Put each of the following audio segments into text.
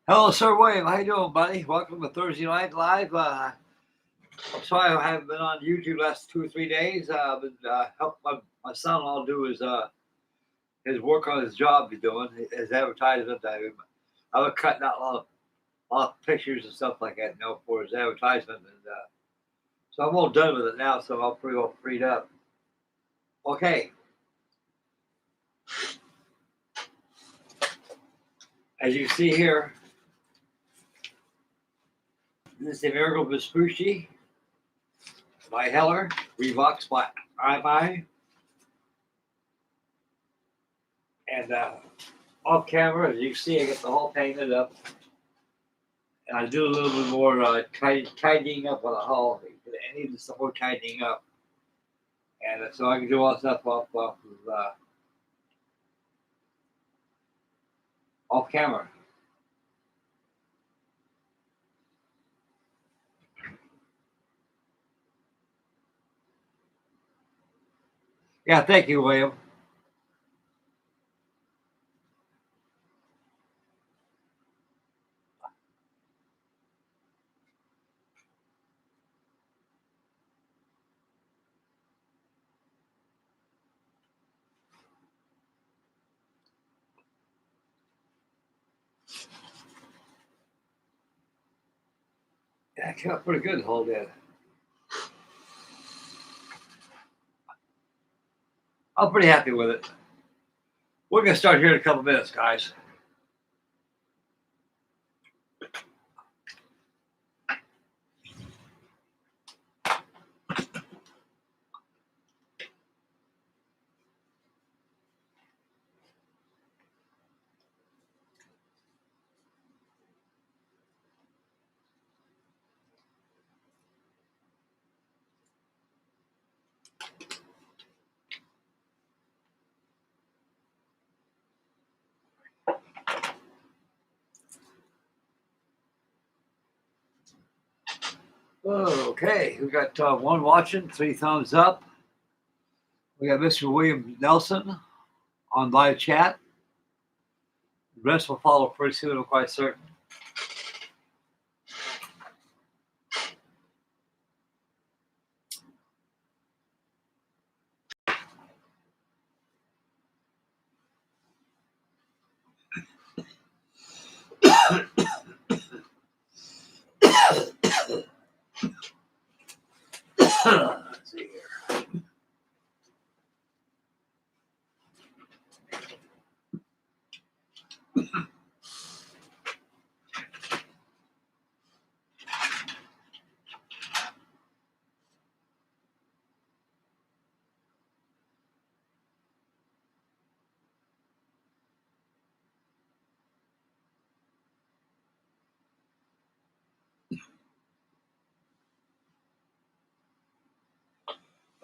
Hello, Sir William. How you doing, buddy? Welcome to Thursday Night Live. I'm sorry I haven't been on YouTube the last 2 or 3 days. Help my son-in-law do his work on his job he's doing, his advertisement. I was cutting out a lot of pictures and stuff like that, for his advertisement. And so I'm all done with it now, so I'm pretty well freed up. Okay. As you see here, this is the Amerigo Vespucci by Heller, Revox by AHOY. And off camera, as you see, I get the whole painted up. And I do a little bit more tidying up on the hull. I need some more tidying up. And so I can do all stuff off camera. Yeah, thank you, William. Yeah, it came out pretty good the whole day. I'm pretty happy with it. We're going to start here in a couple minutes, guys. Okay, we got one watching, 3 thumbs up. We got Mr. William Nelson on live chat. The rest will follow pretty soon, I'm quite certain. Let's see here.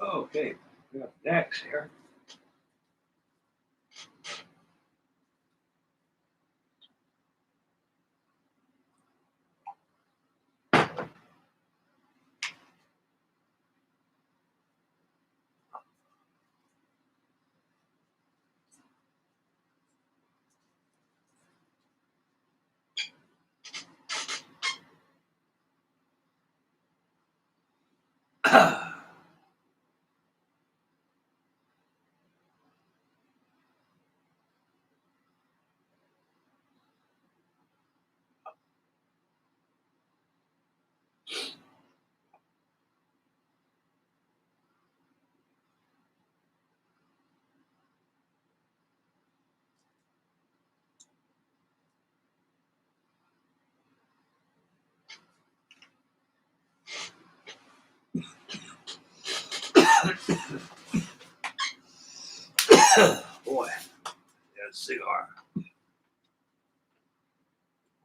Okay, we got decks here. Boy. cigar.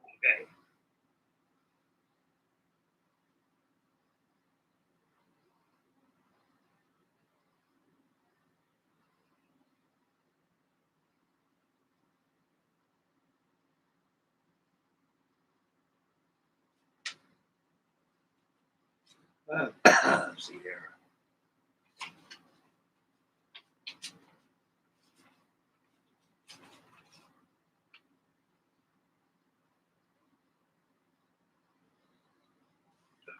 Okay. Let's see here.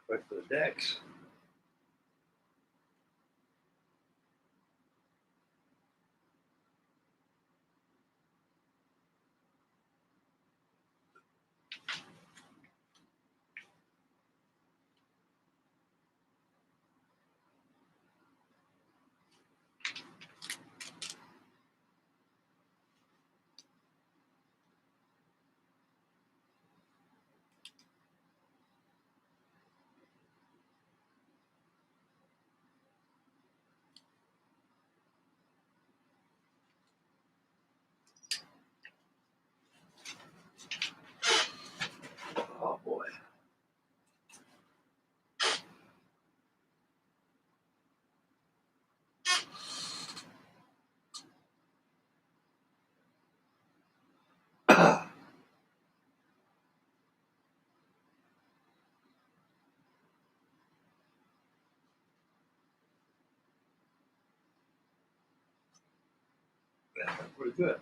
Quick for the decks. Oh boy. Yeah, pretty good.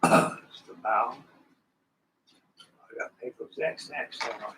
Just the bow. I got to take those decks next. Don't I?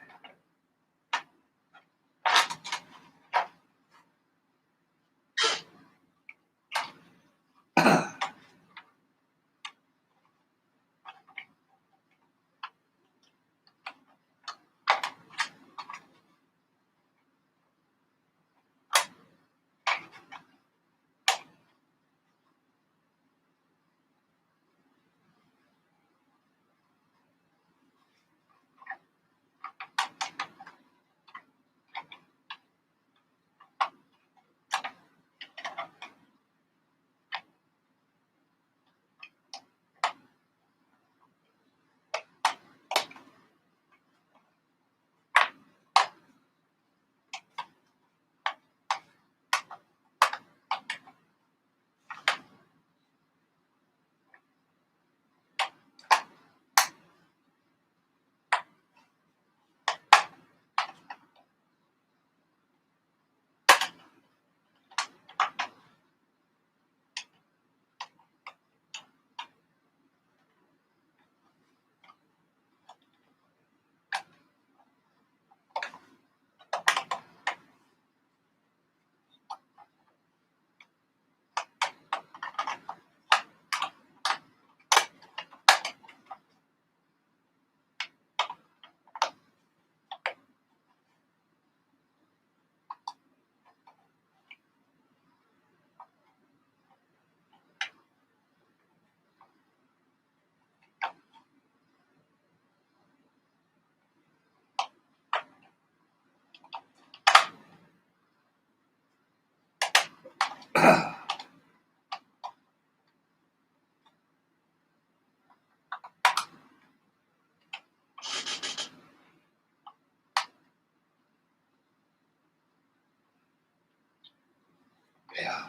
Yeah.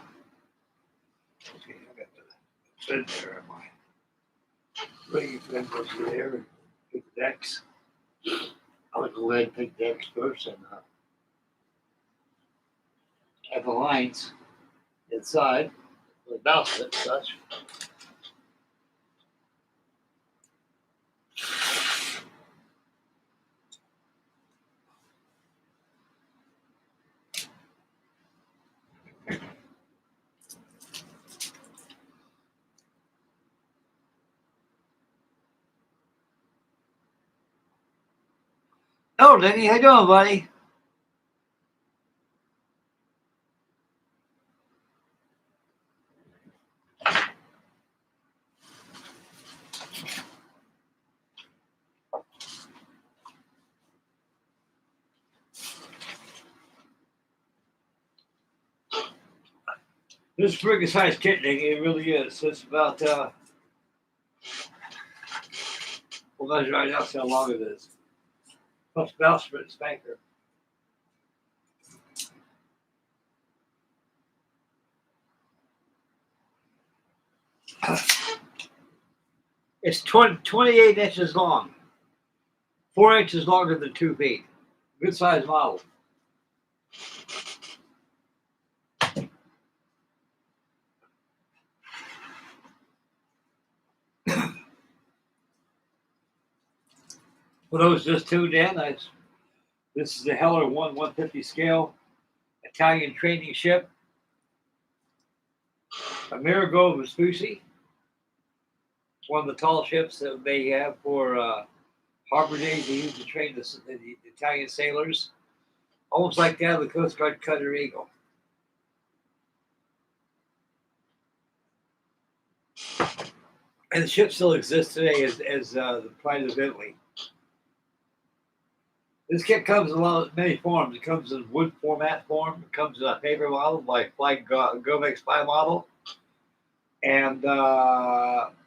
Okay, I got the thread there. Am I ready for them to go through there and pick the decks? I'm going to go ahead and pick decks first and have the lines inside. The mouth it, such. Hello, Denny. How you doing, buddy? This is a pretty good sized kit, Nick. It really is. It's about, we'll measure right now, see how long it is. Plus bowsprit and spanker. It's 28 inches long. 4 inches longer than 2 feet. Good size model. For those just tuned in, this is the Heller 1/150 scale Italian training ship. Amerigo Vespucci. It's one of the tall ships that they have for harbor days. They use to train the Italian sailors. Almost like that of the Coast Guard Cutter Eagle. And the ship still exists today as the Pride of Italy. This kit comes in many forms. It comes in wood format form. It comes in a paper model, like Govex 5 model. And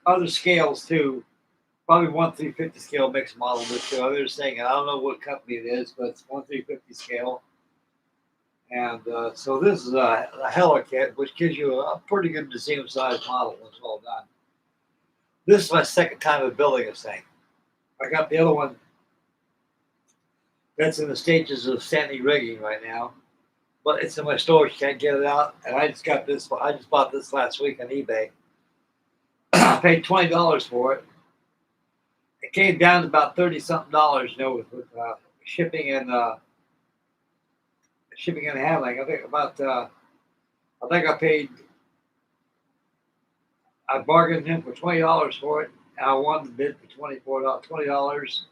other scales too. Probably 1/350 scale mixed model with two others saying, I don't know what company it is, but it's 1/350 scale. And so this is a Heller kit, which gives you a pretty good museum size model when it's all done. This is my second time of building this thing. I got the other one that's in the stages of standing rigging right now, but it's in my storage, can't get it out. And I just got this. I just bought this last week on eBay. I paid $20 for it. It came down to about $30-something, with shipping and handling. I bargained him for $20 for it, and I won the bid for $20.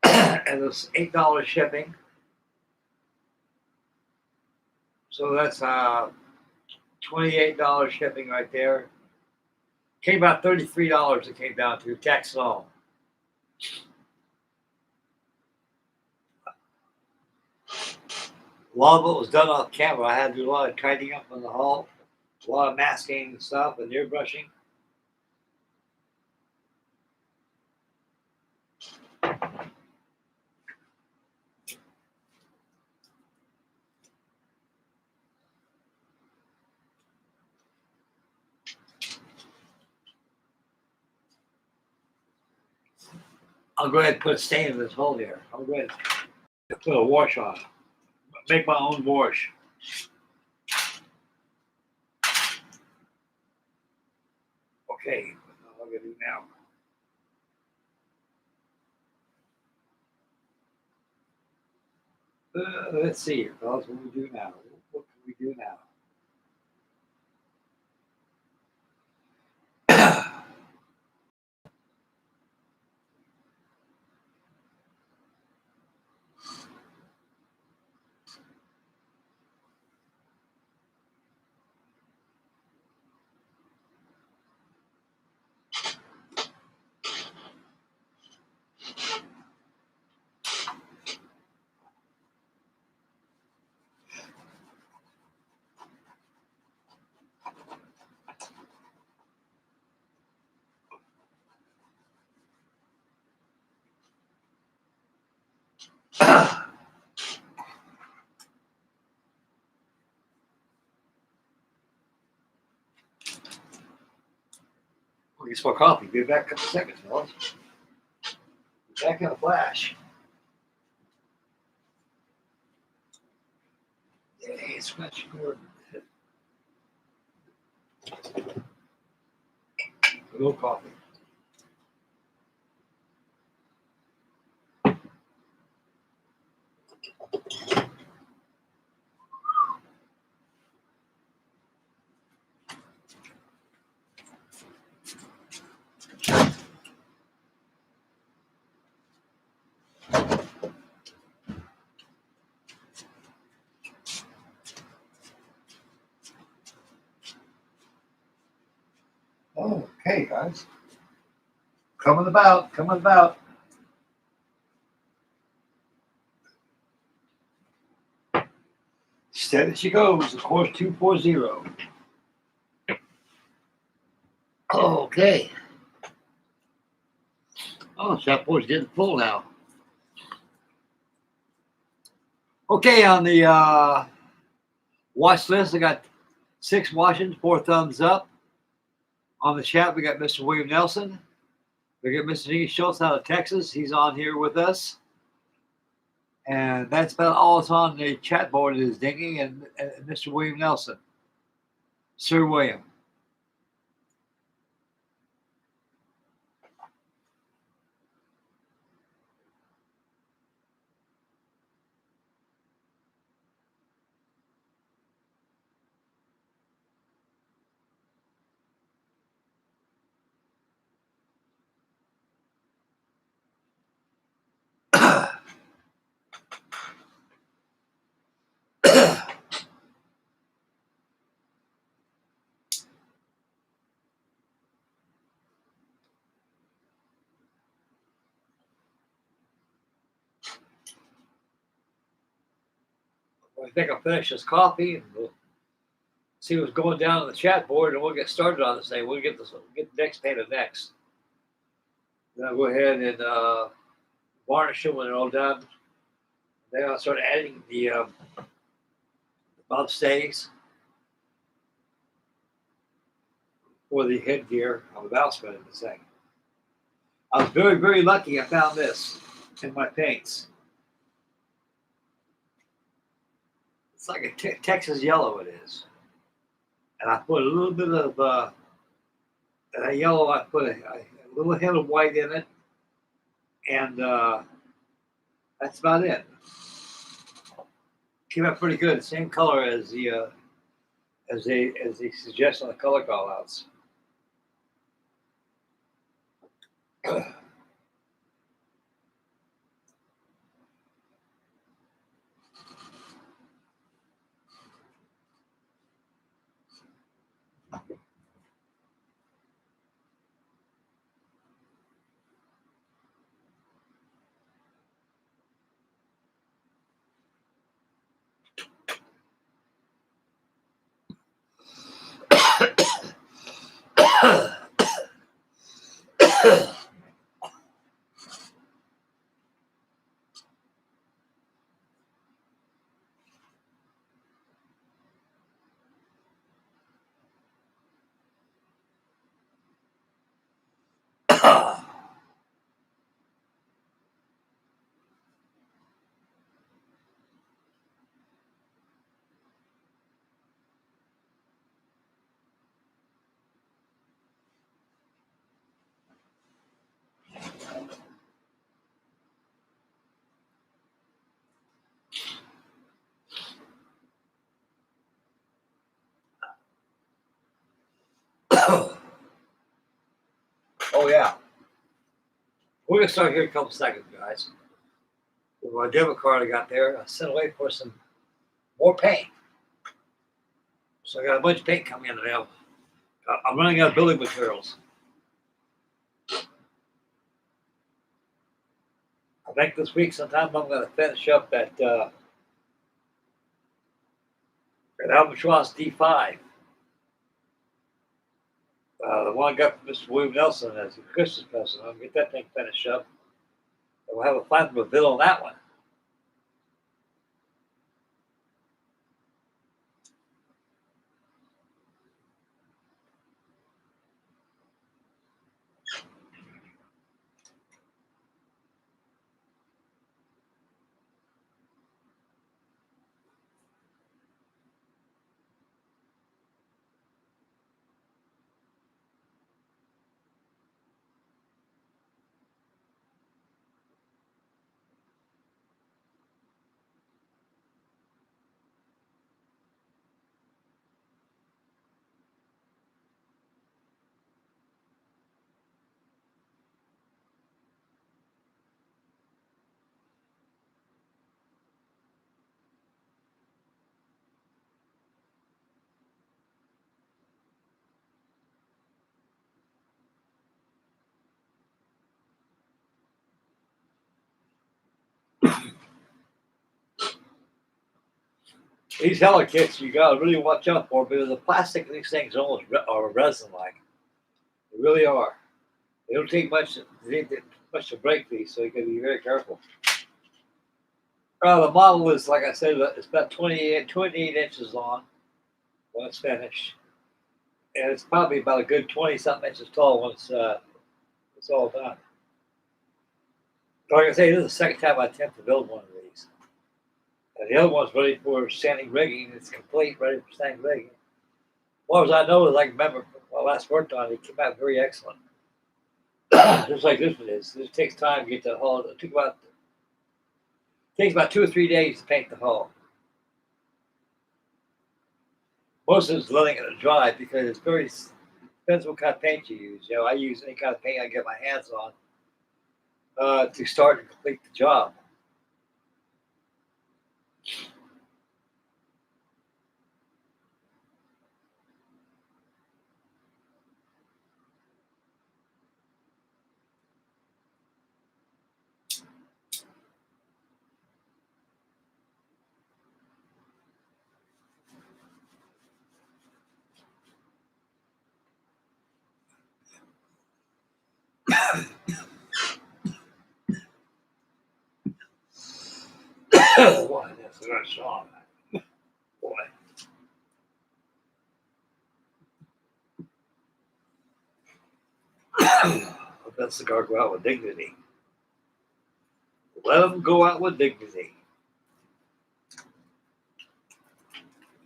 And it was $8 shipping. So that's $28 shipping right there. Came about $33 it came down to, tax and all. A lot of it was done off camera. I had to do a lot of tidying up on the hull, a lot of masking and stuff, and airbrushing. I'll go ahead and put a stain in this hole here. I'll go ahead and put a wash on it. Make my own wash. Okay, what am I going to do now? Let's see here, fellas. What do we do now? What can we do now? We'll get some more coffee. Be back in a couple seconds, fellas. Be back in a flash. Hey, scratch cord. No coffee. Okay, guys. Coming about. Steady she goes, of course, 240. Okay. Oh, that board's getting full now. Okay, on the watch list, I got 6 watching, 4 thumbs up. On the chat, we got Mr. William Nelson. We got Mr. Nicky Schultz out of Texas. He's on here with us. And that's about all that's on the chat board is Dingy and Mr. William Nelson. Sir William. I think I'll finish this coffee and we'll see what's going down on the chat board and we'll get started on this thing. We'll get the decks painted next. Then I'll go ahead and varnish them when they're all done. Then I'll start adding the bob stays for the headgear. I'm about spinning this thing. I was very, very lucky I found this in my paints. It's like a Texas yellow it is. And I put a little bit of that yellow, I put a little hint of white in it. And that's about it. Came out pretty good. Same color as they suggest on the color callouts. Oh yeah. We're gonna start here in a couple seconds, guys. With my debit card I got there, I sent away for some more paint. So I got a bunch of paint coming in now. I'm running out of building materials. I think this week sometime I'm gonna finish up that Albatross D5. The one I got from Mr. William Nelson as a Christmas present. I'll get that thing finished up. And we'll have a final reveal on that one. These Heller kits, you gotta really watch out for because the plastic in these things are resin-like. They really are. They don't take much to break these, so you gotta be very careful. The model is, like I said, it's about 28 inches long when it's finished, and it's probably about a good 20-something inches tall when it's all done. Like I say, this is the second time I attempt to build one of these. And the other one's ready for standing rigging. It's complete, ready for standing rigging. As far as I know, as I remember when I last worked on it, it came out very excellent. Just like this one is. This takes time to get the hull. It takes about 2 or 3 days to paint the hull. Most of it's letting it dry because it's very depends what kind of paint you use. I use any kind of paint I can get my hands on to start and complete the job. Boy, that's a nice song. Boy. Let that cigar go out with dignity. Let them go out with dignity.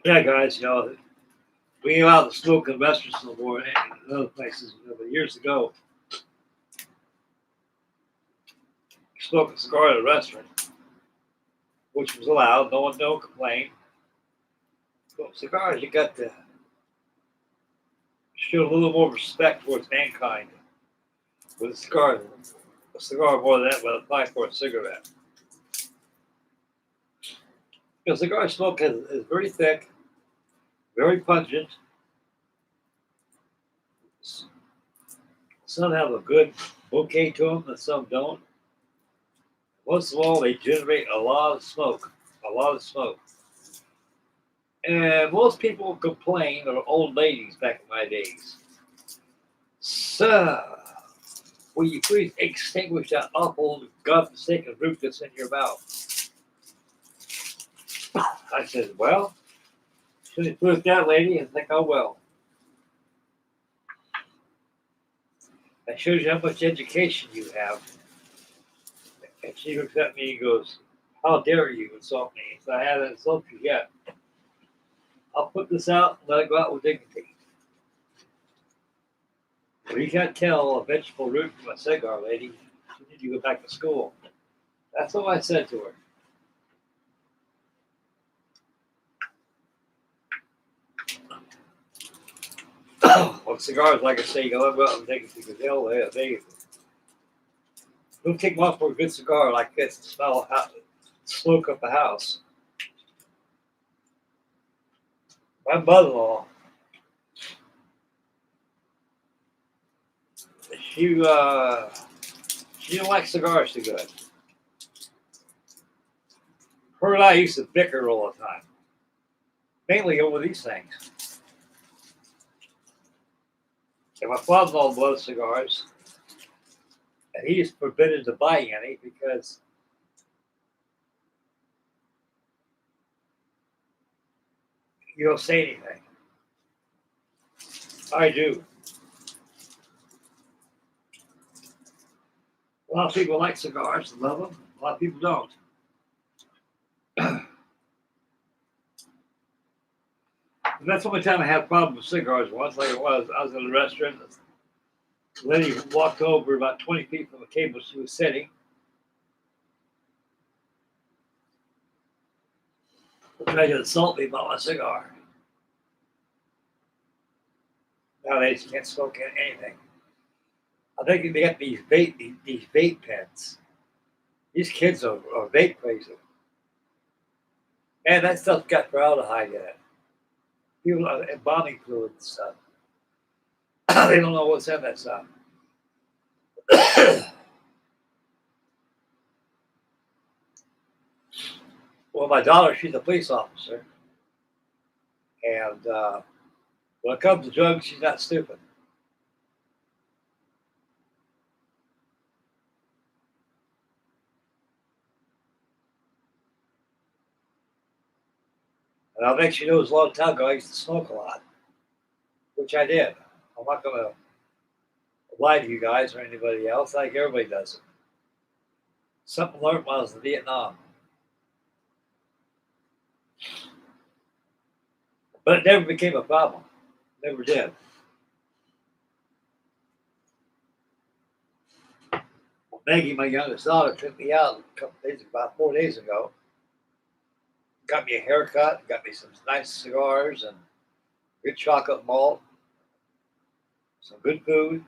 Yeah, guys, we ain't allowed to smoke in restaurants no more and other places. But years ago, smoking a cigar at a restaurant, which was allowed, no one complained. But cigars, you got to show a little more respect towards mankind. With a cigar more than that would apply for a cigarette. Cigar smoke is very thick, very pungent. Some have a good bouquet to them, and some don't. Most of all, they generate a lot of smoke. A lot of smoke. And most people complain, or old ladies back in my days. Sir, will you please extinguish that awful, godforsaken roof that's in your mouth? I said, well, shouldn't put it that lady and think I will. That shows you how much education you have. And she looks at me and goes, how dare you insult me? So I haven't insulted you yet. I'll put this out and let it go out with dignity. Well, you can't tell a vegetable root from a cigar, lady. You need to go back to school. That's what I said to her. Well, cigars, like I say, you gotta go out and dignity because they don't take much for a good cigar like this to smell smoke up a house. My mother-in-law, she didn't like cigars too good. Her and I used to bicker all the time, mainly over these things. And my father-in-law loves cigars, and he is forbidden to buy any because you don't say anything. I do. A lot of people like cigars and love them. A lot of people don't. And that's the only time I had a problem with cigars. Once, like it was, I was in a restaurant. The lady walked over about 20 feet from the table she was sitting. Tried to insult me about my cigar. Nowadays, you can't smoke anything. I think they got these vape pens. These kids are vape crazy. And that stuff's got formaldehyde in it. People are embalming fluid and stuff. They don't know what's in that stuff. Well, my daughter, she's a police officer. And when it comes to drugs, she's not stupid. And I think she knows a long time ago I used to smoke a lot, which I did. I'm not going to lie to you guys or anybody else. I think everybody does it. Something I learned when I was in Vietnam. But it never became a problem. Never did. Maggie, my youngest daughter, took me out a couple days, about 4 days ago. Got me a haircut, got me some nice cigars and good chocolate malt, some good food,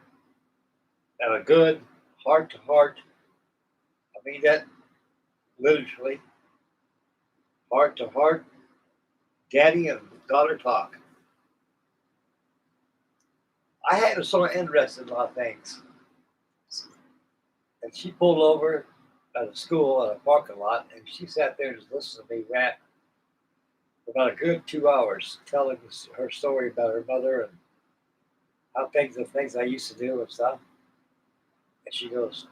and a good heart to heart. I mean that literally, heart to heart, daddy and daughter talk. I had her sort of interested in a lot of things. And she pulled over at a school at a parking lot, and she sat there and just listened to me rant for about a good 2 hours, telling her story about her mother and how the things I used to do and stuff. And she goes,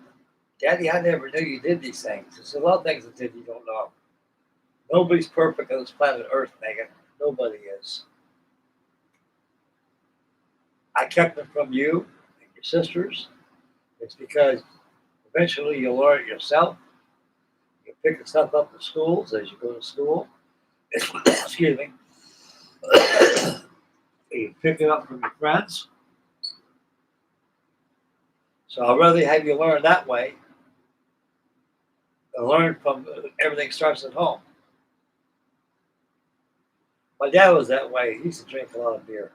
Daddy, I never knew you did these things. There's a lot of things I did you don't know. Nobody's perfect on this planet Earth, Megan. Nobody is. I kept them from you and your sisters. It's because eventually you'll learn it yourself. You pick the stuff up in schools as you go to school. Excuse me. You pick it up from your friends. So I'd rather have you learn that way than learn from everything starts at home. My dad was that way. He used to drink a lot of beer.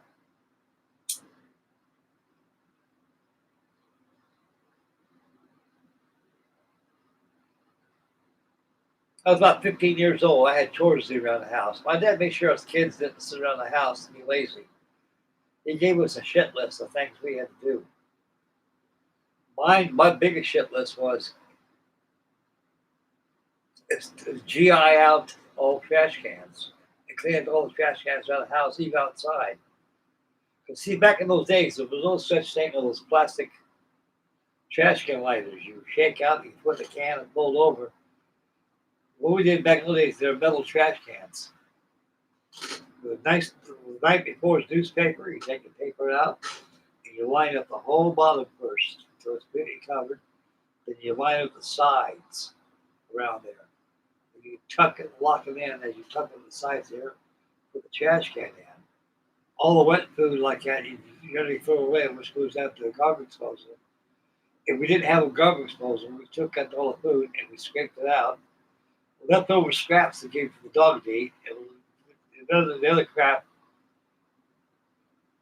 I was about 15 years old. I had chores to do around the house. My dad made sure us kids didn't sit around the house and be lazy. He gave us a shit list of things we had to do. My biggest shit list was to GI out all trash cans and clean all the trash cans around the house, even outside. Because see, back in those days, there was no such thing as those plastic trash can lighters. You shake out, you put the can and pull it over. What we did back in those days, they were metal trash cans. The night before it's newspaper, you take the paper out and you line up the whole bottom first until it's completely covered. Then you line up the sides around there. And you tuck it, lock them in as you tuck them the sides there, put the trash can in. All the wet food like that, you usually throw away, which goes out to the garbage disposal. If we didn't have a garbage disposal, we took out all the food and we scraped it out. Leftover scraps that gave the dog to eat. The other crap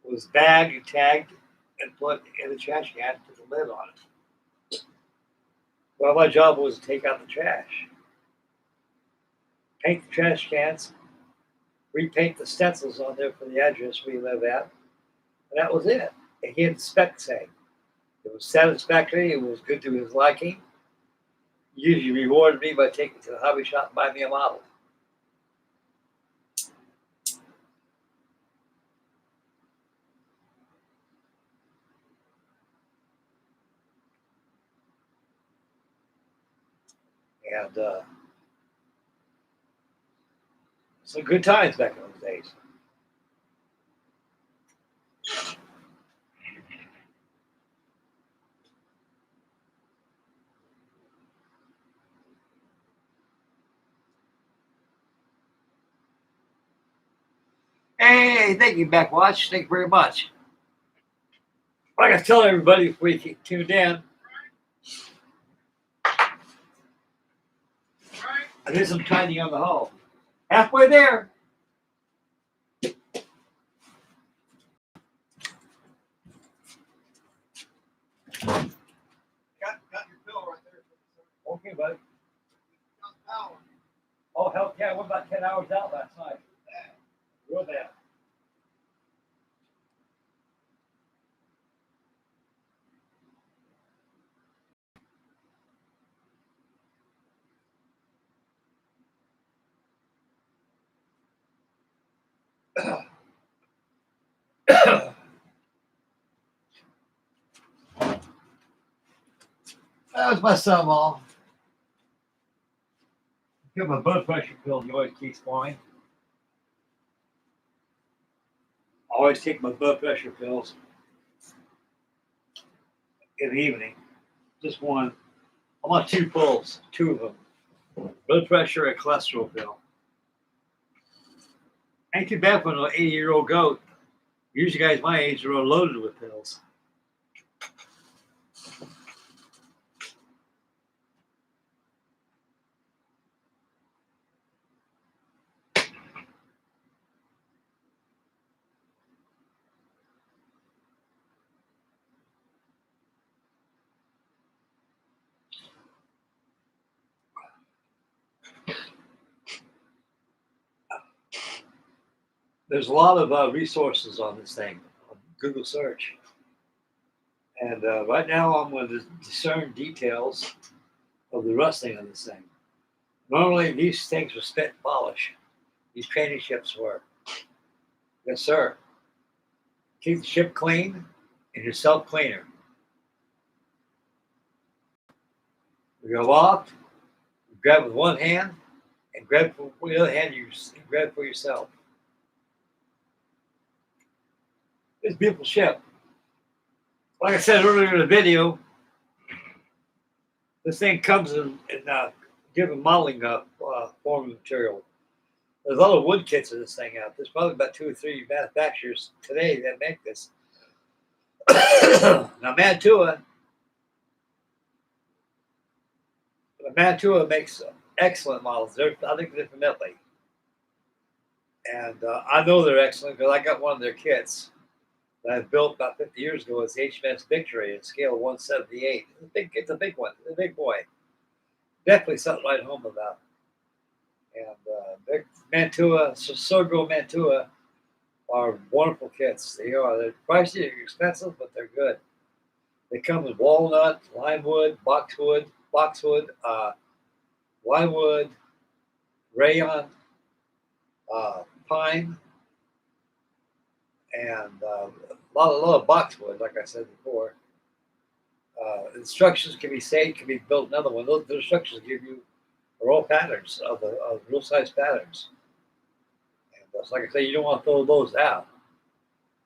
was bagged and tagged and put in the trash can, put the lid on it. Well, my job was to take out the trash, paint the trash cans, repaint the stencils on there for the address we live at, and that was it. And he had the spec say it was satisfactory, it was good to his liking. He usually rewarded me by taking me to the hobby shop and buying me a model. And some good times back in those days. Hey, thank you, Backwatch. Thank you very much. Like I tell everybody before you tuned in, I did some tidying on the hall. Halfway there. Got your bill right there. Okay, buddy. Oh, hell yeah. I went about 10 hours out last night. Real bad. That was my son-in-law. Get my blood pressure pill. He always keeps for me. I always take my blood pressure pills in the evening. Just one. I want 2 pills, 2 of them. Blood pressure and cholesterol pill. Ain't too bad for an 80-year-old goat. Usually guys my age are loaded with pills. There's a lot of resources on this thing, on Google search. And right now I'm going to discern details of the rusting of this thing. Normally these things were spit and polish. These training ships were. Yes, sir. Keep the ship clean and your self-cleaner. You go aloft, you grab with one hand, and grab with the other hand, you grab for yourself. It's a beautiful ship. Like I said earlier in the video, this thing comes in different modeling form of material. There's a lot of wood kits of this thing out. There's probably about 2 or 3 manufacturers today that make this. Now, Mantua makes excellent models. I think they're from Italy. And I know they're excellent because I got one of their kits that I built about 50 years ago. It's the HMS Victory at scale 178. It's a big one. It's a big boy. Definitely something to write home about. And Mantua, Sorgo Mantua are wonderful kits. They are. They're pricey, they're expensive, but they're good. They come with walnut, limewood, boxwood, limewood, rayon, pine, and a lot of boxwood, like I said before. Instructions can be saved, can be built another one. Those instructions give you roll patterns of real size patterns. And like I say, you don't want to throw those out,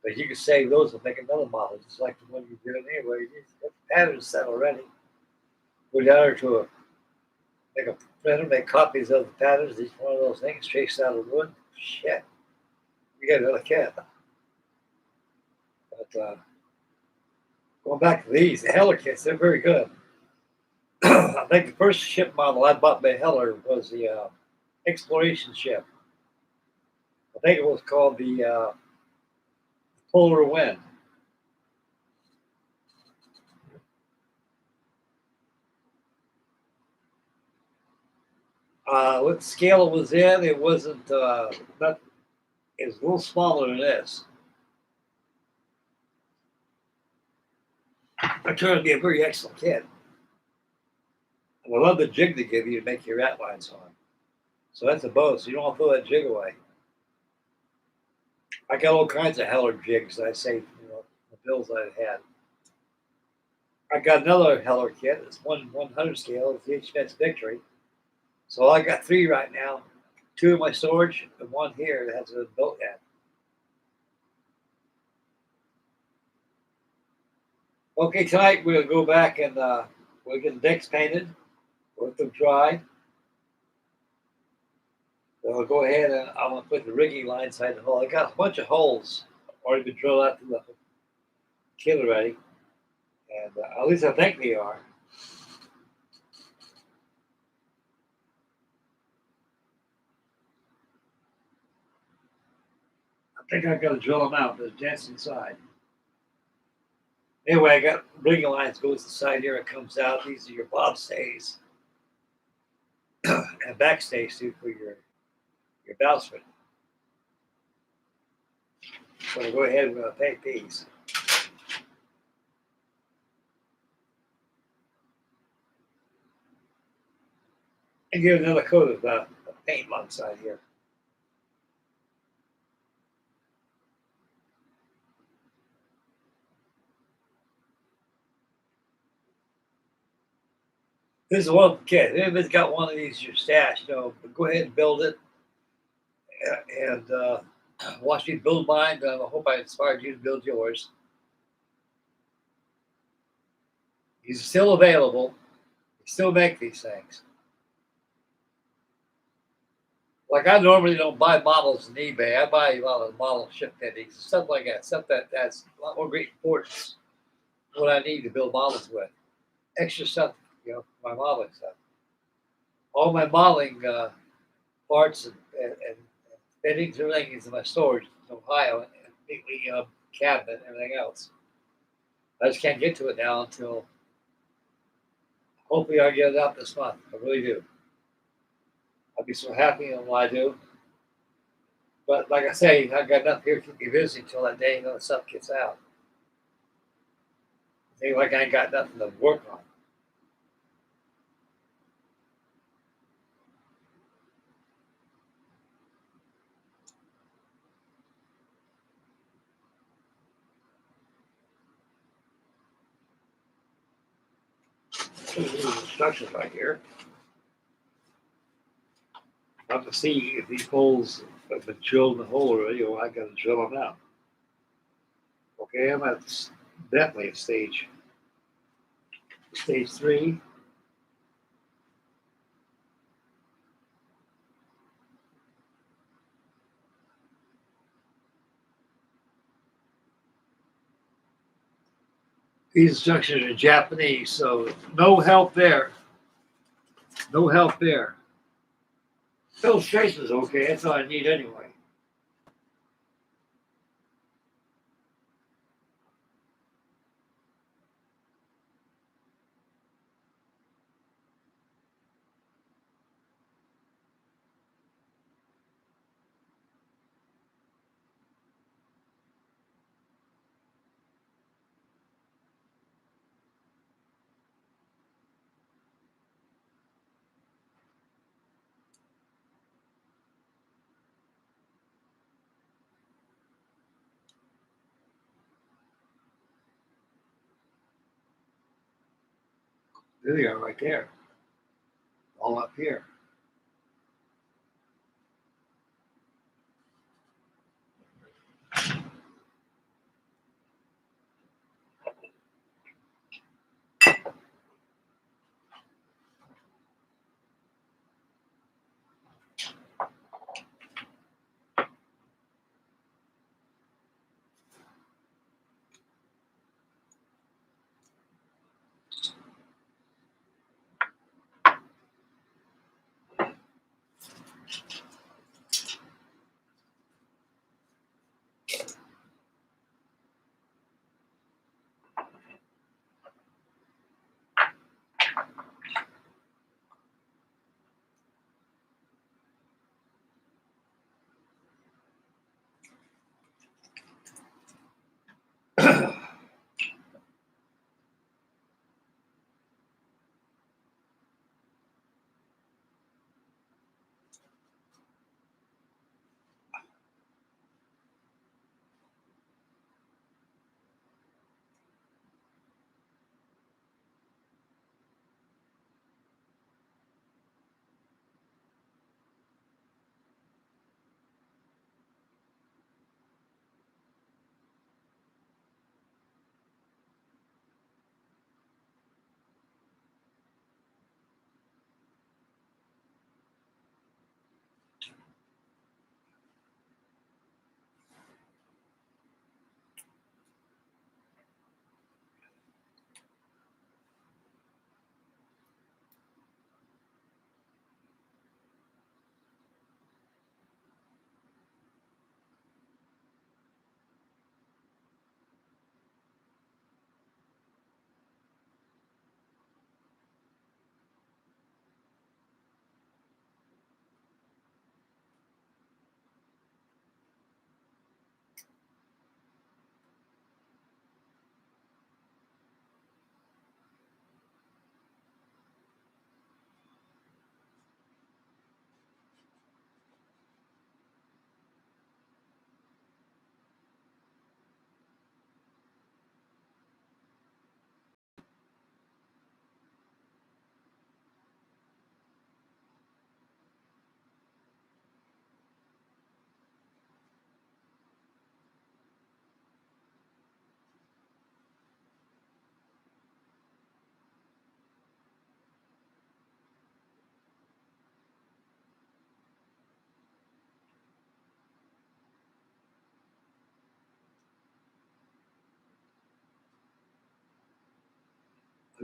but you can save those and make another model, just like the one you're doing anyway. You get the patterns set already. Go down there to make a printer, make copies of the patterns. Each one of those things traced out of wood. Shit, you got another kit. But going back to these, the Heller kits, they're very good. I think the first ship model I bought by Heller was the exploration ship. I think it was called the Polar Wind. What scale it was in, it wasn't, not, it was a little smaller than this. It turned out to be a very excellent kit. And I love the jig they give you to make your rat lines on. So that's a bonus. So you don't want to throw that jig away. I got all kinds of Heller jigs that I saved, the bills I had. I got another Heller kit. It's 100 scale. It's the HMS Victory. So I got 3 right now. 2 in my storage and 1 here that hasn't been built yet. Okay, tonight we'll go back and we'll get the decks painted, let them dry. Then I'll go ahead and I'm going to put the rigging line inside the hull. I got a bunch of holes already been drilled out to the kit already. And at least I think they are. I think I've got to drill them out. There's dents inside. Anyway, I got rigging lines goes to the side here. It comes out. These are your bob stays and back stays too for your bowsprit. So I'll go ahead and paint these. And give another coat of paint alongside here. This is one kid. If anybody's got one of these in your stash, go ahead and build it and watch me build mine. I hope I inspired you to build yours. These are still available. We still make these things. Like I normally don't buy models on eBay. I buy a lot of model ship fittings and stuff like that. Stuff that has a lot more great importance. What I need to build models with. Extra stuff, my modeling stuff. All my modeling parts and fittings, everything is in my storage in Ohio, and completely cabinet and everything else. I just can't get to it now until hopefully I get it out this month. I really do. I'll be so happy when I do. But like I say, I got enough here to keep me busy until that day the stuff gets out. I think like I ain't got nothing to work on. There's instructions right here. I'm to see if these holes have been drilled in the hole already, or I got to drill them out. Okay, I'm at definitely at stage 3. These instructions are in Japanese, so no help there. No help there. Illustration is okay. That's all I need anyway. There they are right there. All up here.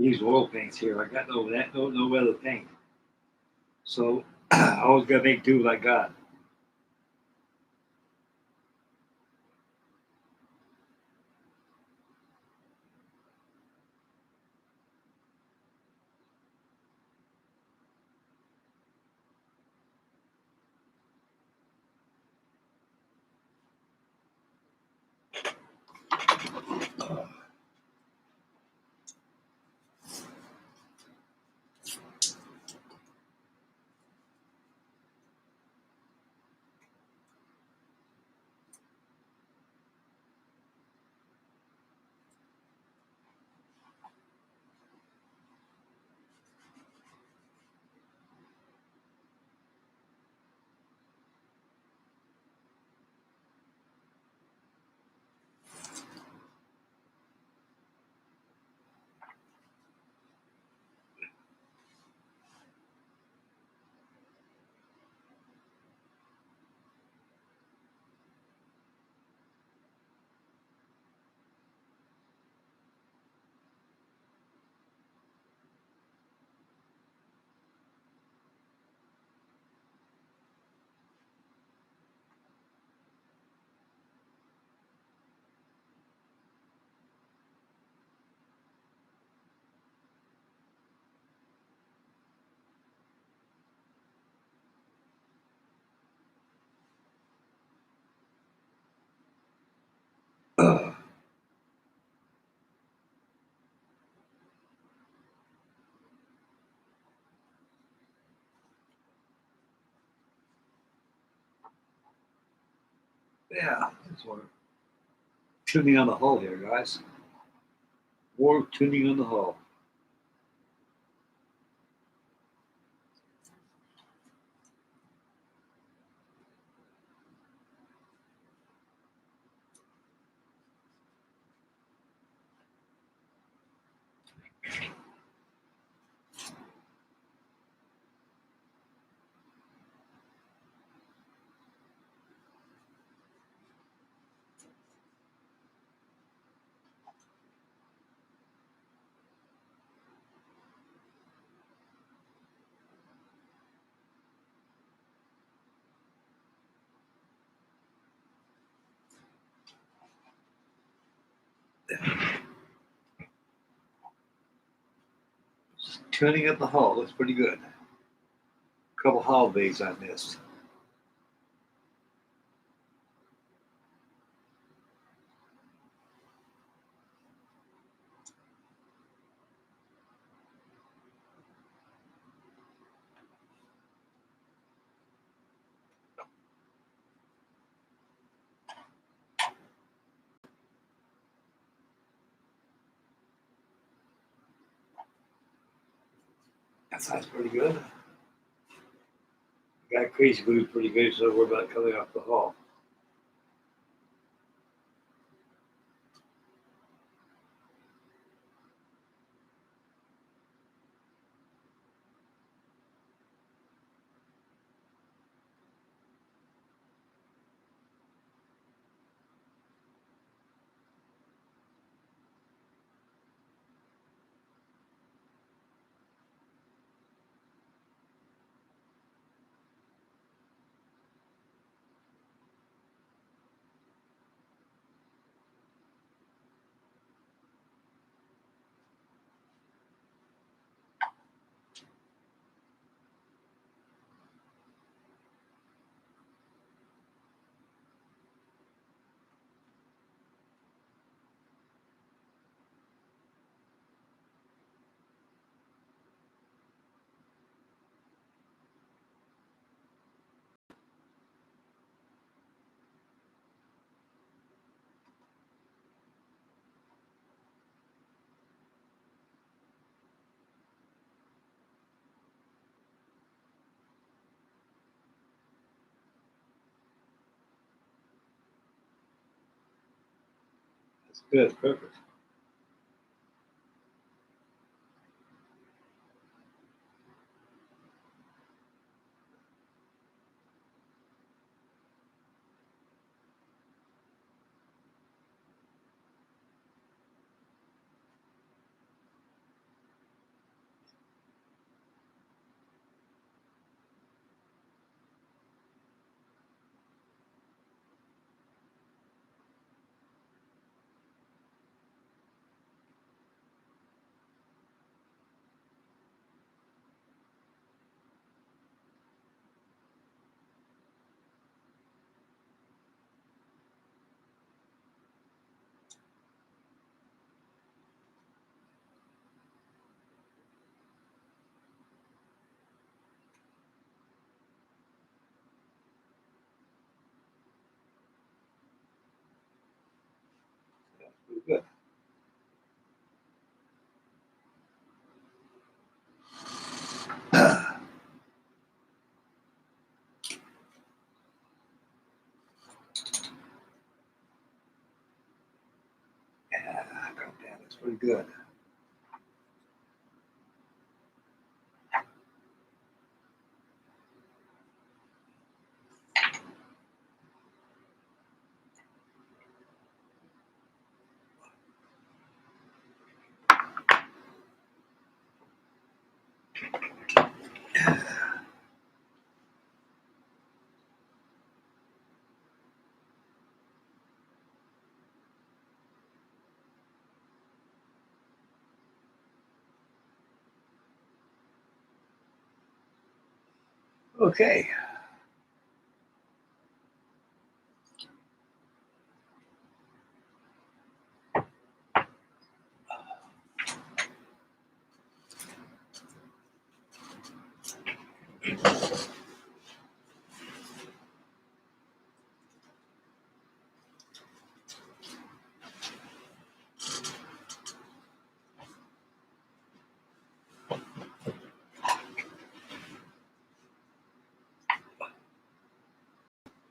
use oil paints here. I got no other paint. So I always gotta make do what I got. Yeah, that's what tuning on the hull here, guys. More tuning on the hull. Tuning up the hull looks pretty good. A couple hull bays I missed. That sounds pretty good. Got crazy glue pretty good, so we're about coming off the hull. That's good, perfect. Good. Yeah, that's pretty good. Okay.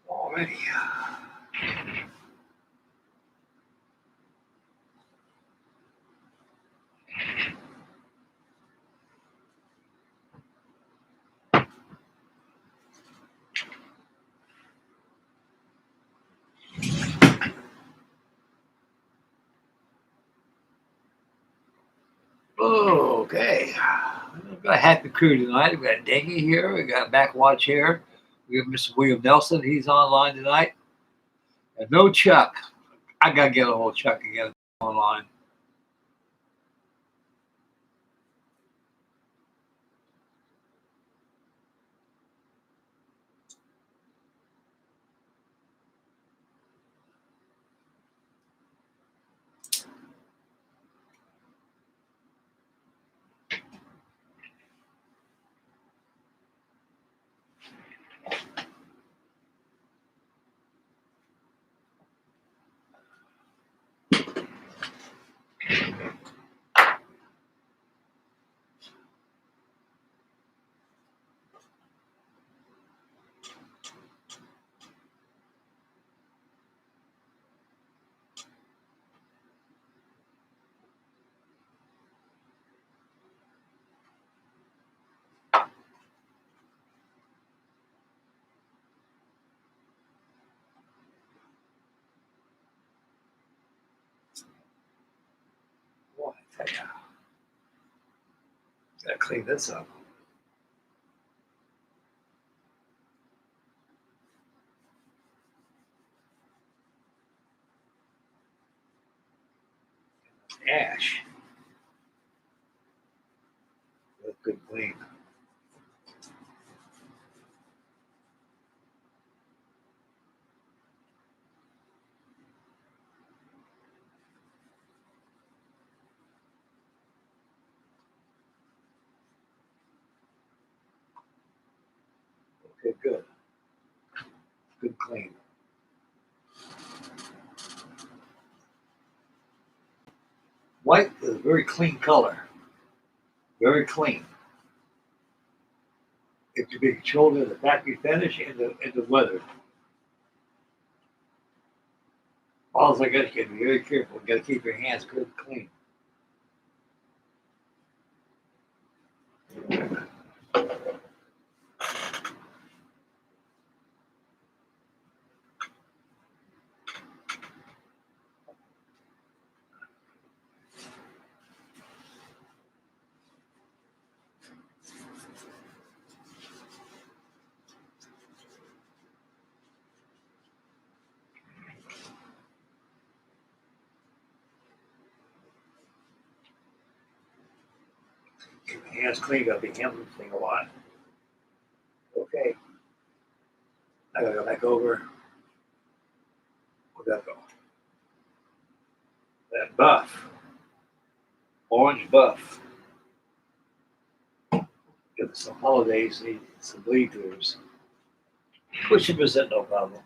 Already. Okay. We've got a happy crew tonight. We got Dingy here. We got Backwatch here. We have Mr. William Nelson. He's online tonight. And no Chuck. I gotta get a hold of Chuck again online. Boy, I tell ya, gotta clean this up. Ash. That's good clean. Okay, good. Good clean. White is a very clean color. Very clean. It can be controlled in the factory finish and the weather. All I got to be very careful. You got to keep your hands good and clean. Keep your hands clean. Got to be handling this thing a lot. Okay. I gotta go back over. Where'd that go? That buff. Orange buff. Give us some holidays, need some bleed throughs. 20%, no problem.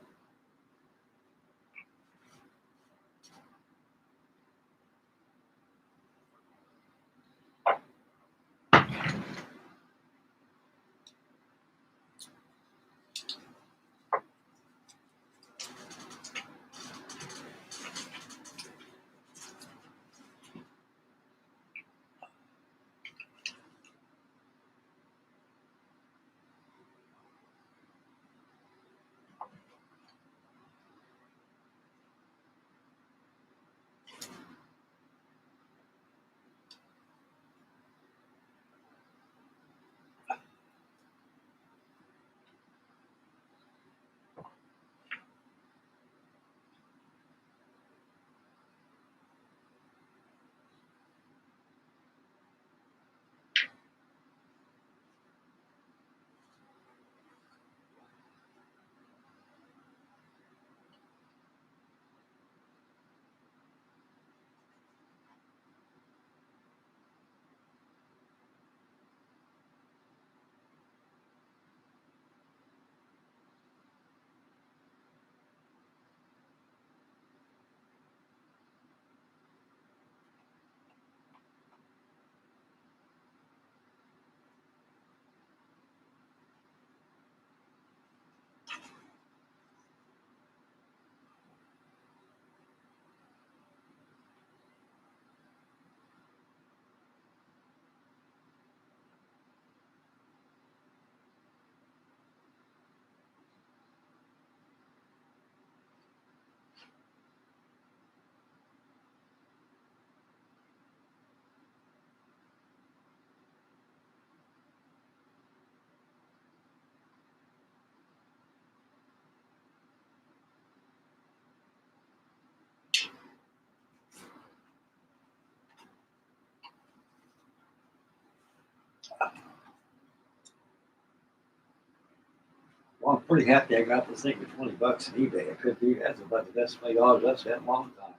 pretty happy I got this thing for $20 on eBay. I couldn't do that's about the best $20 I've spent in a long time.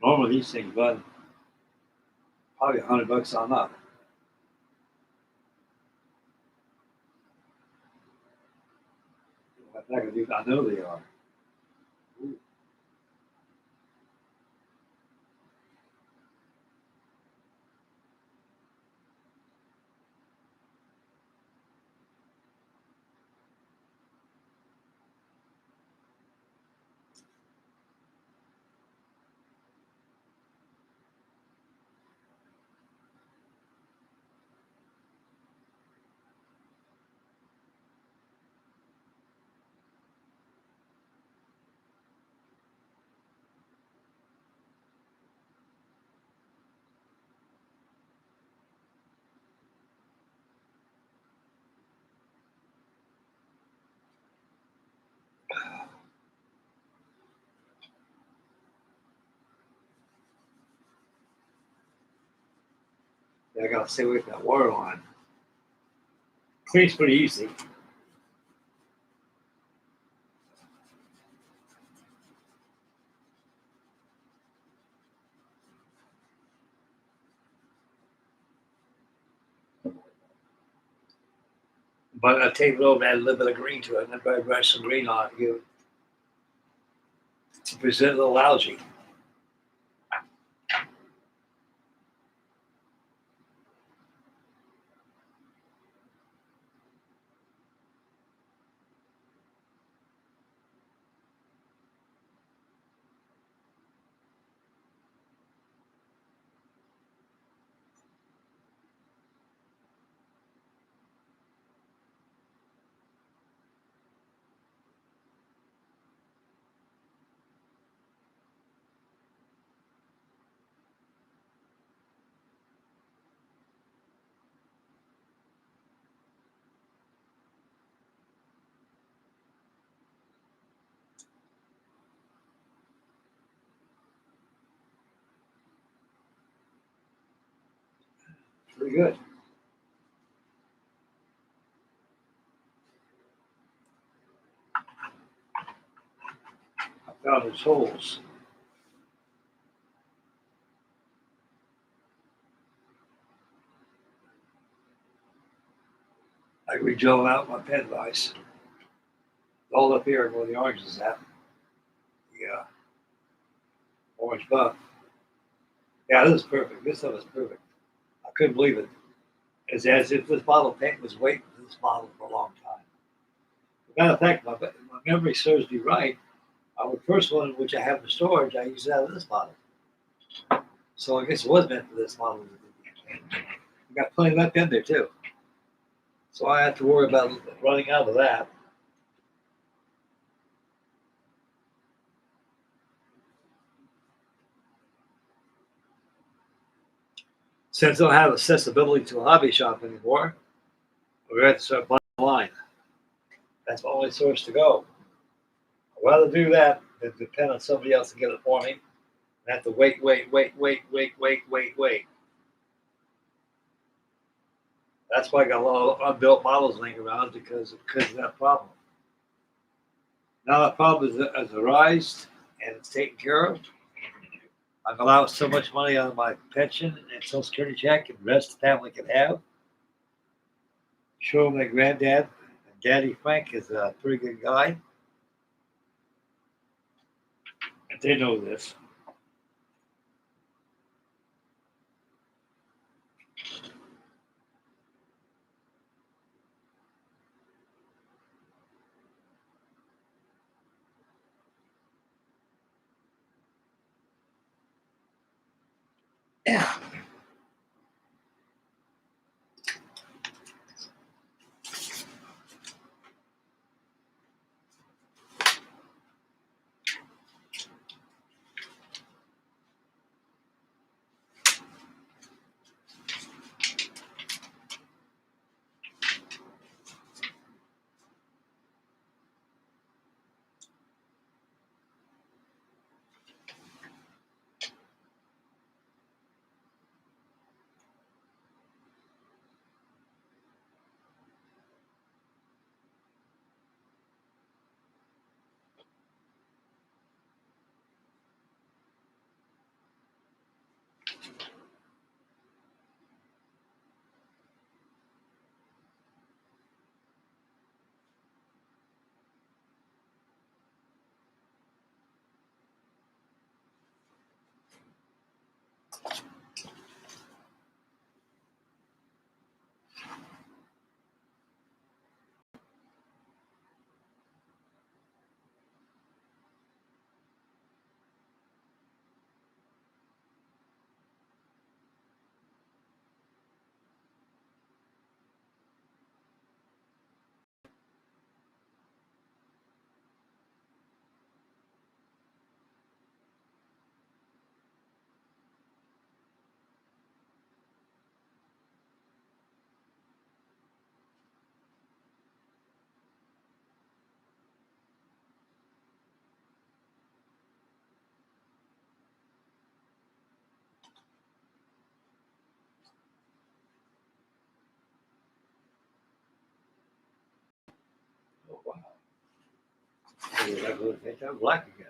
Normally these things run probably $100 on up. I know they are. Ooh. Yeah, I gotta stay away from that water line. Cleans pretty easy. But I take it over and add a little bit of green to it, and then I brush some green on it to present a little algae. Pretty good. I found its holes. I re-drill out my pen vise. All up here where the orange is at. The orange buff. Yeah, this is perfect. This stuff is perfect. I couldn't believe it. It's as if this bottle of paint was waiting for this bottle for a long time. As a matter of fact, my memory serves me right. The first one, which I have in storage, I used it out of this bottle. So I guess it was meant for this bottle. We got plenty left in there too. So I have to worry about running out of that. Since I don't have accessibility to a hobby shop anymore, we're going to start buying online. That's my only source to go. I'd rather do that than depend on somebody else to get it for me and have to wait. That's why I got a lot of unbuilt models laying around because of that problem. Now that problem has arisen and it's taken care of. I've allowed so much money on my pension and Social Security check and the rest of the family can have. Show my granddad, Daddy Frank is a pretty good guy. And they know this. Yeah. It's black again.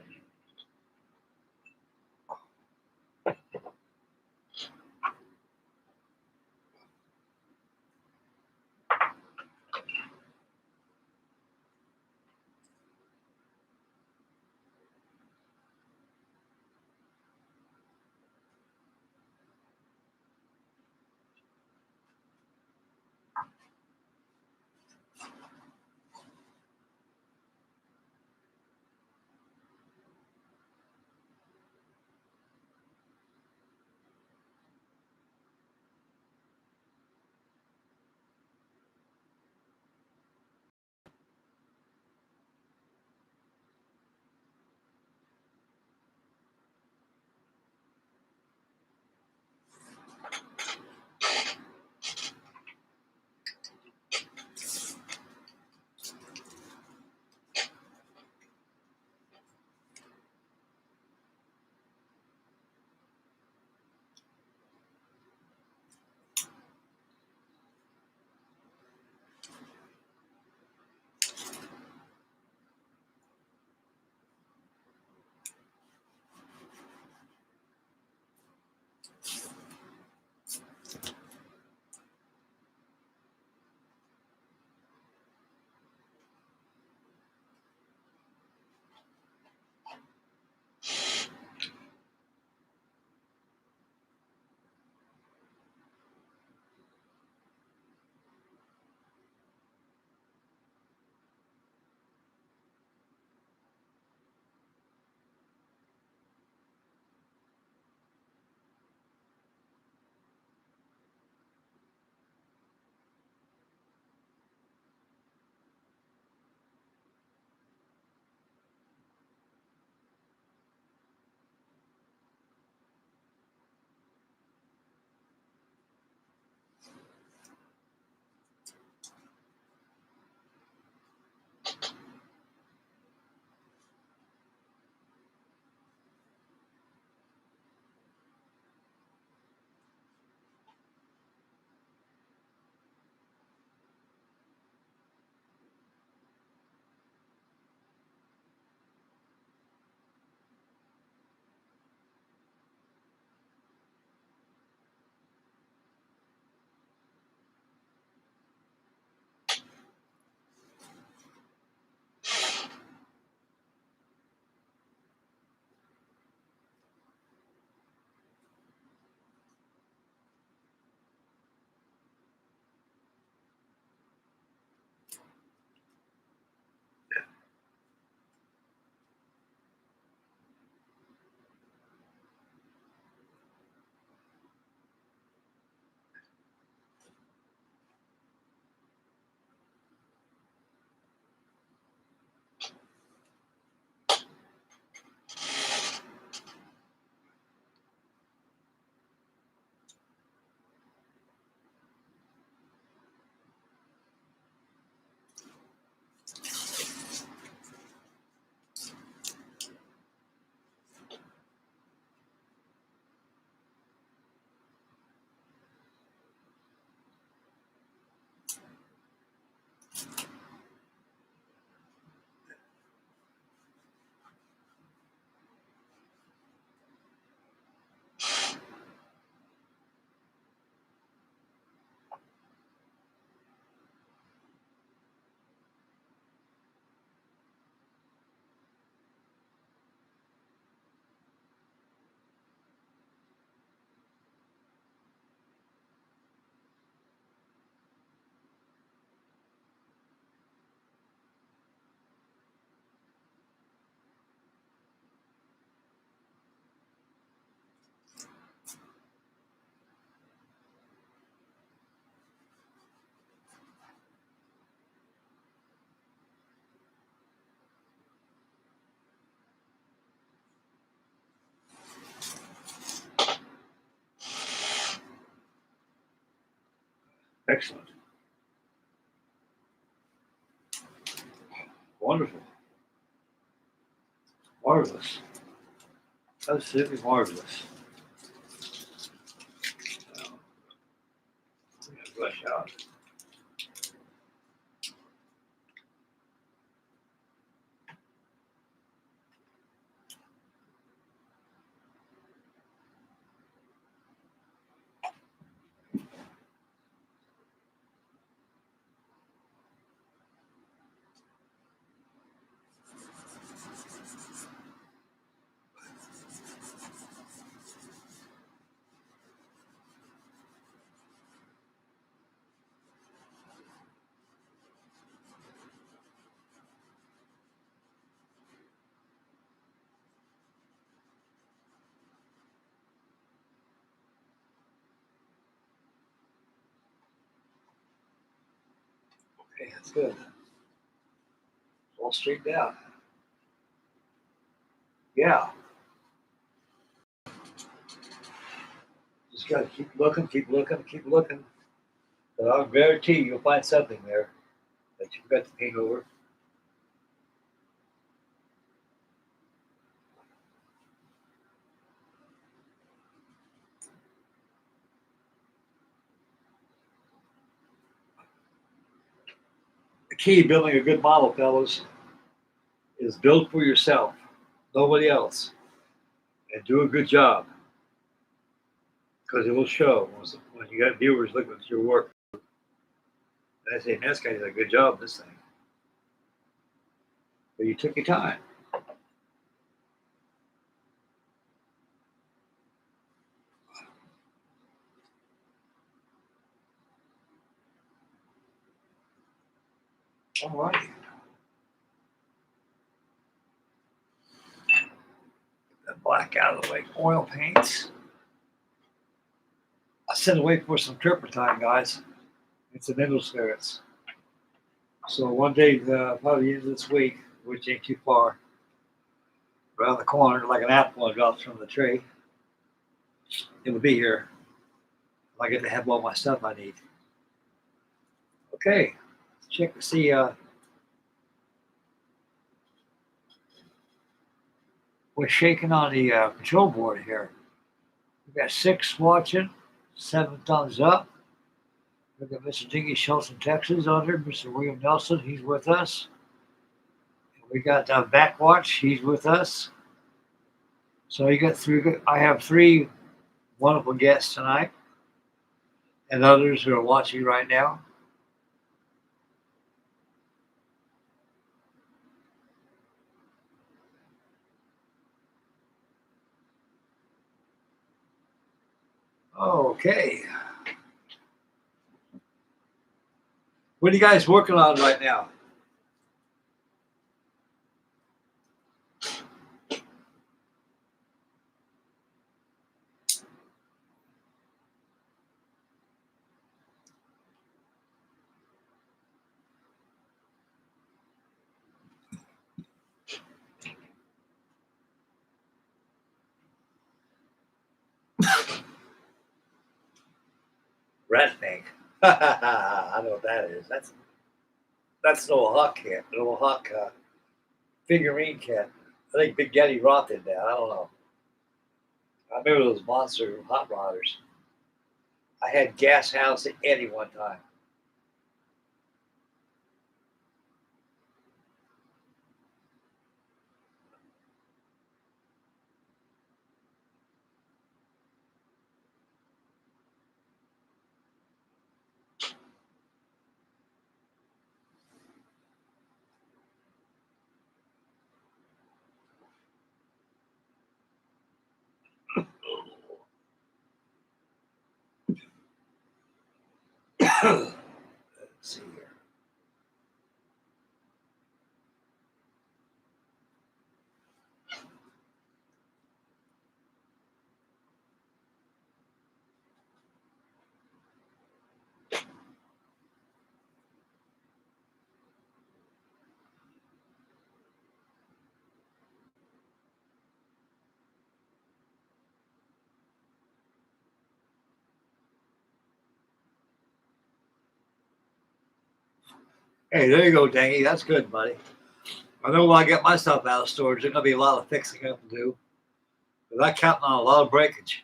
Excellent. Wonderful. Marvelous. Absolutely marvelous. Flesh out. Okay, that's good. All straightened out. Yeah. Just gotta keep looking, keep looking, keep looking. But I'll guarantee you'll find something there that you've got to paint over. The key to building a good model, fellas, is build for yourself, nobody else, and do a good job because it will show when you got viewers looking at your work. And I say, man, this guy did a good job this thing. But you took your time. All right. Get that black out of the way. Oil paints. I sent away for some turpentine, guys. It's an mineral spirits. So one day, probably the end of this week, which ain't too far, around the corner, like an apple drops from the tree, it'll be here. I get to have all my stuff I need. Okay, let's check to see. We're shaking on the control board here. We got 6 watching, 7 thumbs up. We got Mr. Dingy Schultz in Texas on here. Mr. William Nelson, he's with us. We got Backwatch, he's with us. So you got 3. I have 3 wonderful guests tonight, and others who are watching right now. Okay. What are you guys working on right now? Rat snake. I know what that is. That's an old hawk cat, an old hawk figurine cat. I think Big Daddy Roth did that. I don't know. I remember those monster hot rodders. I had Gas House at Eddie one time. Let's see here. Hey, there you go, Dangy. That's good, buddy. I know when I get my stuff out of storage, there's gonna be a lot of fixing up to do. Because I'm counting on a lot of breakage.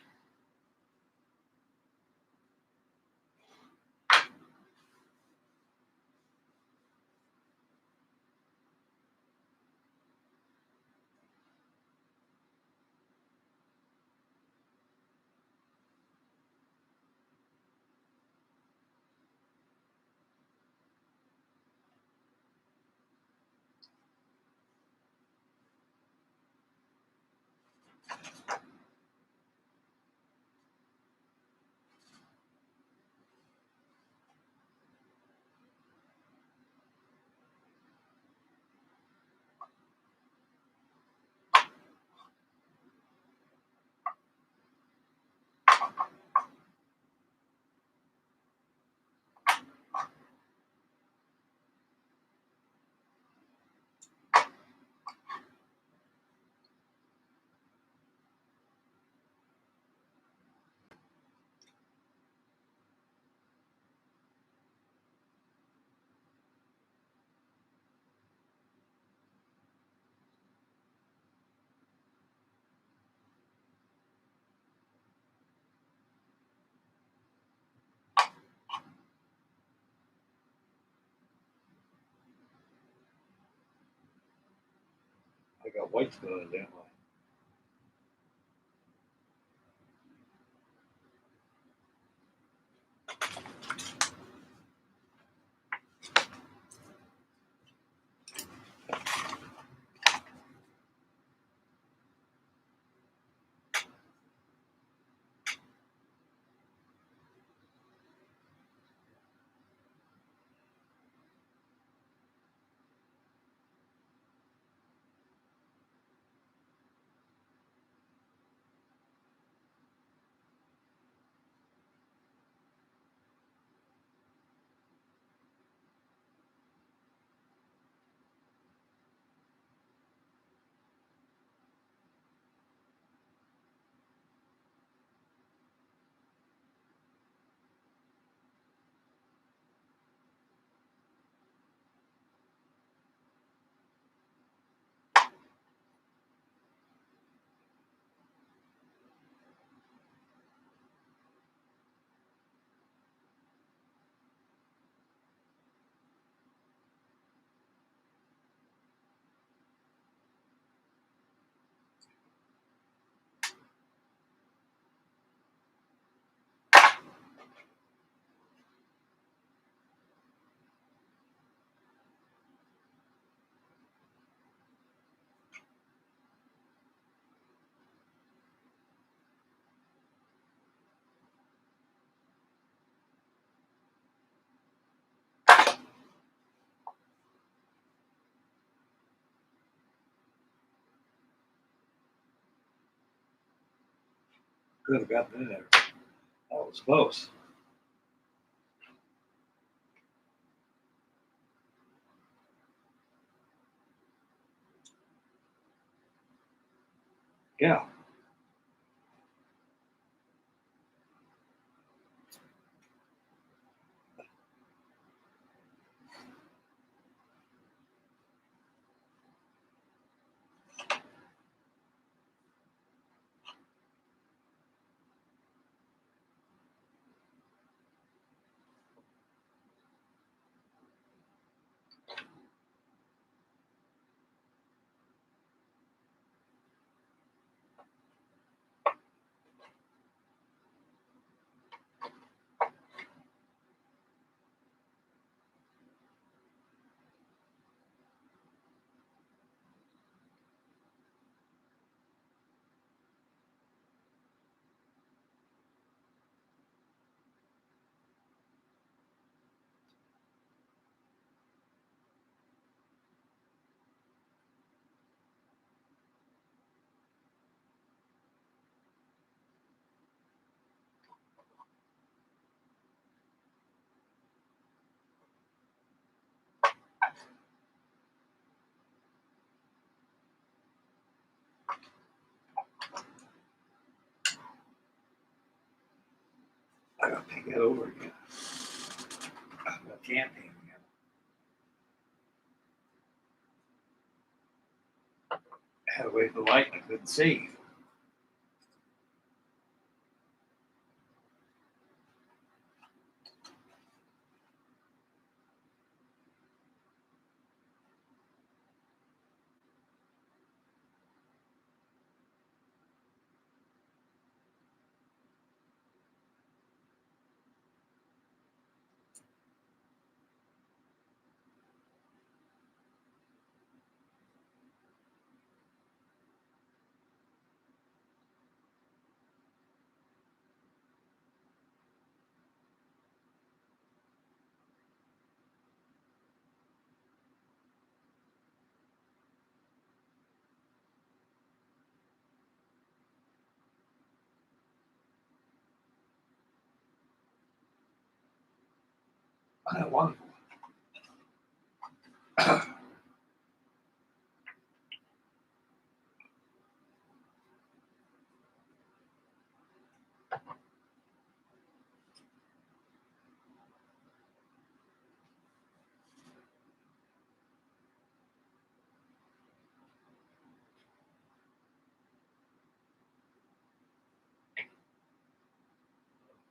I got white going, damn I? Could have gotten in there. That was close. Yeah. I gotta pick it over again. I can't pick it again. I had to wait for the light and I couldn't see. Wonderful.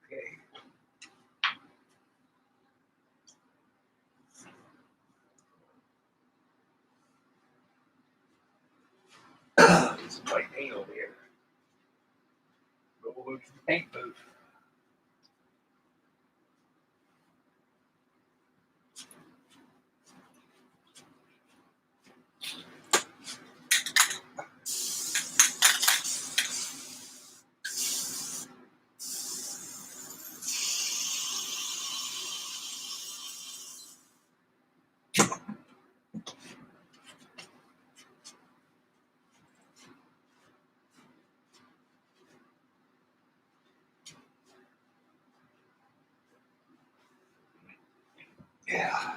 Okay. White paint over here. Go over to the paint booth. Yeah.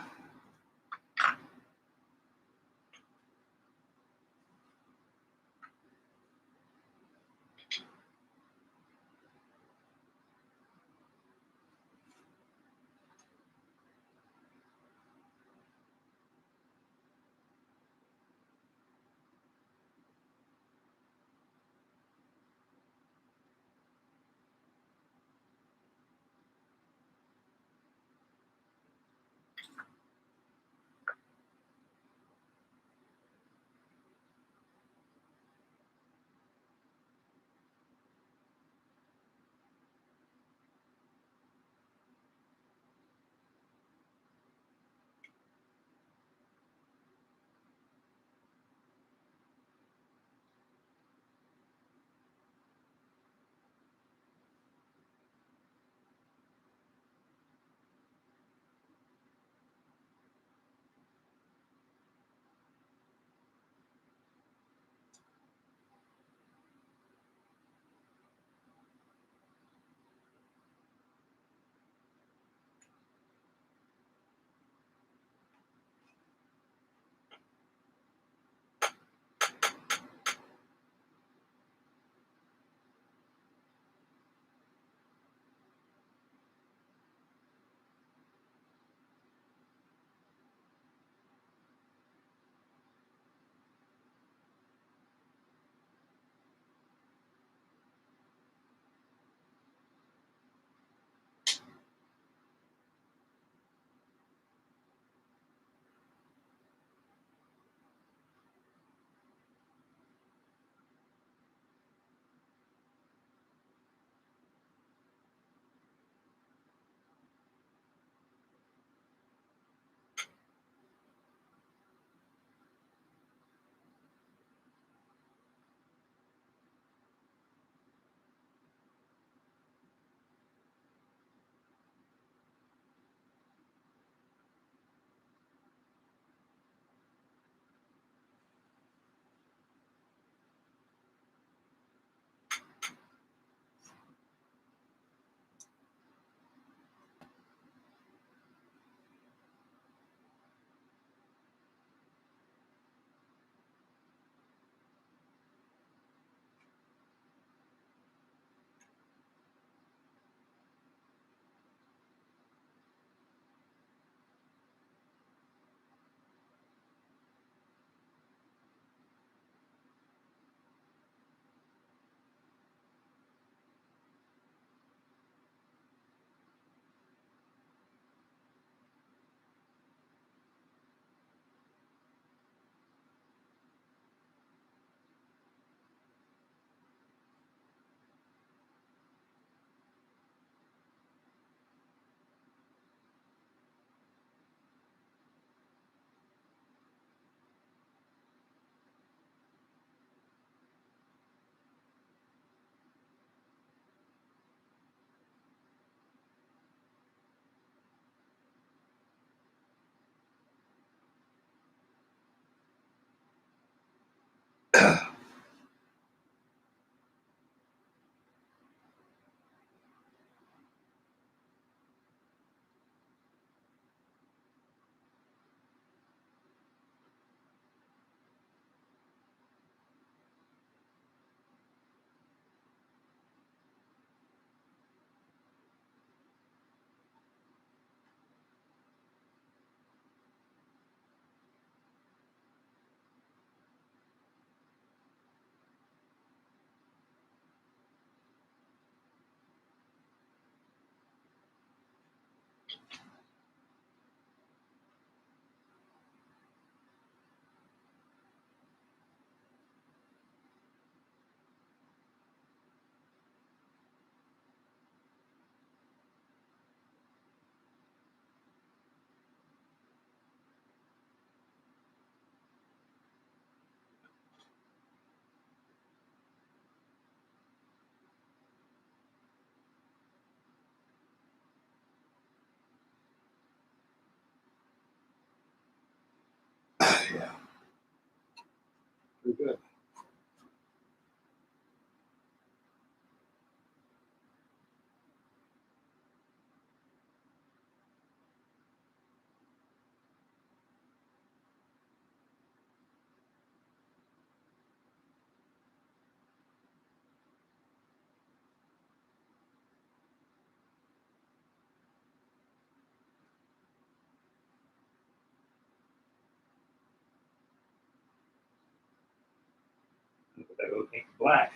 I go paint black.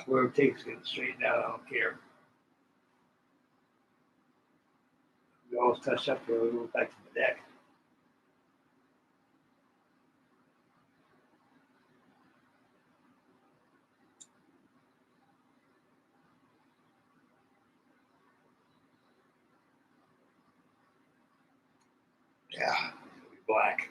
Where it takes it straightened out, I don't care. We always touch up here, we go back to the deck. Yeah, it'll be black.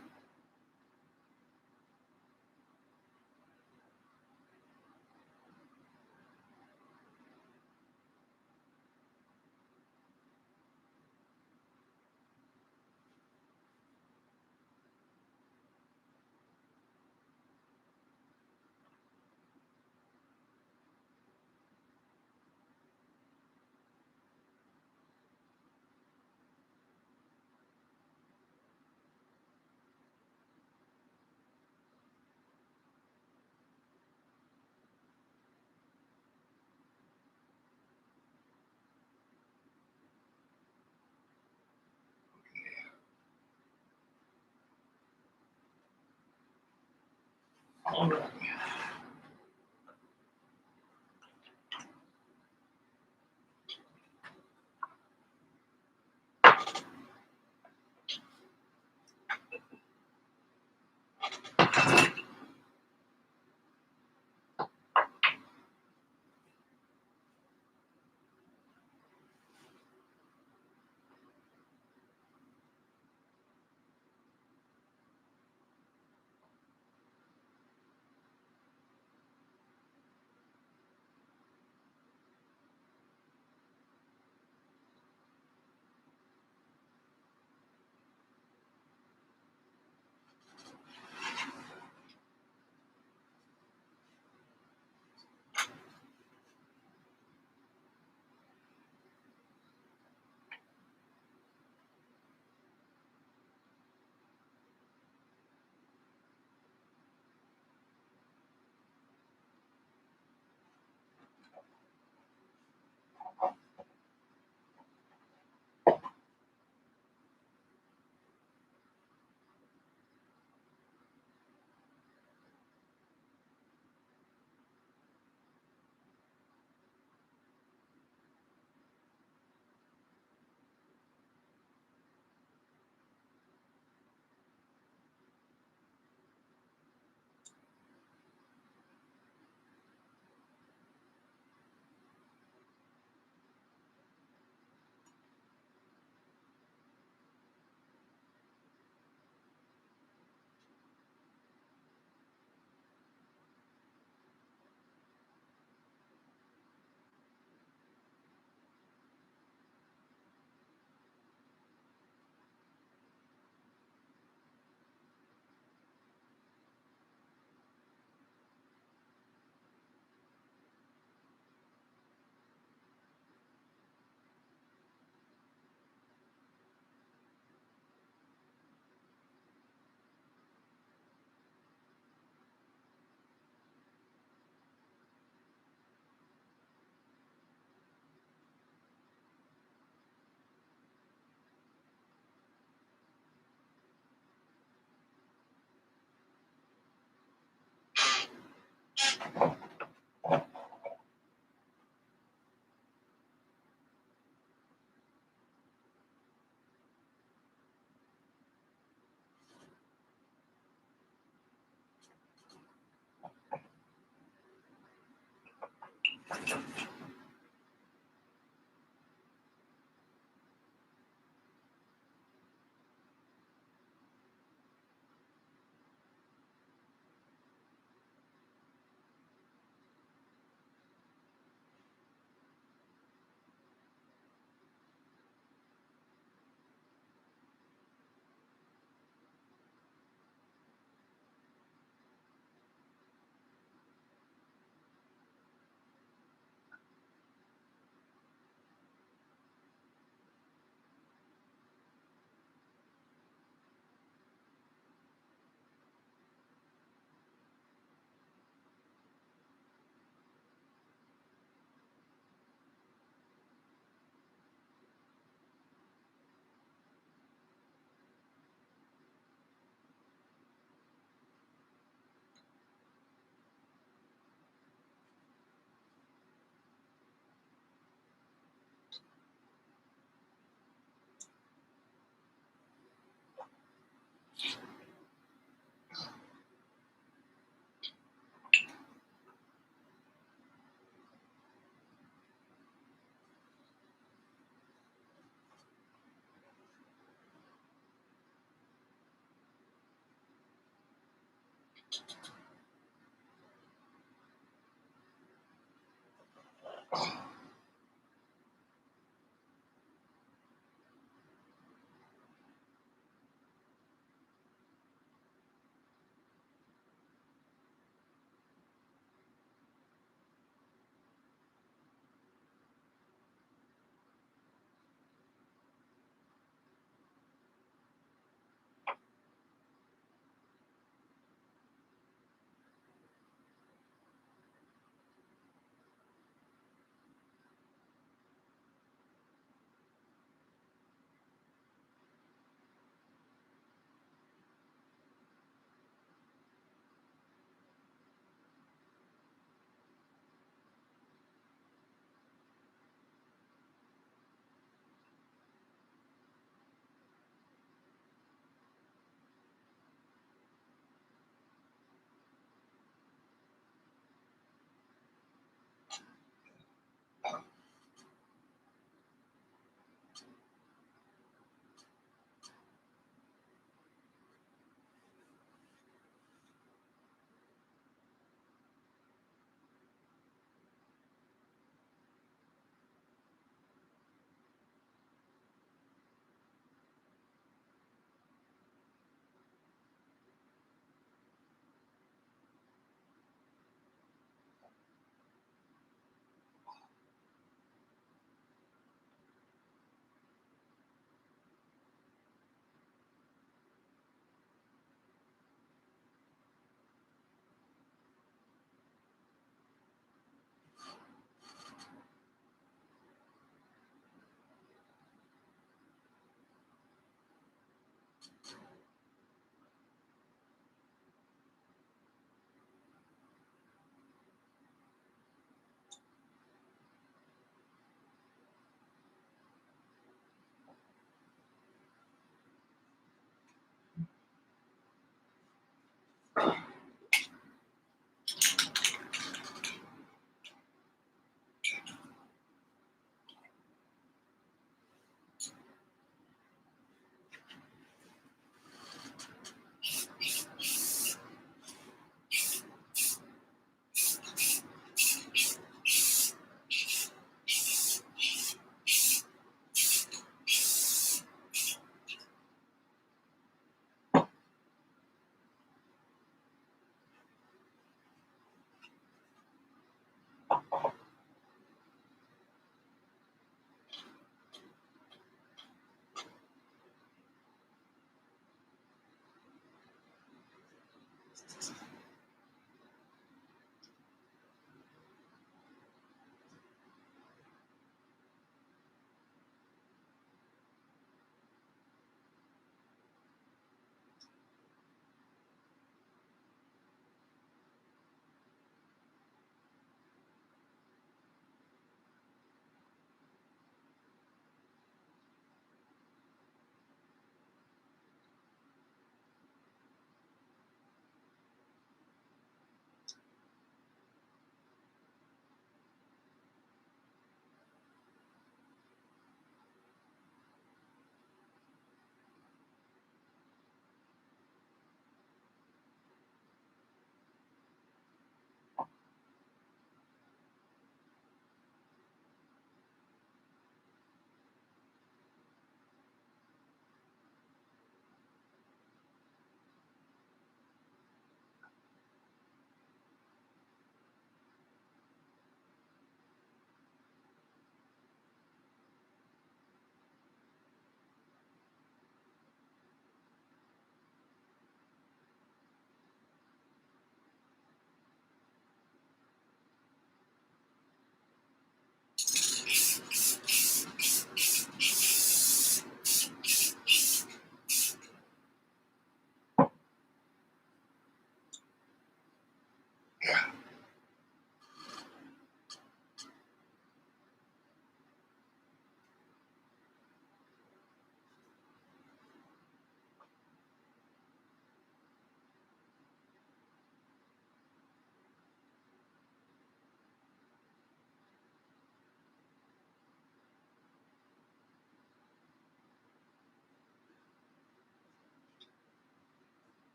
All right.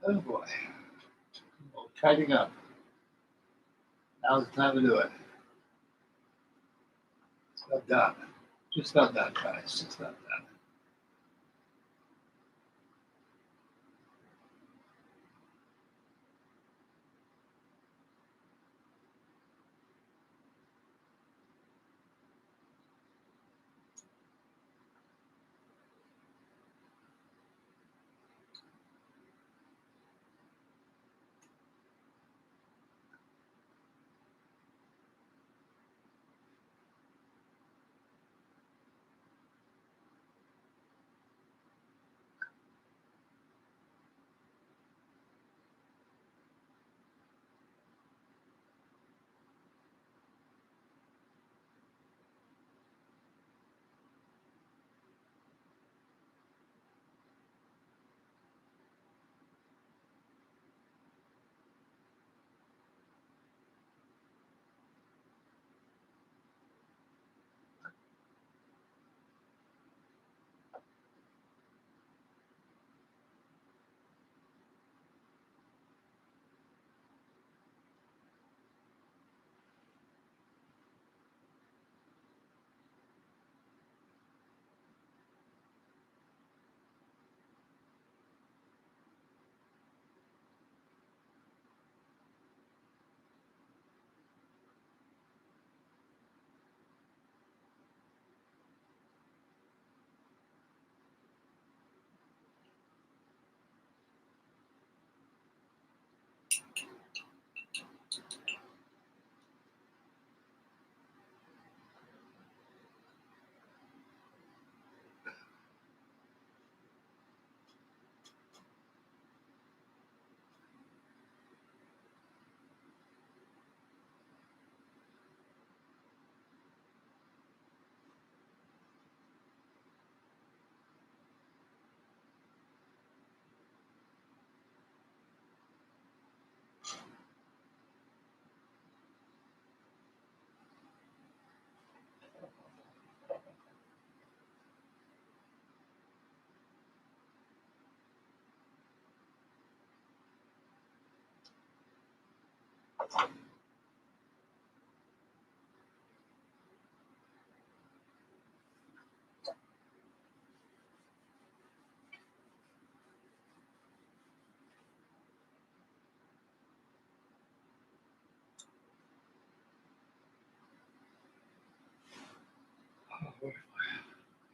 Oh boy. Well, tidying up. Now's the time to do it. It's not done. Just not done, guys. Just not done.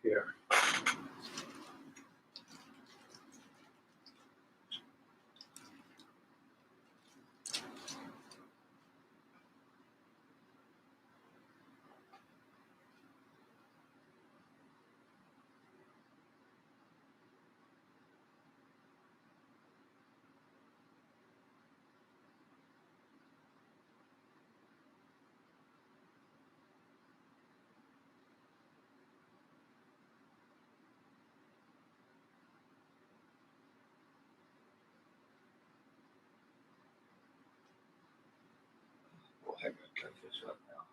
Here. Well, I gotta cut this up now.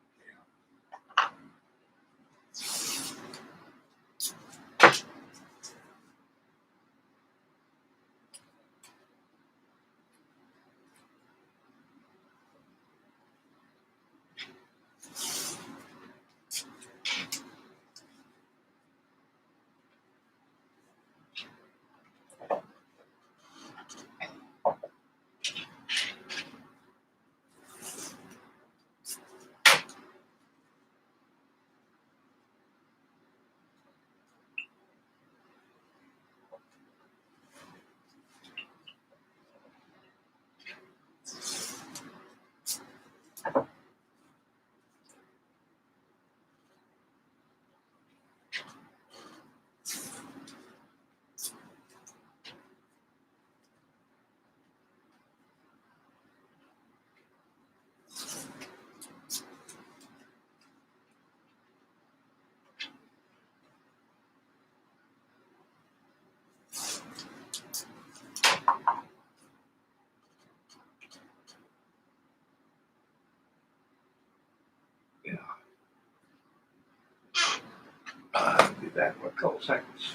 Yeah. I'll be back in a couple seconds.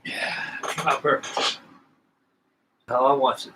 Yeah, not perfect. How I want it.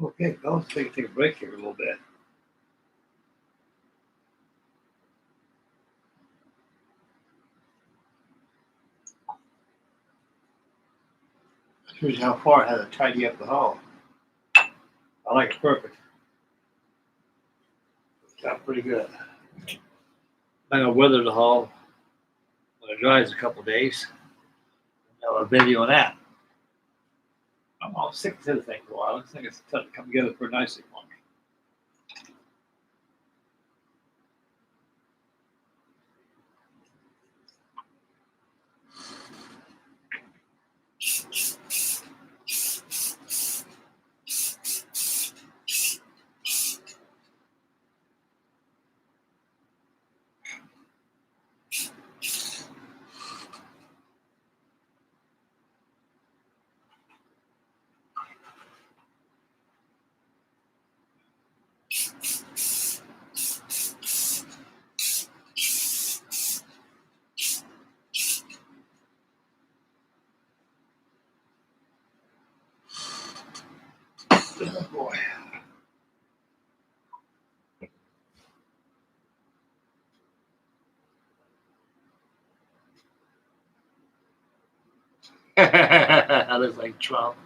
Okay, let's take a break here a little bit. Shows you how far I had to tidy up the hull. I like it perfect. It's got pretty good. I'm gonna weather the hull when it dries a couple of days. I'll have a video on that. I'm all sick to the thing for a while. I think it's starting to come together pretty nicely for me. Oh boy. I look like Trump.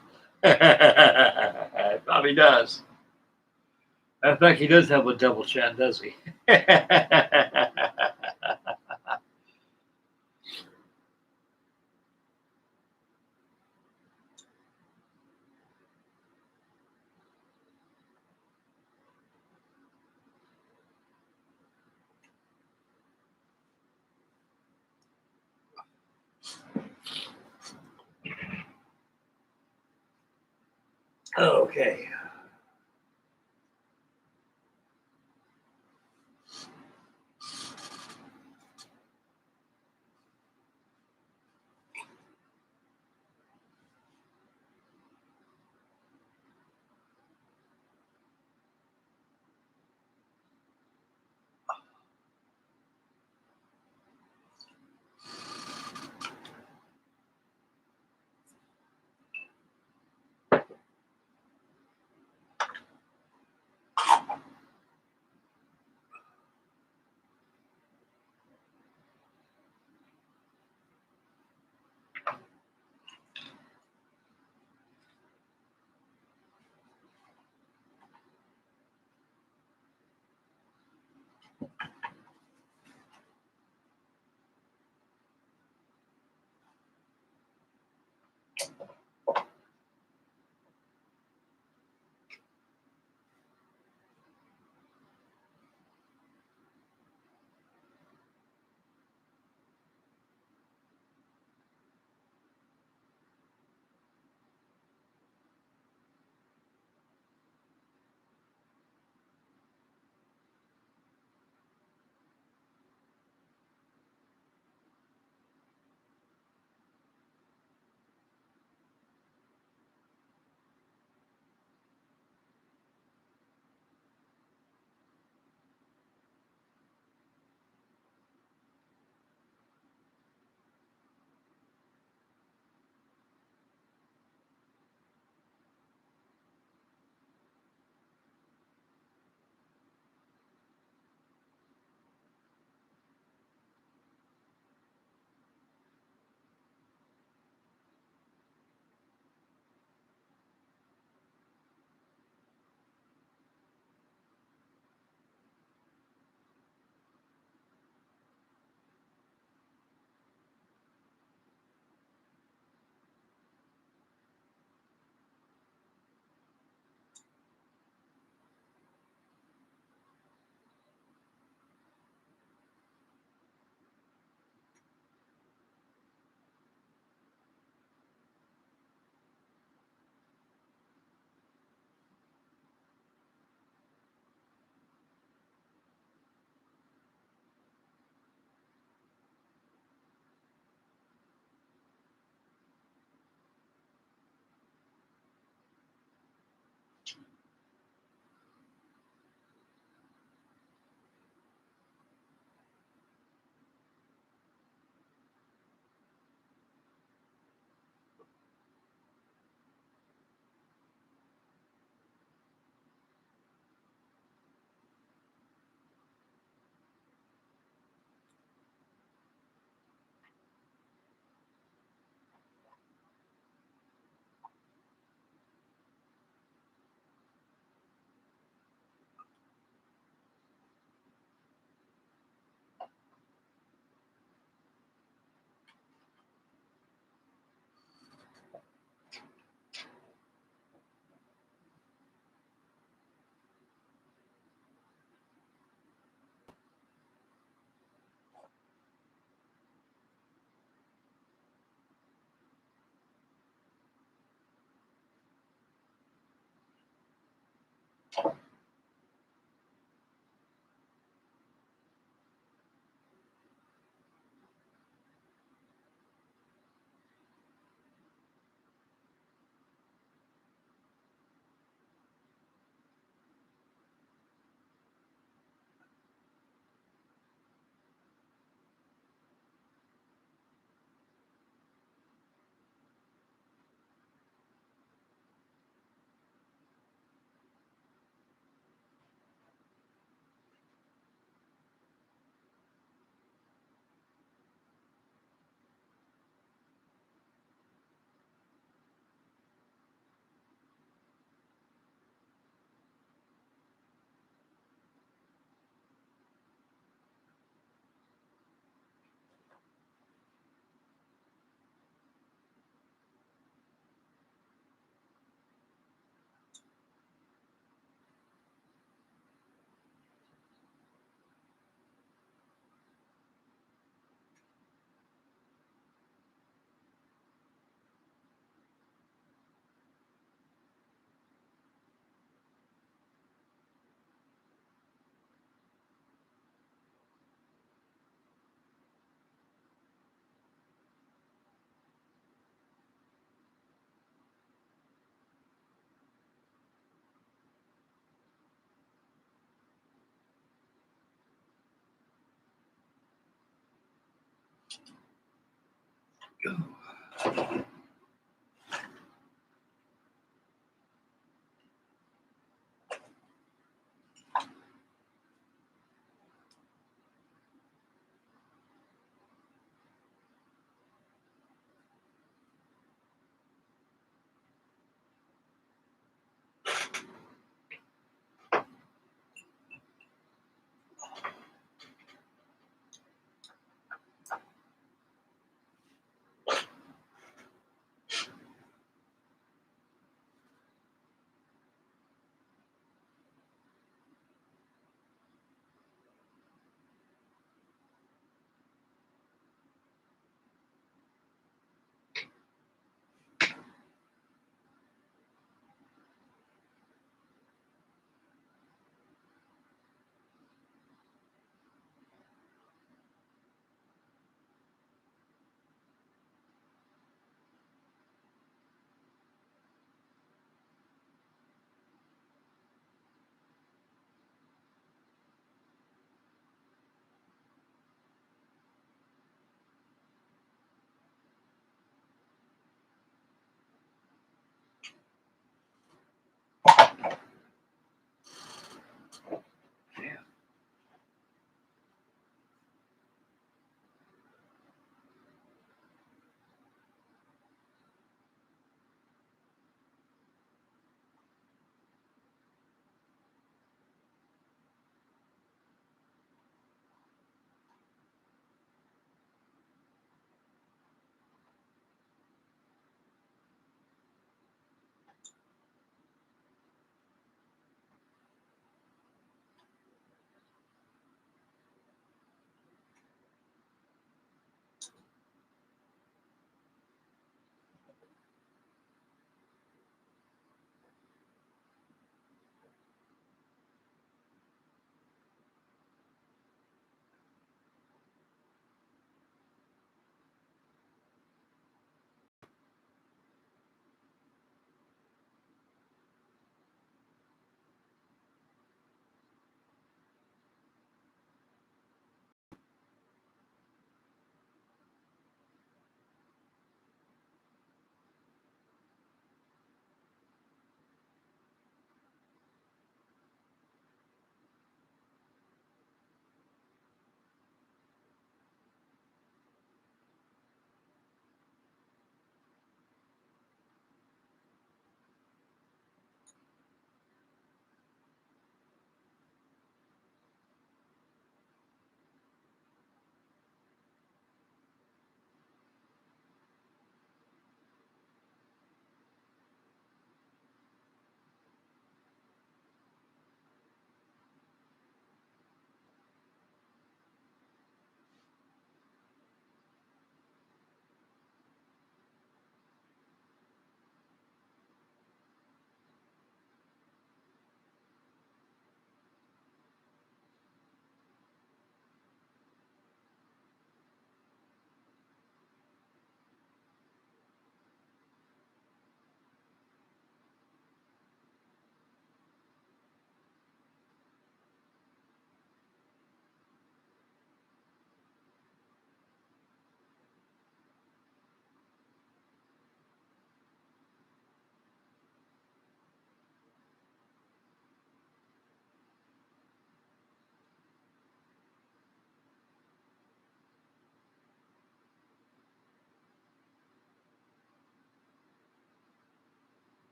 Probably does. In fact, he does have a double chin, does he? Okay.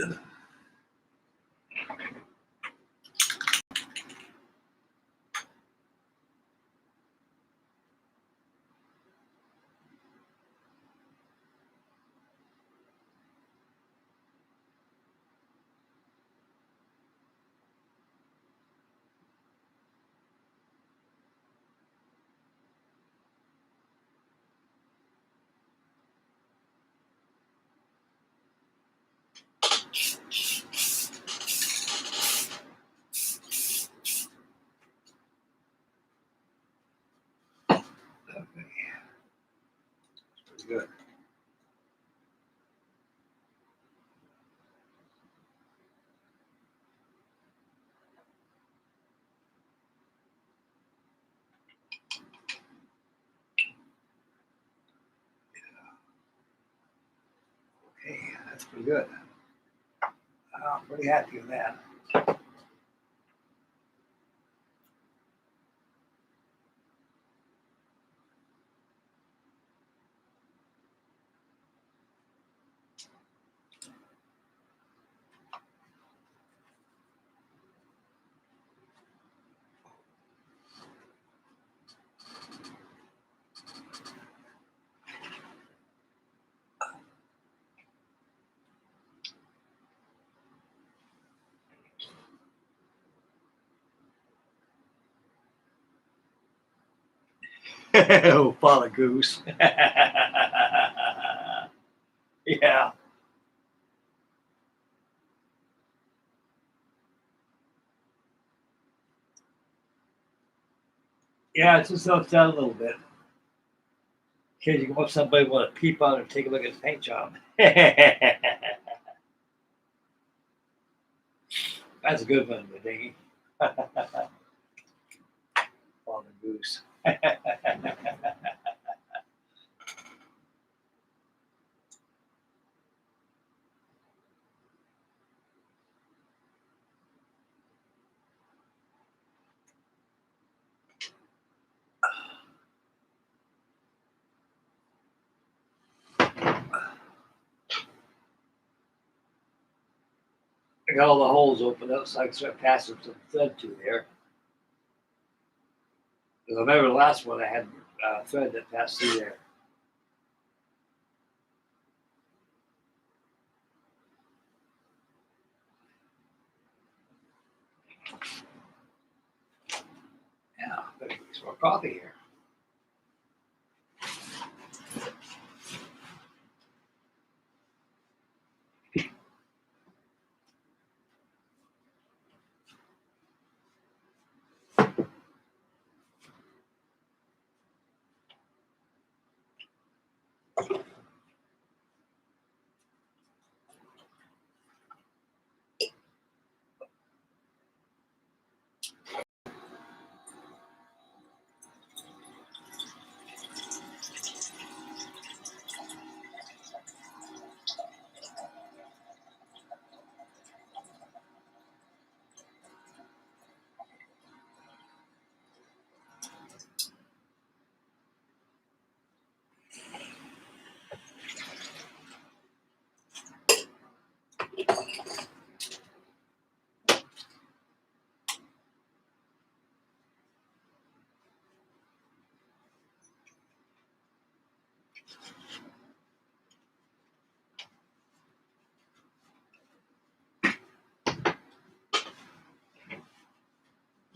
Pretty good. Okay, that's pretty good. I'm pretty happy with that. Oh, Father Goose. Yeah. Yeah, it's just left out a little bit. In case you want somebody want to peep out and take a look at his paint job. That's a good one, the dingy. Father Goose. I got all the holes opened up so I can start passing some thread through there. Because I remember the last one I had thread that passed through there. Yeah, better get some more coffee here.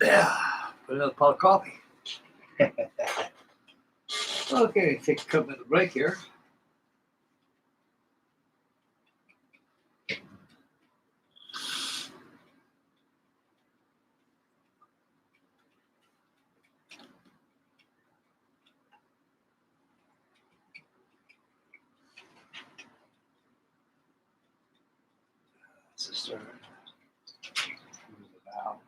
Yeah, put another pot of coffee. Okay, take a couple minute break here. Sister. Wow.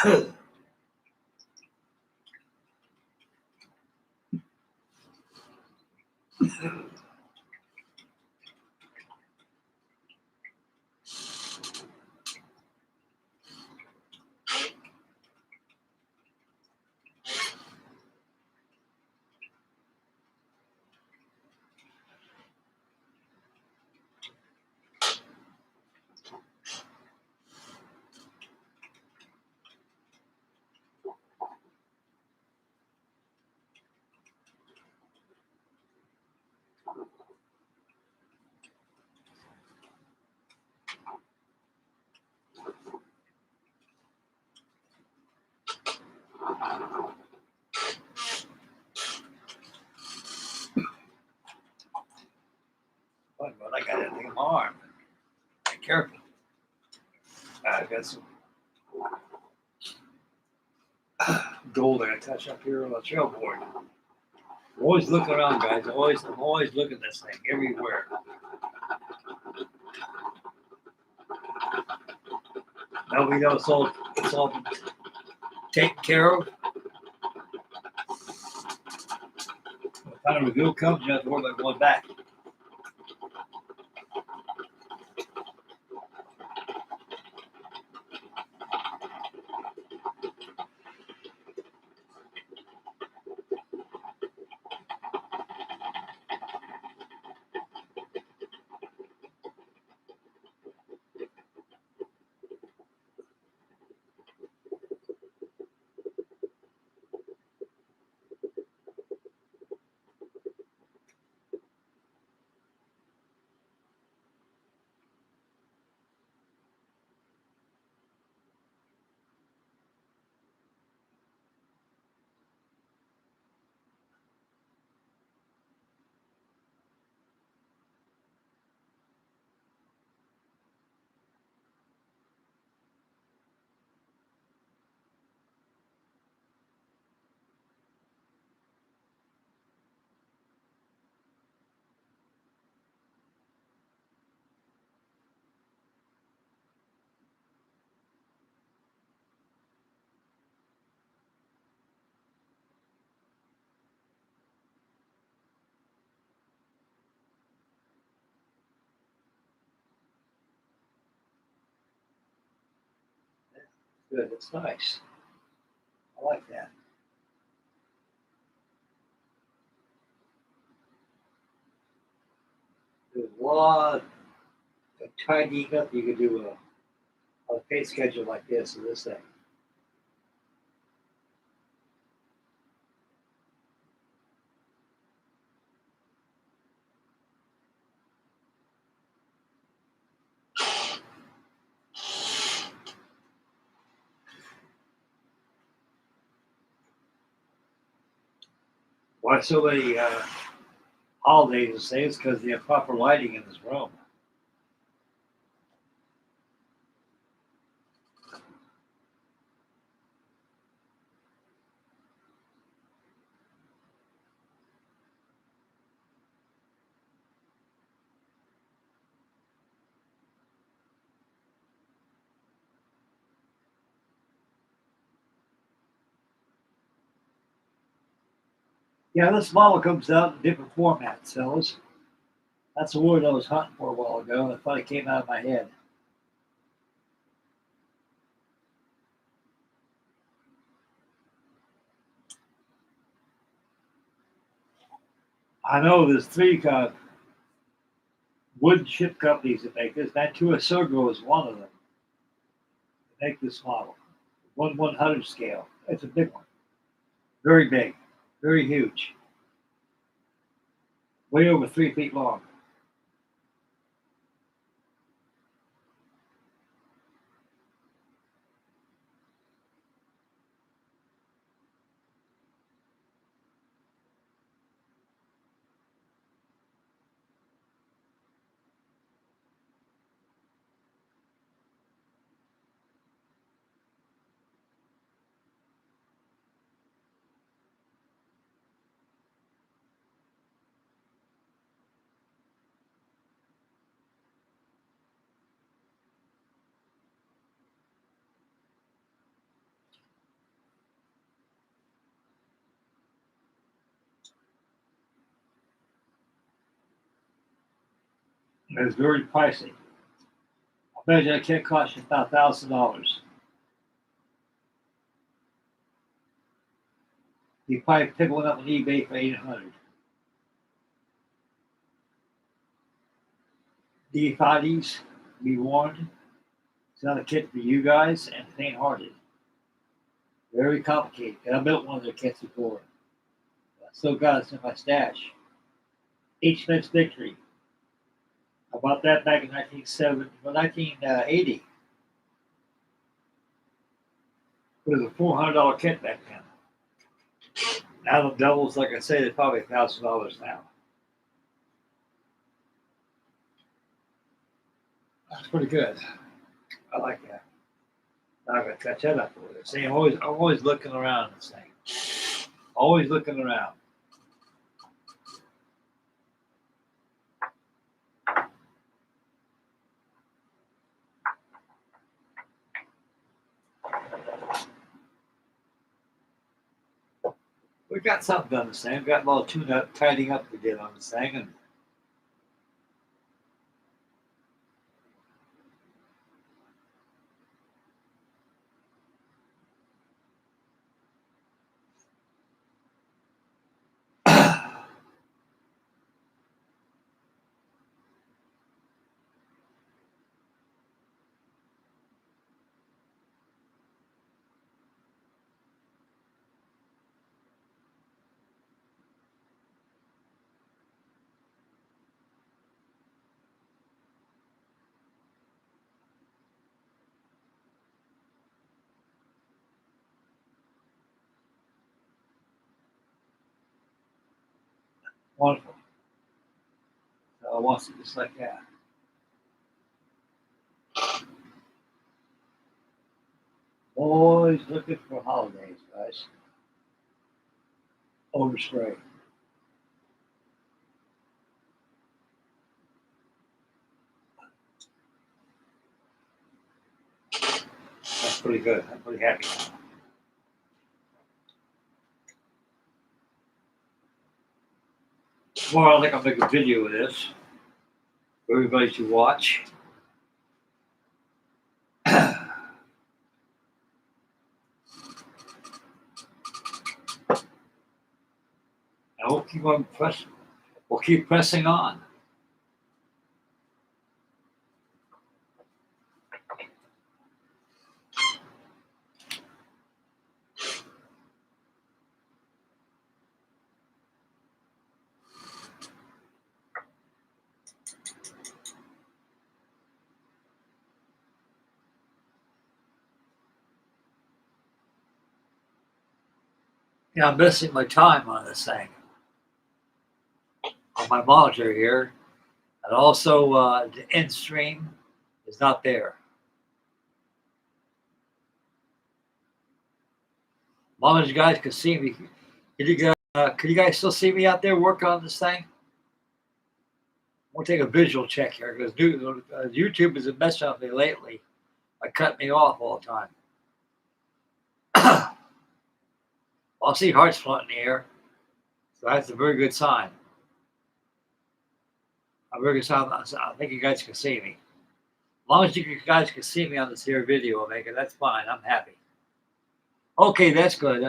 But I got that thing in my arm. Be careful. I got some gold I got to touch up here on the trail board. Always look around, guys. I'm always looking at this thing everywhere. Now we know it's all taken care of. By the time the review comes, you don't have to worry about going back. Good, it's nice. I like that. There's a lot of tidying up you can do on a pay schedule like this and this thing. Why so many holidays and things? Because they have proper lighting in this room. Yeah, this model comes out in different formats, fellas. That's the word I was hunting for a while ago, and it finally came out of my head. I know there's three wood chip companies that make this. Mantua Sergo is one of them. They make this model. 1/100 scale. It's a big one. Very big. Very huge. Way over 3 feet long. It's very pricey. I bet you that kit cost you about $1,000. You probably pick one up on eBay for $800. D50s, be warned. It's not a kit for you guys and faint-hearted. Very complicated. I built one of their kits before. I still got it in my stash. H-Smith's Victory. I bought that back in 1980. It was a $400 kit back then. Now the doubles, like I say, they're probably $1,000 now. That's pretty good. I like that. Now I'm gonna touch that up with it. See, I'm always looking around this thing. Always looking around. We got something done this thing. We got a little tune-up, tidying up we did on this thing, and wonderful. So I want it just like that. Always looking for holidays, guys. Overspray. That's pretty good. I'm pretty happy. Tomorrow I think I'll make a video of this for everybody to watch. I will keep on pressing. We'll keep pressing on. Yeah, I'm missing my time on this thing. On my monitor here. And also the end stream is not there. As long as you guys can see me. Can you guys still see me out there working on this thing? We'll take a visual check here because YouTube has been messing with me lately by cutting me off all the time. I'll see hearts floating in the air. So that's a very good sign. A very good sign. I think you guys can see me. As long as you guys can see me on this here video, Omega, that's fine. I'm happy. Okay, that's good.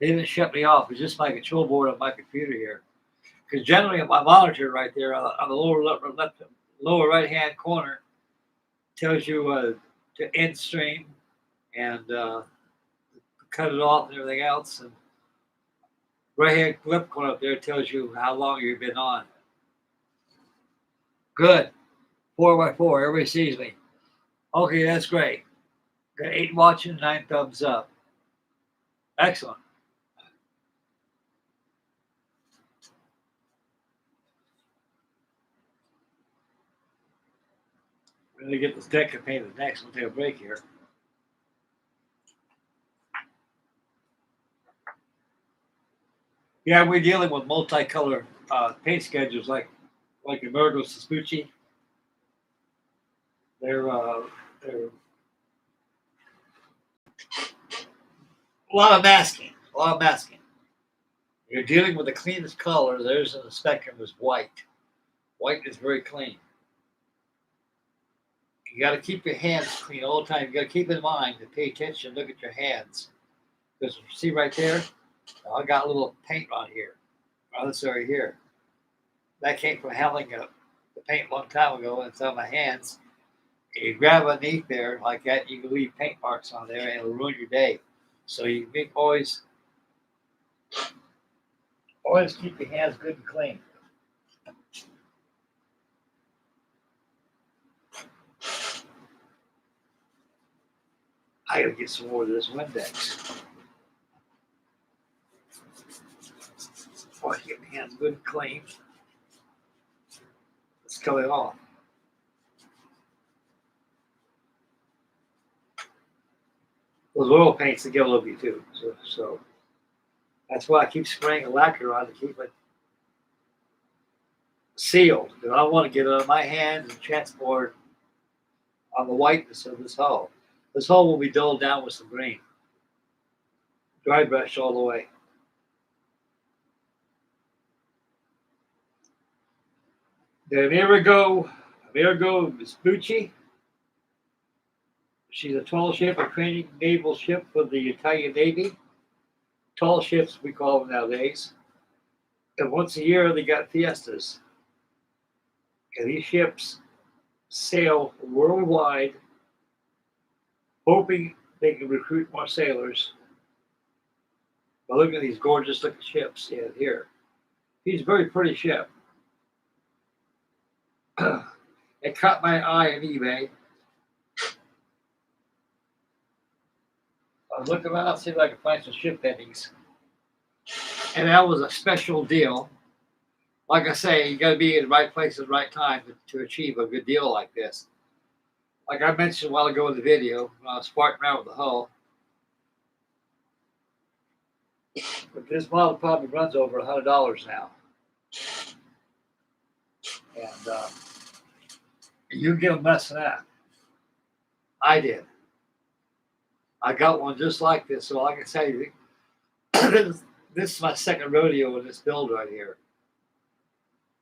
They didn't shut me off. It's just my control board on my computer here. Because generally on my monitor right there on the lower right-hand corner tells you to end stream and cut it off and everything else. And right-hand left corner up there tells you how long you've been on. Good. 4x4. Everybody sees me. Okay, that's great. Got 8 watching, 9 thumbs up. Excellent. We're going to get this deck painted next. We'll take a break here. Yeah, we're dealing with multicolor paint schedules like Amerigo Vespucci. They're a lot of masking. A lot of masking. You're dealing with the cleanest color. There's in the spectrum is white. White is very clean. You got to keep your hands clean all the time. You got to keep in mind to pay attention. Look at your hands, because see right there, I got a little paint on here, on this area here. That came from handling the paint a long time ago, and it's on my hands. You grab underneath there like that, you can leave paint marks on there, and it'll ruin your day. So you make always keep your hands good and clean. I gotta get some more of this Windex. Before I get my hands good and clean. It's coming off. Those oil paints to get a little bit too. So that's why I keep spraying a lacquer on to keep it sealed. Because I don't want to get it on my hands and transport on the whiteness of this hull. This hull will be dulled down with some green. Dry brush all the way. The Amerigo Vespucci. She's a tall ship, a training naval ship for the Italian Navy. Tall ships, we call them nowadays. And once a year, they got fiestas. And these ships sail worldwide, hoping they can recruit more sailors. But look at these gorgeous looking ships here. He's a very pretty ship. It caught my eye on eBay. I was looking around, see if I could find some ship headings. And that was a special deal. Like I say, you got to be in the right place at the right time to achieve a good deal like this. Like I mentioned a while ago in the video, when I was farting around with the hull. But this model probably runs over $100 now. And you get a mess of that. I did. I got one just like this, so I can tell you, this is my second rodeo in this build right here.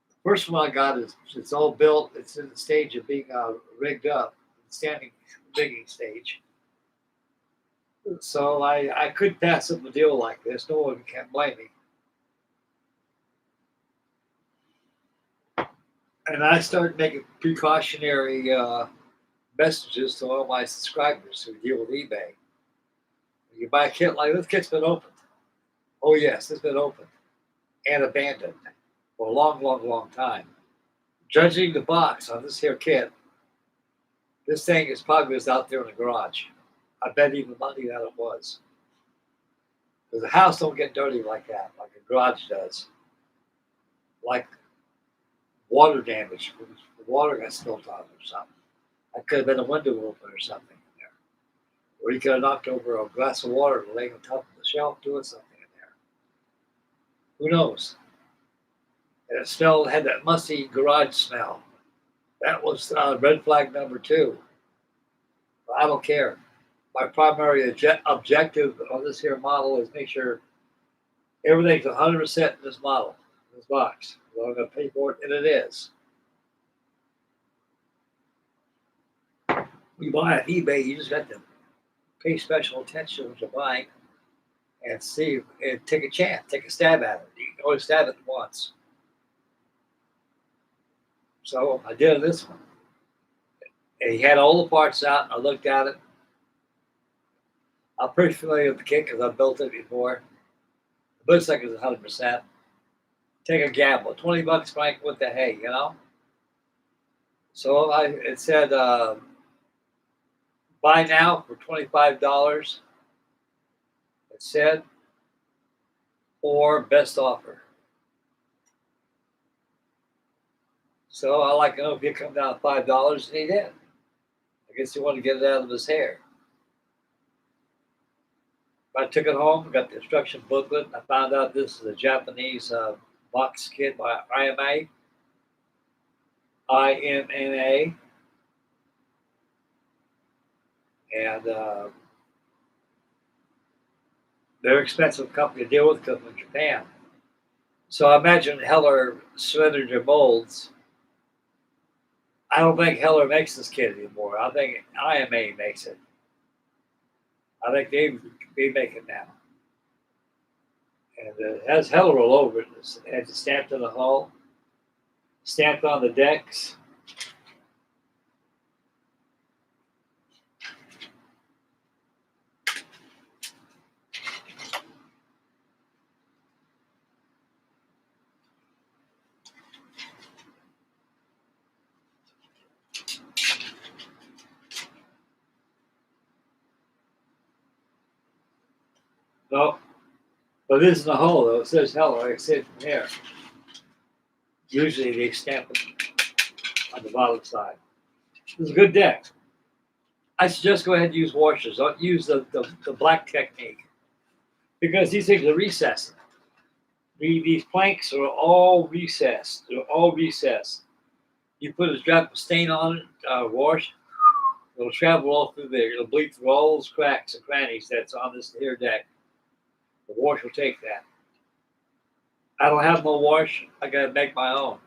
The first one I got it's all built. It's in the stage of being rigged up, standing rigging stage. So I couldn't pass up a deal like this. No one can blame me. And I started making precautionary messages to all my subscribers who deal with eBay. You buy a kit like this, kit's been opened. Oh yes, it's been opened and abandoned for a long time. Judging the box on this here kit, this thing is probably was out there in the garage. I bet even money that it was. Because the house don't get dirty like that, like a garage does. Like water damage, the water got spilled on or something. That could have been a window open or something in there. Or you could have knocked over a glass of water laying on top of the shelf doing something in there. Who knows? And it had that musty garage smell. That was red flag number 2. But I don't care. My primary objective on this here model is make sure everything's 100% in this model, in this box. Well, I'm going to pay for it, and it is. You buy on eBay, you just got to pay special attention to what you're buying and see and take a chance, take a stab at it. You can only stab it once. So I did this one. And he had all the parts out. I looked at it. I'm pretty familiar with the kit because I've built it before. It looks like it's 100%. Take a gamble. $20, Frank, what the hey, you know? So it said, buy now for $25. It said, or best offer. So I like to know if he come down to $5, and he did. I guess he wanted to get it out of his hair. I took it home, got the instruction booklet. I found out this is a Japanese box kit by IMNA. And they're an expensive company to deal with because in Japan. So I imagine Heller surrendered their molds. I don't think Heller makes this kit anymore. I think IMA makes it. I think they make it now. And it has Heller all over it. It has it stamped on the hull, stamped on the decks. No, but this is the hull though. It says Heller. Like I said from here. Usually they stamp it on the bottom side. It's a good deck. I suggest go ahead and use washers. Don't use the black technique because these things are recessed. These planks are all recessed. They're all recessed. You put a drop of stain on it, wash, it'll travel all through there. It'll bleed through all those cracks and crannies that's on this here deck. The wash will take that. I don't have no wash. I gotta make my own.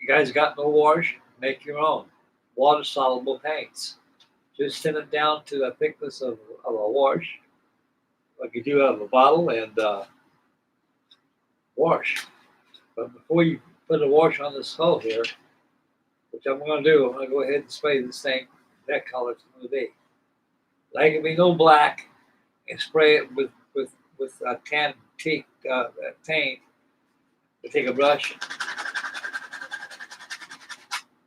You guys got no wash? Make your own. Water soluble paints. Just thin it down to the thickness of a wash, like you do out of a bottle, and wash. But before you put a wash on this hull here, which I'm going to do, I'm going to go ahead and spray this thing that color it's going to be. Like it be no black, and spray it with tan paint. You take a brush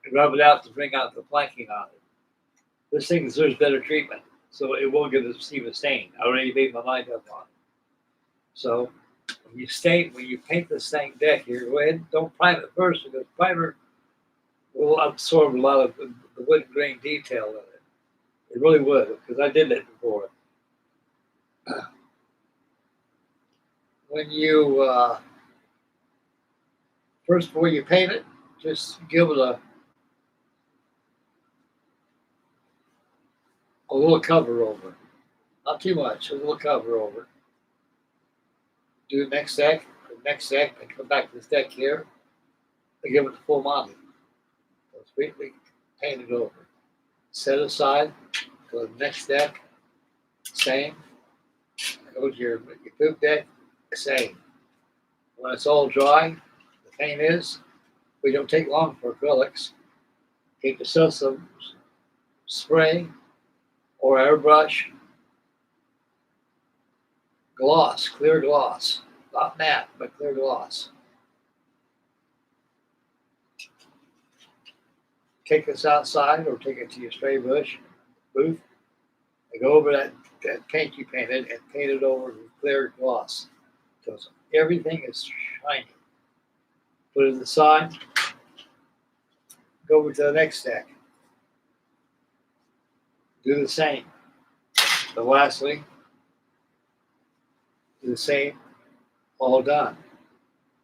and rub it out to bring out the planking on it. This thing deserves better treatment, so it won't give receive a stain. I already made my mind up on it. So when you paint this thing deck here, go ahead and don't prime it first because primer will absorb a lot of the wood grain detail in it. It really would, because I did it before. When you first before you paint it, just give it a little cover over. Not too much, a little cover over. Do the next deck, and come back to this deck here, and give it the full Monty. Completely paint it over. Set aside, go to the next deck, same. Go to your poop deck, same. When it's all dry, the paint is, we don't take long for acrylics. Get yourself some spray or airbrush gloss, clear gloss, not matte, but clear gloss. Take this outside or take it to your spray bush booth and go over that paint you painted and paint it over with clear gloss. So everything is shiny. Put it aside. Go over to the next deck. Do the same. But lastly, do the same, all done.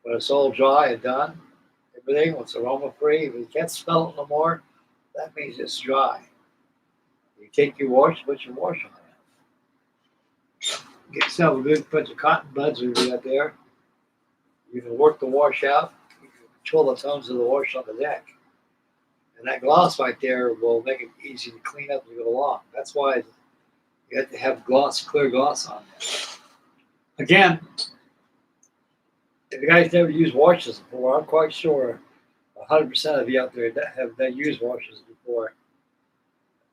When it's all dry and done, everything, when it's aroma free, if you can't smell it no more, that means it's dry. You take your wash, put your wash on it. Get yourself a good bunch of cotton buds out there. You can work the wash out. You can control the tones of the wash on the deck. And that gloss right there will make it easy to clean up as you go along. That's why you have to have gloss, clear gloss on there. Again, if you guys never used washes before, I'm quite sure 100% of you out there that have used washes before.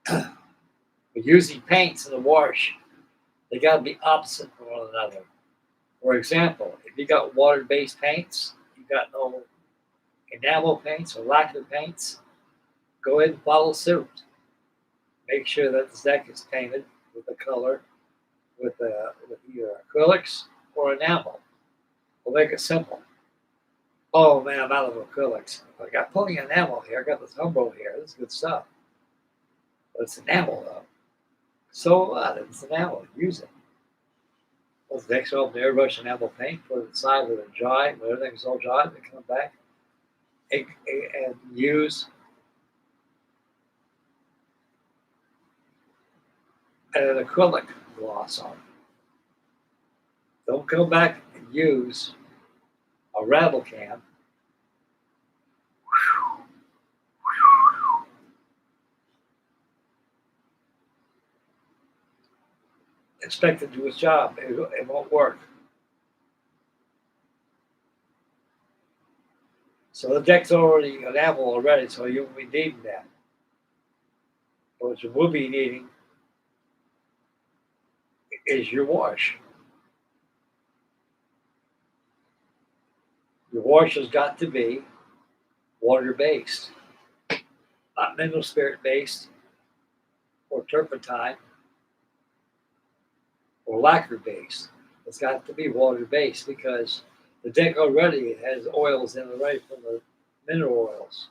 But using paints in the wash, they got to be opposite from one another. For example, if you got water-based paints, you got no enamel paints or lacquer paints, go ahead and follow suit. Make sure that the deck is painted with a color, with either acrylics or enamel. We'll make it simple. Oh man, I'm out of acrylics. I got plenty of enamel here. I got this Humboldt here. This is good stuff. But it's enamel though. So what? It's enamel. Use it. Well, the deck's open airbrush enamel paint. Put it aside with it dry. When everything's all dry, then come back and use an acrylic gloss on it. Don't come back and use a rattle can expect it to do its job. It won't work. So the deck's already enameled already, so you won't be needing that. But what you will be needing is your wash. Your wash has got to be water-based, not mineral spirit-based or turpentine or lacquer-based. It's got to be water-based because the deck already has oils in it right from the mineral oils.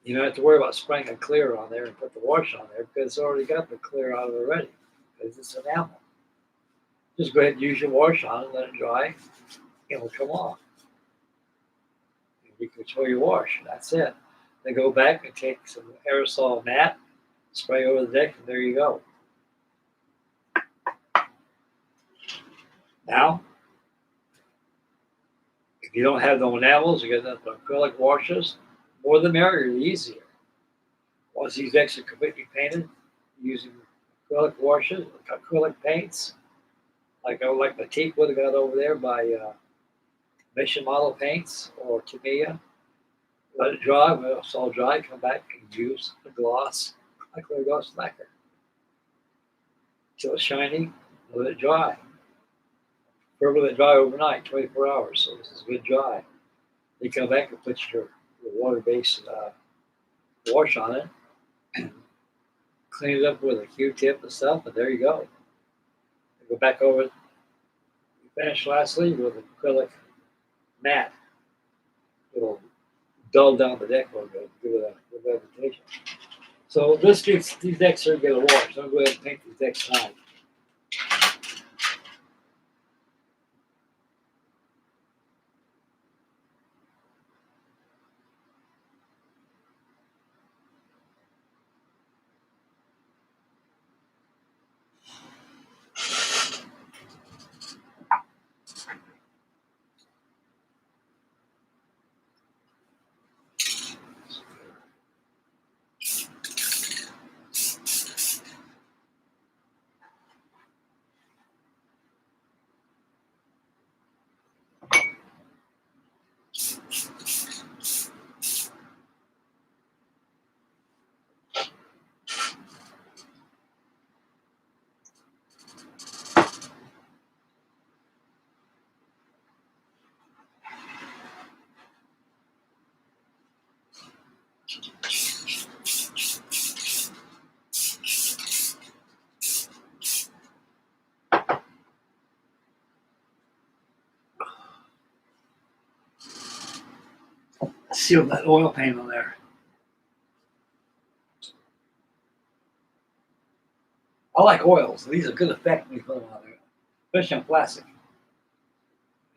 You don't have to worry about spraying a clear on there and put the wash on there because it's already got the clear on it already because it's enamel. Just go ahead and use your wash on it, let it dry, it'll come off. You control your wash, that's it. Then go back and take some aerosol mat, spray over the deck, and there you go. Now, if you don't have no enamels, you got the acrylic washes, more the merrier, the easier. Once these decks are completely painted, using acrylic washes, acrylic paints, like the teak would have got over there by Mission Model Paints or Tamiya. Let it dry. When it's all dry, come back and use the gloss, like clear gloss lacquer. Till it's shiny, let it dry. Preferably let it dry overnight, 24 hours, so this is good dry. Then come back and put your water-based wash on it, clean it up with a Q-tip and stuff, and there you go. And go back over it. Finish lastly with acrylic mat. It'll dull down the deck a little bit, give it a good vegetation. So these decks are going to wash. Don't go ahead and paint these decks tonight. Seal that oil paint on there. I like oils. These are good effect when you put them on there, especially on plastic.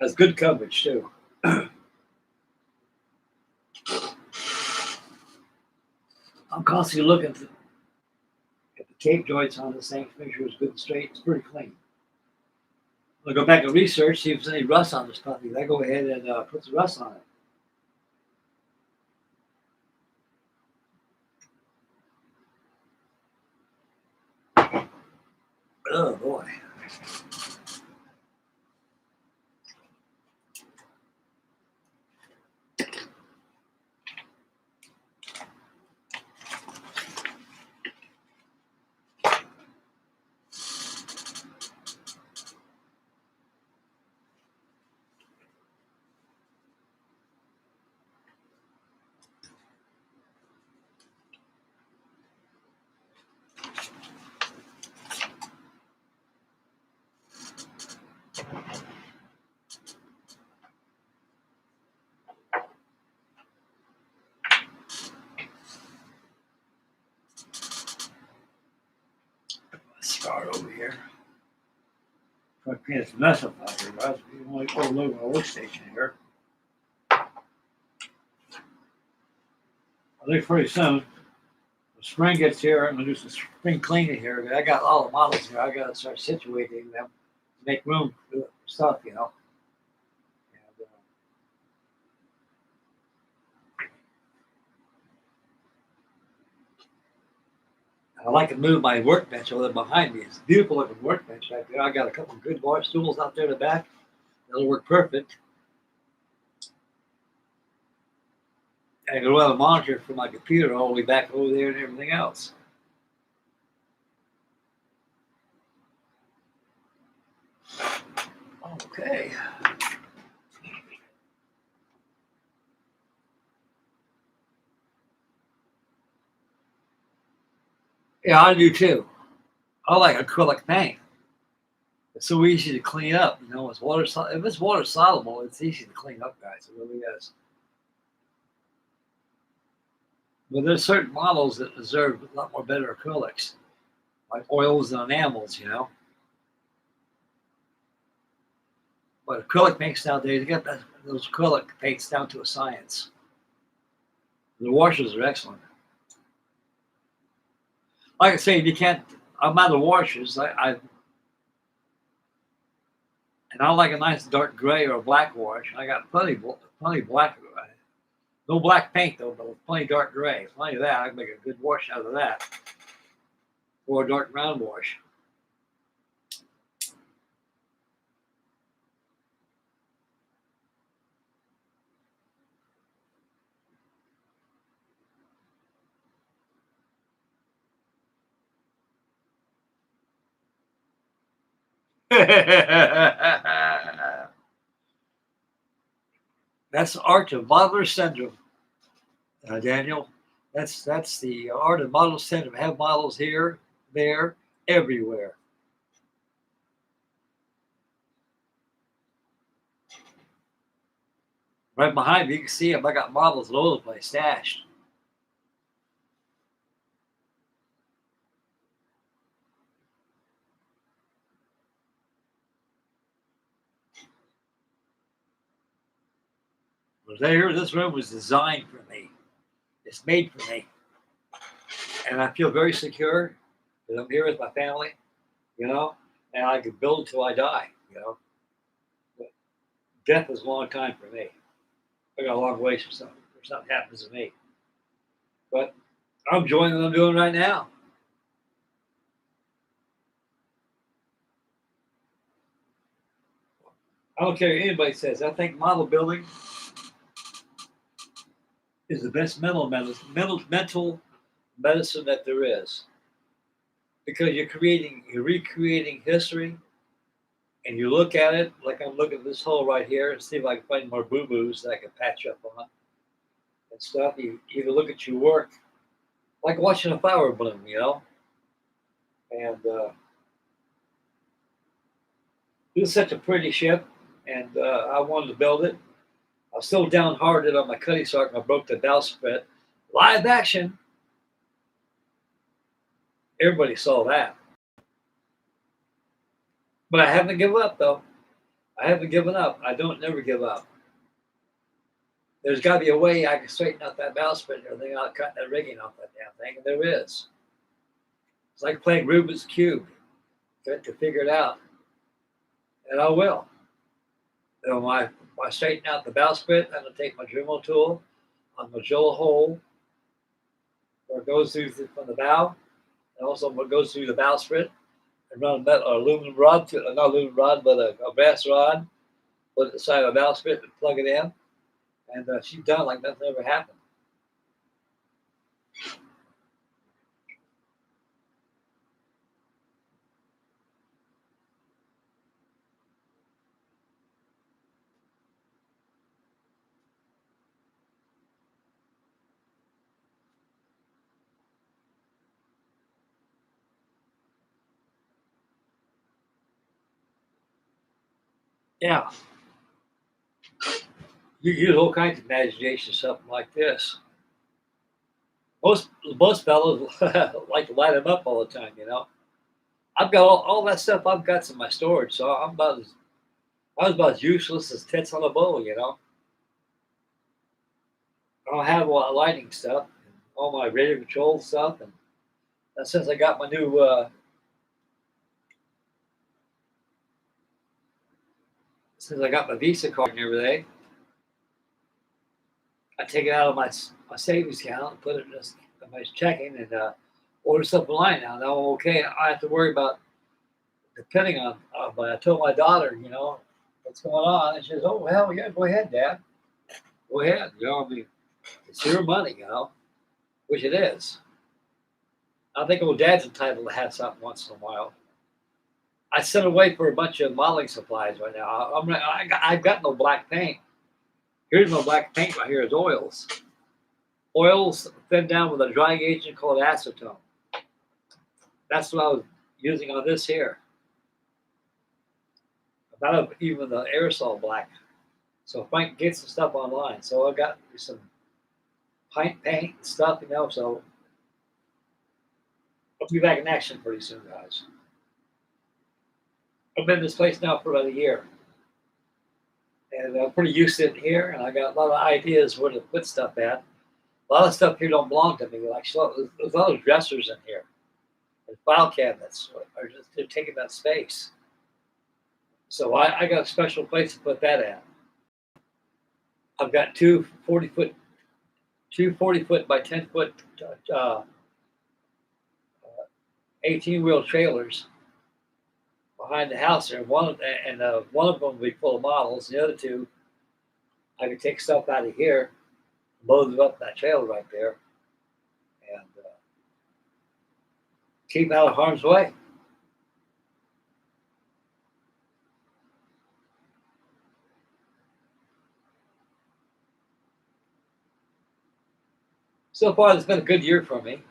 Has good coverage too. I'm constantly looking at the tape joints on this thing to make sure it's good and straight. It's pretty clean. I'll go back and research, see if there's any rust on this puppy. I go ahead and put the rust on it. Oh boy. Start over here. Try to clean this mess up out here, guys. You only put a little on the workstation here. I think pretty soon, when spring gets here, I'm gonna do some spring cleaning here. I got all the models here. I gotta start situating them to make room for stuff, you know. And, I like to move my workbench over there behind me. It's a beautiful looking workbench right there. I got a couple of good bar stools out there in the back. That'll work perfect. And I can run a monitor for my computer all the way back over there and everything else. Okay. Yeah, I do too. I like acrylic paint. It's so easy to clean up. You know, if it's water soluble, it's easy to clean up, guys. It really is. But there's certain models that deserve a lot more better acrylics, like oils and enamels, you know. But acrylic paints nowadays, they get those acrylic paints down to a science. The washes are excellent. Like I say, you can't. I'm out of washes. And I like a nice dark gray or a black wash. I got plenty black. No black paint though, but plenty dark gray. Plenty of that. I can make a good wash out of that, or a dark brown wash. That's the art of modeler syndrome, Daniel. That's the art of model syndrome. Have models here, there, everywhere. Right behind me, you can see them. I got models all over the place stashed. But there, this room was designed for me. It's made for me. And I feel very secure because I'm here with my family, you know, and I can build till I die, you know. But death is a long time for me. I got a long ways for something happens to me. But I'm enjoying what I'm doing right now. I don't care what anybody says. I think model building is the best mental medicine that there is. Because you're recreating history, and you look at it like I'm looking at this hole right here and see if I can find more boo-boos that I can patch up on and stuff. You look at your work like watching a flower bloom, you know. And it was such a pretty ship, and I wanted to build it. I was so downhearted on my cutting sark, I broke the bowsprit. Live action. Everybody saw that. But I haven't given up, though. I haven't given up. I don't never give up. There's got to be a way I can straighten out that bowsprit and everything without cutting that rigging off that damn thing, and there is. It's like playing Rubik's Cube to figure it out, and I will. You know, when I straighten out the bowsprit, I'm going to take my Dremel tool on the drill hole where it goes through from the bow, and also what goes through the bowsprit, and run a aluminum rod, not aluminum rod, but a brass rod, put it inside a bowsprit and plug it in, and she's done like nothing ever happened. Yeah, you use all kinds of imagination, something like this. Most fellows like to light them up all the time, you know. I've got all that stuff I've got in my storage, so I was about as useless as tits on a bowl, you know. I don't have a lot of lighting stuff, all my radio control stuff, and since I got my new, since I got my Visa card and everything, I take it out of my savings account and put it in my checking, and order stuff online now. Now, okay, I have to worry about depending on. But I told my daughter, you know, what's going on, and she says, "Oh hell yeah, go ahead, Dad. Go ahead. You know, I mean, it's your money, you know, which it is. I think old Dad's entitled to have something once in a while. I sent away for a bunch of modeling supplies right now. I've got no black paint. Here's no black paint right here is oils. Oils thinned down with a drying agent called acetone. That's what I was using on this here. Not even the aerosol black. So if I can get some stuff online. So I got some paint and stuff, you know, so I'll be back in action pretty soon, guys. I've been in this place now for about a year. And I'm pretty used to it here, and I got a lot of ideas where to put stuff at. A lot of stuff here don't belong to me. Like, so there's a lot of dressers in here. And file cabinets are just they're taking that space. So I got a special place to put that at. I've got two 40-foot by 10-foot 18-wheel trailers behind the house there. One of them will be full of models. The other two, I can take stuff out of here, load it up in that trailer right there, and keep out of harm's way. So far, it's been a good year for me.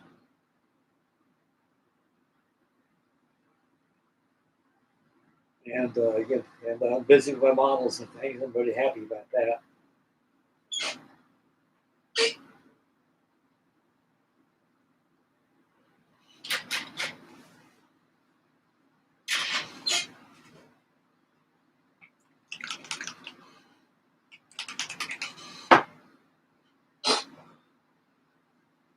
And again, I'm busy with my models and things. I'm really happy about that.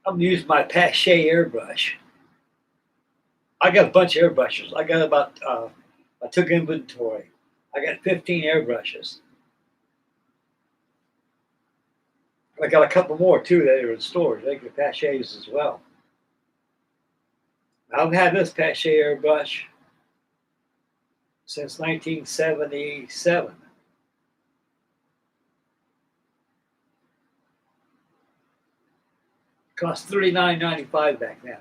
I'm using my Pache airbrush. I got a bunch of airbrushes. I got about, I took inventory. I got 15 airbrushes. I got a couple more too that are in storage. They get Paches as well. I've had this Pache airbrush since 1977. It cost $39.95 back then.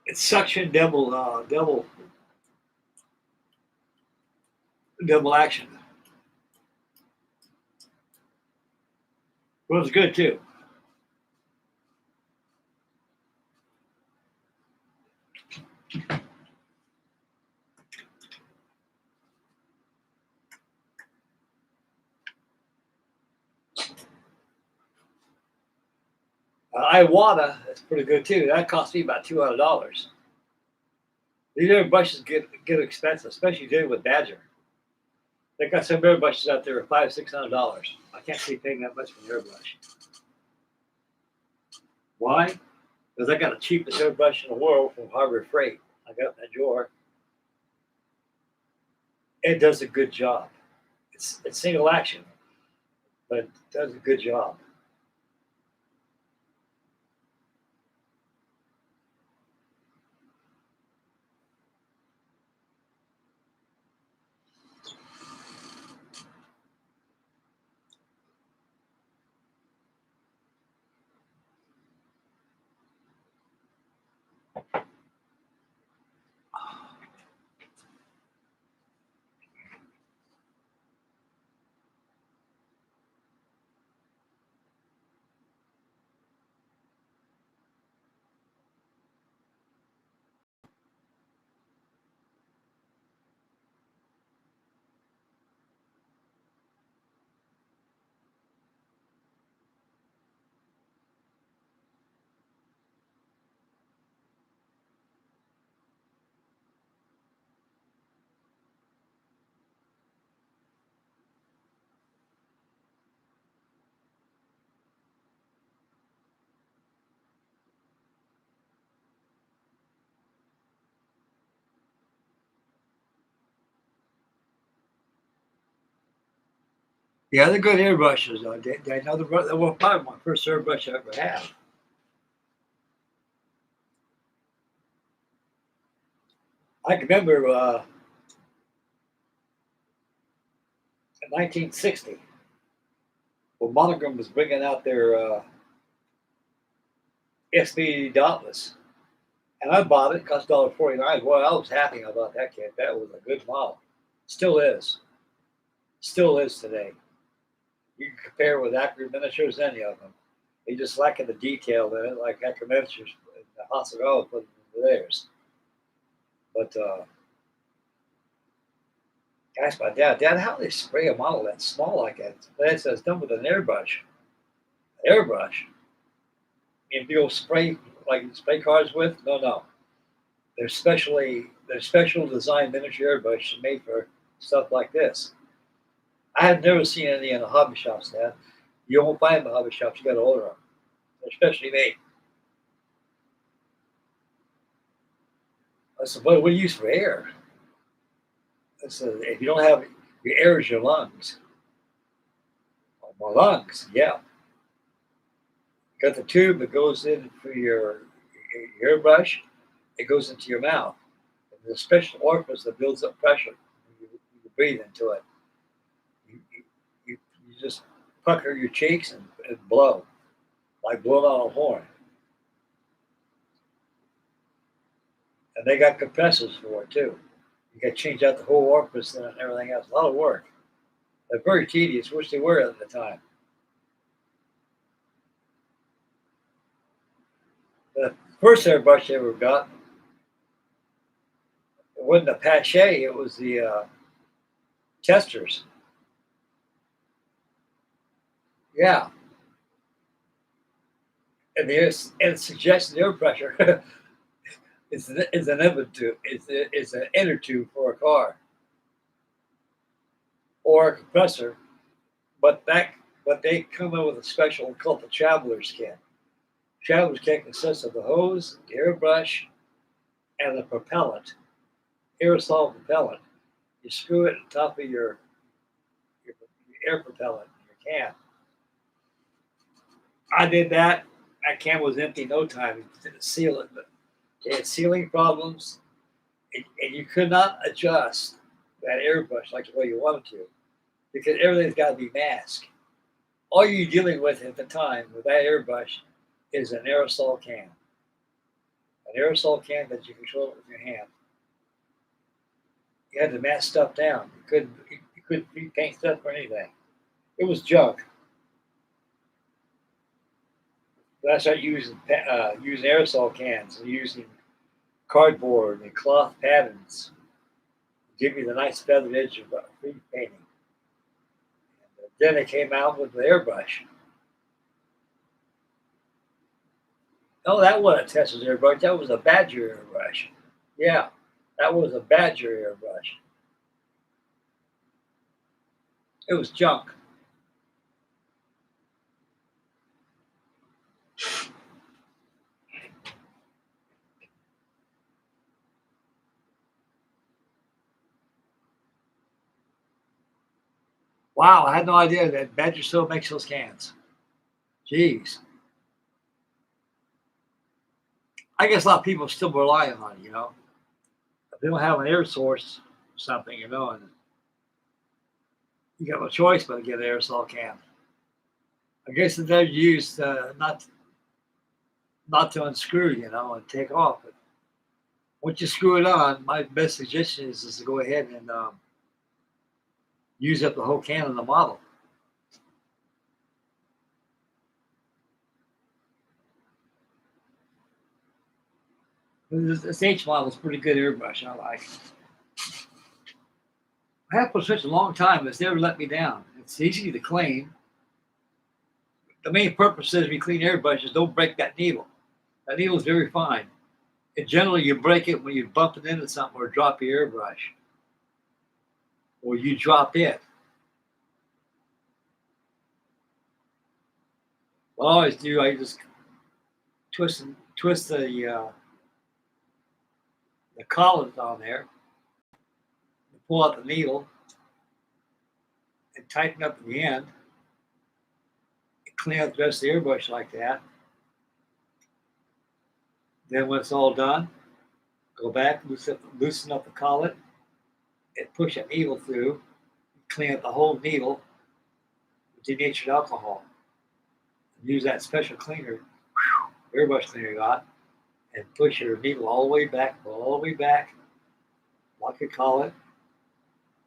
It's suction double action. It was good too. Iwata, that's pretty good too. That cost me about $200. These airbrushes get expensive, especially dealing with Badger. They got some airbrushes out there at $500-600. I can't see paying that much for an airbrush. Why? Because I got the cheapest airbrush in the world from Harbor Freight. I got it in that drawer. It does a good job. It's single action, but it does a good job. Yeah, they're good airbrushes. They know the well, probably my first airbrush I ever had. I can remember in 1960 when Monogram was bringing out their SB Dauntless, and I bought it. Cost $1.49. Boy, I was happy about that kit. That was a good model. Still is. Still is today. You can compare it with Acura miniatures, any of them. They just lacking the detail in it, like Acura miniatures and the Hasagawa put into theirs. But asked my dad, how do they spray a model that small like that? Dad says, done with an airbrush. Airbrush? If you'll spray like you spray cars with? No. They're special designed miniature airbrushes made for stuff like this. I have never seen any in the hobby shops, Dad. You won't find them in the hobby shops. You got to order them. They're specially made. I said, what do you use for air? I said, if you don't have your air is your lungs. Oh, my lungs, yeah. You got the tube that goes in for your airbrush. It goes into your mouth. And there's a special orifice that builds up pressure when you breathe into it. You just pucker your cheeks and blow, like blowing on a horn. And they got compressors for it too. You got to change out the whole orifice and everything else. A lot of work. They're very tedious, which they were at the time. The first airbrush I ever got, it wasn't a Pache, it was the testers. Yeah. And it suggests the air pressure is an inner tube. It's an inner tube for a car or a compressor, but they come in with a special called the Traveler's Kit. Traveler's Kit consists of the hose, the airbrush, and the propellant, aerosol propellant. You screw it on top of your air propellant in your can. I did that. That can was empty in no time. It didn't seal it, but it had sealing problems, and you could not adjust that airbrush like the way you wanted to, because everything's got to be masked. All you're dealing with at the time with that airbrush is an aerosol can. An aerosol can that you control it with your hand. You had to mask stuff down. You couldn't repaint stuff or anything. It was junk. But I started using aerosol cans and using cardboard and cloth patterns. Give me the nice feathered edge of free painting. And then it came out with the airbrush. Oh, that wasn't a Tesla's airbrush. That was a Badger airbrush. Yeah, that was a Badger airbrush. It was junk. Wow, I had no idea that Badger still makes those cans. Jeez. I guess a lot of people still rely on it, If they don't have an air source or something, and you got no choice but to get an aerosol can. I guess they're used not to unscrew, and take off. But once you screw it on, my best suggestion is to go ahead and use up the whole can of the model. This H model is pretty good airbrush. I like it. I have for such a long time, it's never let me down. It's easy to clean. The main purpose is we clean airbrushes, don't break that needle. That needle is very fine. And generally, you break it when you bump it into something or drop your airbrush. Or you drop it. What I always do, I just twist the collars on there, pull out the needle, and tighten up the end. Clean up the rest of the airbrush like that. Then when it's all done, go back, loosen up the collet, and push a needle through. Clean up the whole needle with denatured alcohol. Use that special cleaner, airbrush cleaner you got, and push your needle all the way back, lock your collet,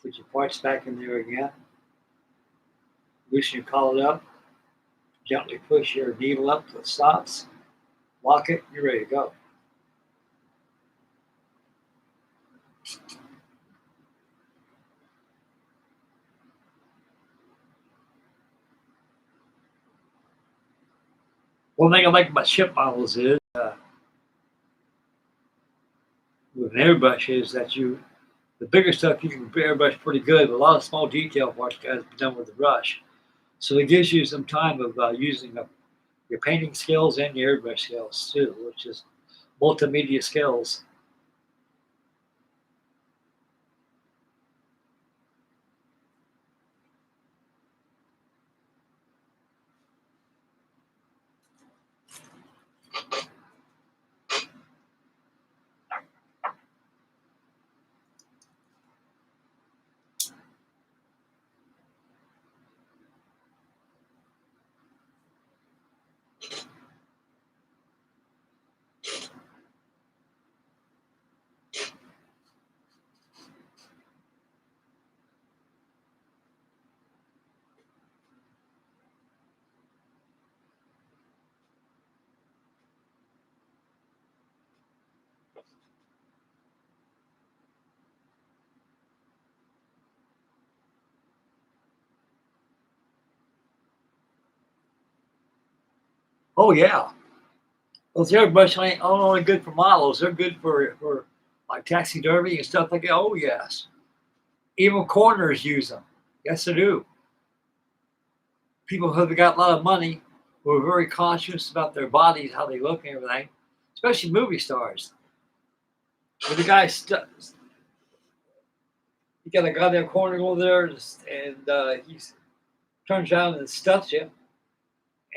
put your parts back in there again, loosen your collet up, gently push your needle up till it stops, lock it, you're ready to go. One thing I like about ship models is with an airbrush is that the bigger stuff you can airbrush pretty good, but a lot of small detail parts got to be done with the brush. So it gives you some time of using your painting skills and your airbrush skills too, which is multimedia skills. Oh yeah, those airbrushes ain't only good for models; they're good for like taxidermy and stuff like that. Oh yes, even coroners use them. Yes, they do. People who have got a lot of money who are very conscious about their bodies, how they look, and everything, especially movie stars. When the guy you got a goddamn corner over there, and he turns around and stuffs you,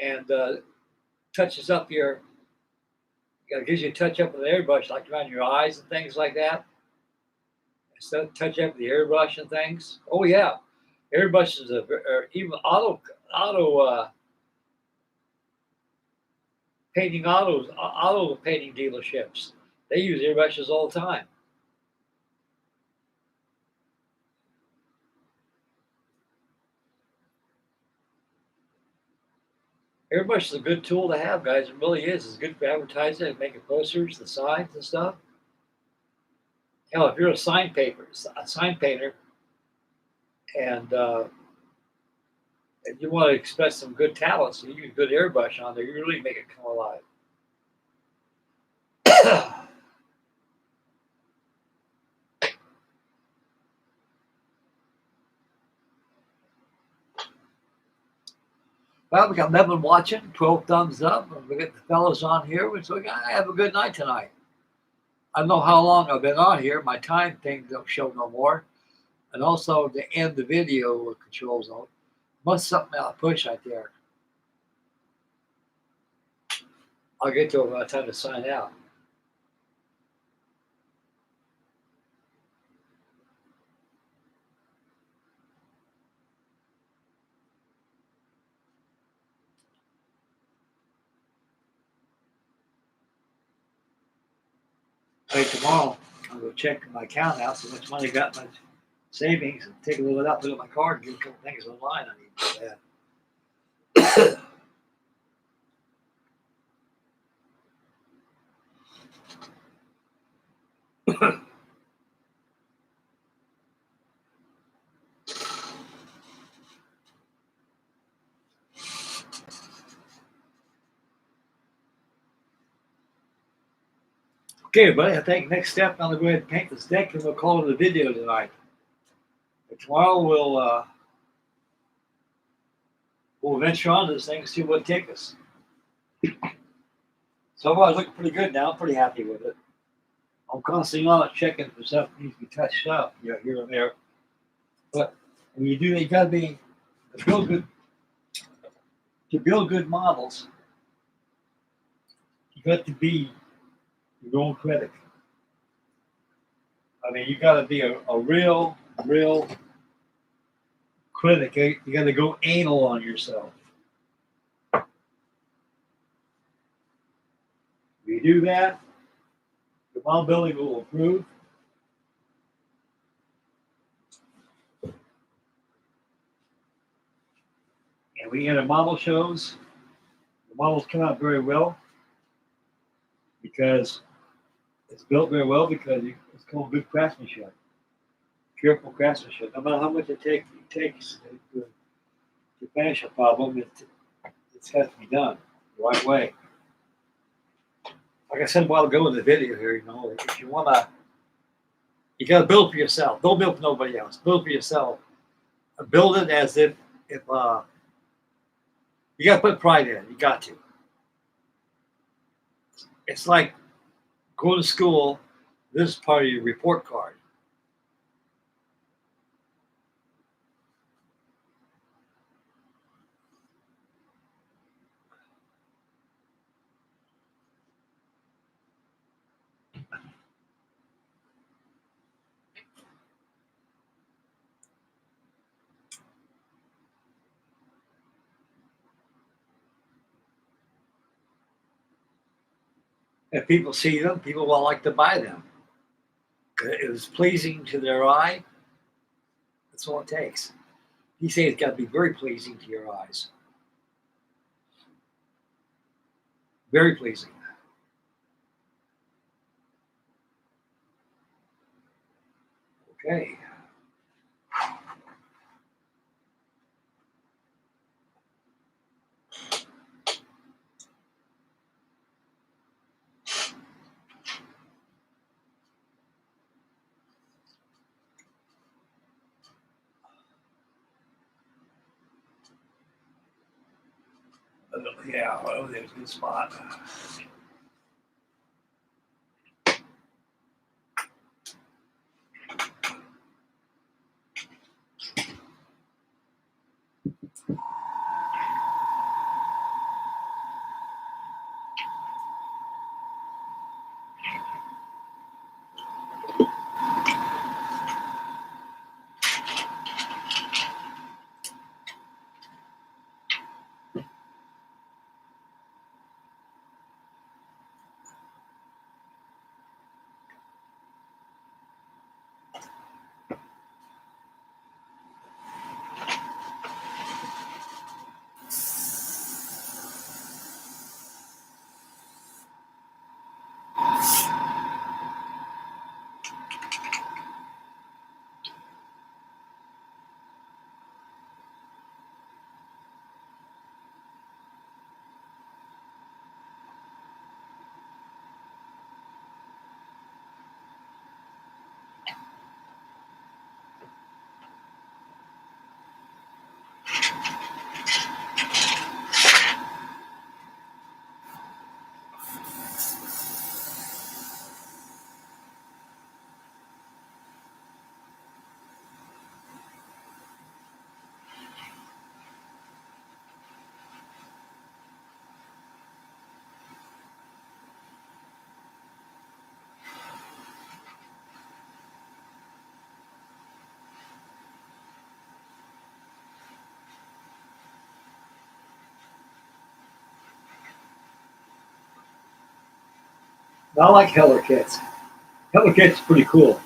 and touches up gives you a touch up with the airbrush, like around your eyes and things like that. So touch up with the airbrush and things. Oh yeah, airbrushes are even auto painting dealerships. They use airbrushes all the time. Airbrush is a good tool to have, guys. It really is. It's good for advertising and making posters, the signs and stuff. Hell, if you're a sign painter, and if you want to express some good talents, you use good airbrush on there, you really make it come alive. Well, we got Nevin watching, 12 thumbs up, and we got the fellows on here, so we got to have a good night tonight. I don't know how long I've been on here. My time thing don't show no more. And also to end the video controls on. Must something I'll push right there. I'll get to it by the time to sign out. Hey, tomorrow I'll go check my account out, see how much money I got in my savings, and take a little bit out, put it in my card, and get a couple things online I need for that. Okay, everybody, I think next step, I'm going to go ahead and paint this deck, and we'll call it a video tonight. But tomorrow we'll venture on to this thing and see what it takes us. So far, it's looking pretty good now. I'm pretty happy with it. I'm constantly on it, checking for stuff that needs to be touched up, here and there. But And you got to be to build good models. You got to be your own critic. I mean, you got to be a real critic. You got to go anal on yourself. If you do that, your model building will improve. And we enter model shows. The models come out very well because it's built very well because it's called good craftsmanship, careful craftsmanship. No matter how much it takes to finish a problem, it has to be done the right way. Like I said a while ago in the video here, if you wanna, you gotta build for yourself. Don't build for nobody else. Build for yourself. Build it as if you gotta put pride in it. You got to. It's like going to school. This is part of your report card. If people see them, people will like to buy them. It was pleasing to their eye. That's all it takes. He says it's got to be very pleasing to your eyes. Very pleasing. Okay. Yeah, well, there's a good spot. I like Heller kits. Heller kits is pretty cool.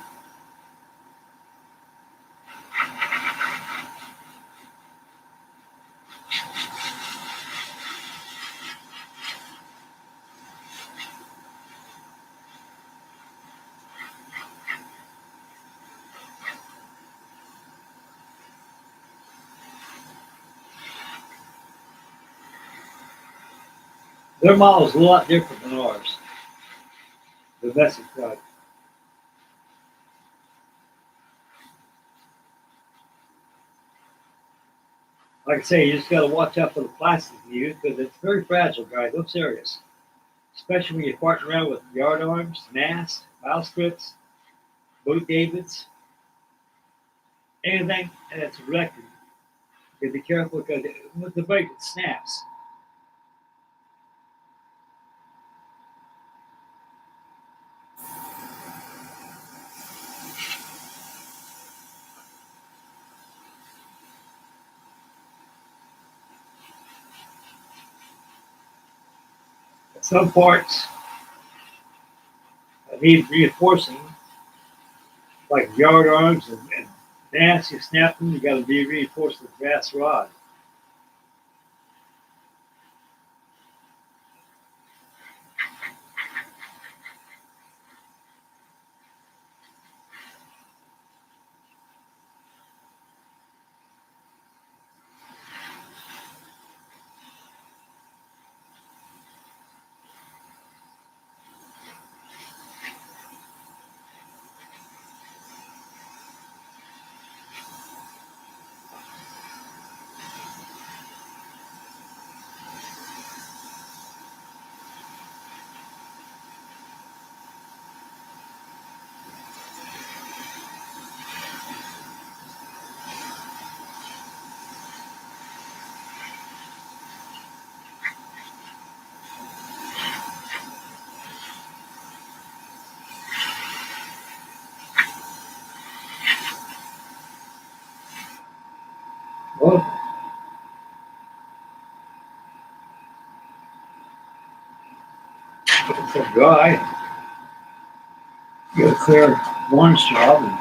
Their model is a lot different than ours. The message product. Like I say, you just got to watch out for the plastic you use because it's very fragile, guys. I'm serious. Especially when you're farting around with yard arms, masts, bow strips, boat davits. anything that's erected, you be careful because with the brake it snaps. Some parts need reinforcing, like yard arms and mast. You snap them, you got to be reinforced with brass rod. Well, if it's dry, you get a clear varnish job.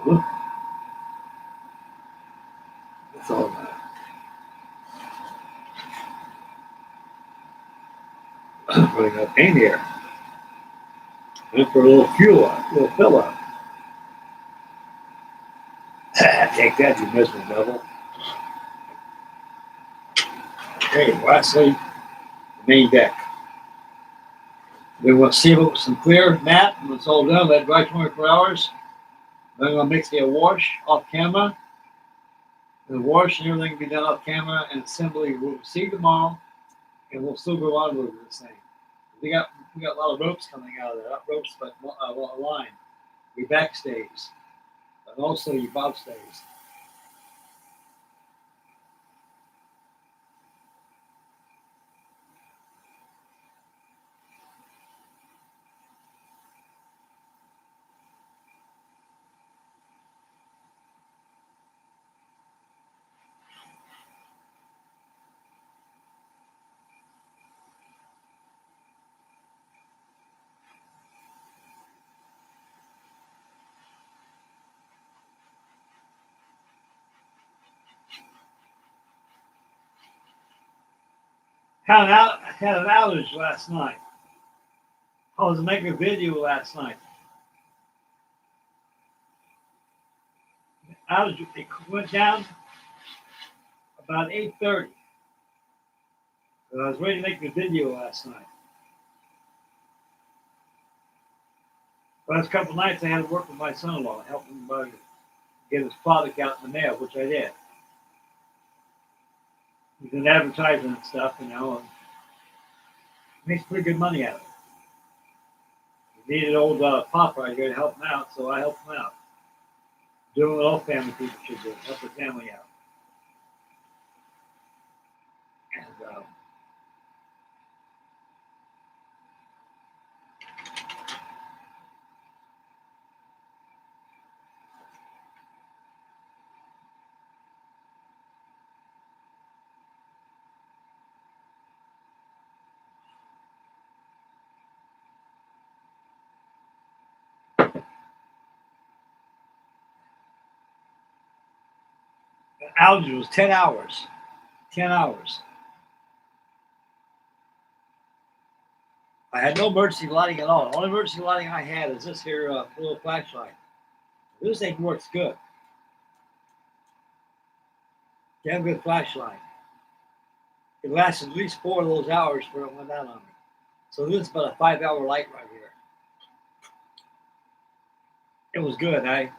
And it's all running out of paint here. And for a little fuel up, a little fill up. Take that, you miserable devil. Okay, lastly, the main deck. We will seal it with some clear mat. When it's all done, let it dry 24 hours. Then I'm going to mix the wash off camera. The wash and everything will be done off camera, and assembly we'll see tomorrow, and we'll still go on with this thing. We got a lot of ropes coming out of there, not ropes, but a line. We backstays, but also you bobstays. Had an outage last night. I was making a video last night. outage, it went down about 8:30. I was ready to make the video last night. Last couple of nights I had to work with my son-in-law, help him get his product out in the mail, which I did. He's in advertising and stuff, and makes pretty good money out of it. He needed old pop right here to help him out, so I helped him out. Doing what all family people should do, help their family out. And the outage was 10 hours. 10 hours. I had no emergency lighting at all. The only emergency lighting I had is this here little flashlight. This thing works good. Damn good flashlight. It lasted at least 4 of those hours before it went out on me. So this is about a 5-hour light right here. It was good. I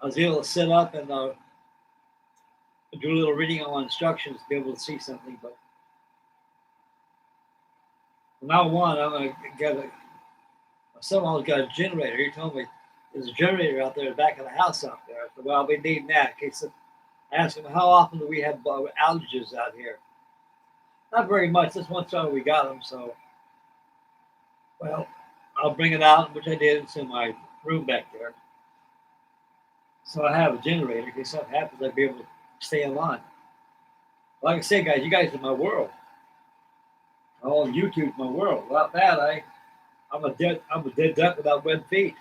was able to sit up and do a little reading on instructions to be able to see something. But from now on, I'm going to get someone's got a generator. He told me there's a generator out there in the back of the house out there. I said, well, I'll be needing that. In case I asked him, how often do we have outages out here? Not very much. This one time we got them. So, well, I'll bring it out, which I did. It's in my room back there. So I have a generator. In case something happens, I'd be able to stay in line. Like I say, guys, you guys are my world. Oh, YouTube's my world. Without that, I'm a dead duck without web feet.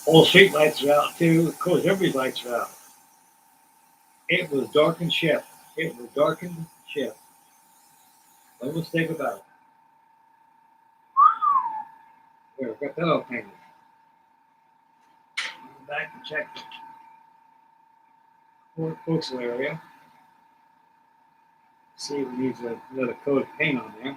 All street lights are out too. Of course, everybody's lights are out. It was dark and ship. It was dark and ship. No mistake about it. Here, I've got that all painted. Go back and check the forecastle area. See if it needs another coat of paint on there.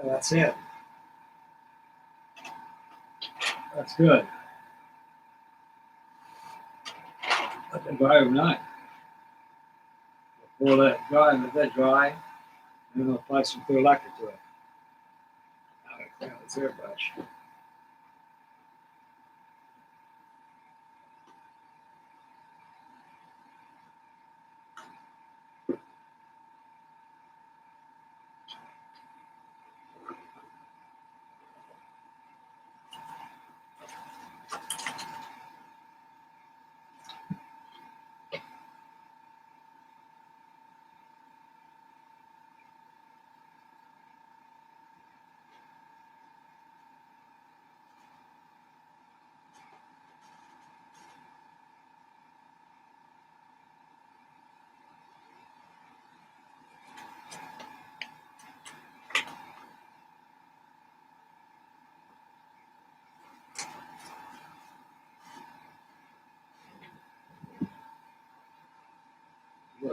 And that's it. That's good. Let that dry overnight. Before that dry, let that dry, and then I'll apply some clear lacquer to it. Now I clean this airbrush.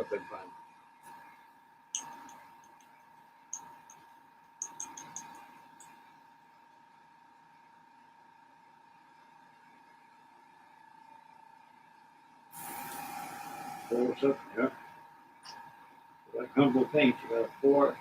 real good fun. Pour something, yeah. Like humble paint, you gotta pour.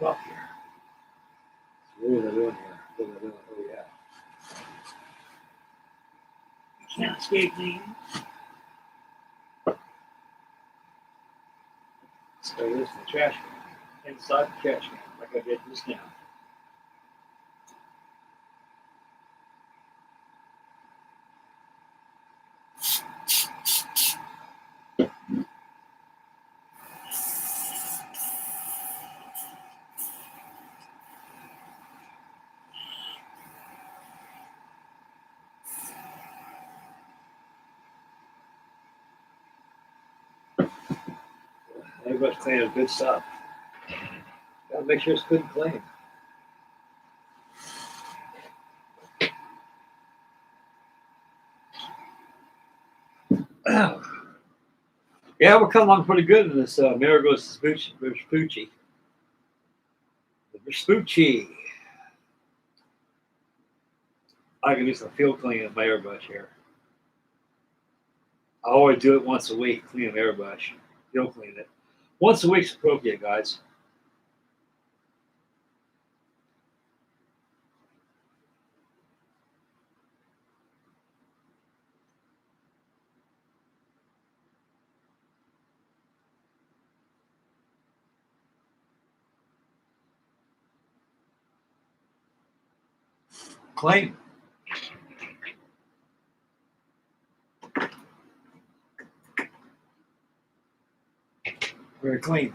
Up here. What are they doing here? What are they doing? Oh, yeah. You can't escape me. So this is the trash can. Inside the trash can, like I did just now. Everybody's cleaning good stuff. Gotta make sure it's good and clean. Yeah, we're coming along pretty good in this Amerigo Vespucci. The Vespucci. I can do some field cleaning with my airbrush here. I always do it once a week, clean an airbrush. Field clean it. Once a week's appropriate, guys. Clean. Very clean.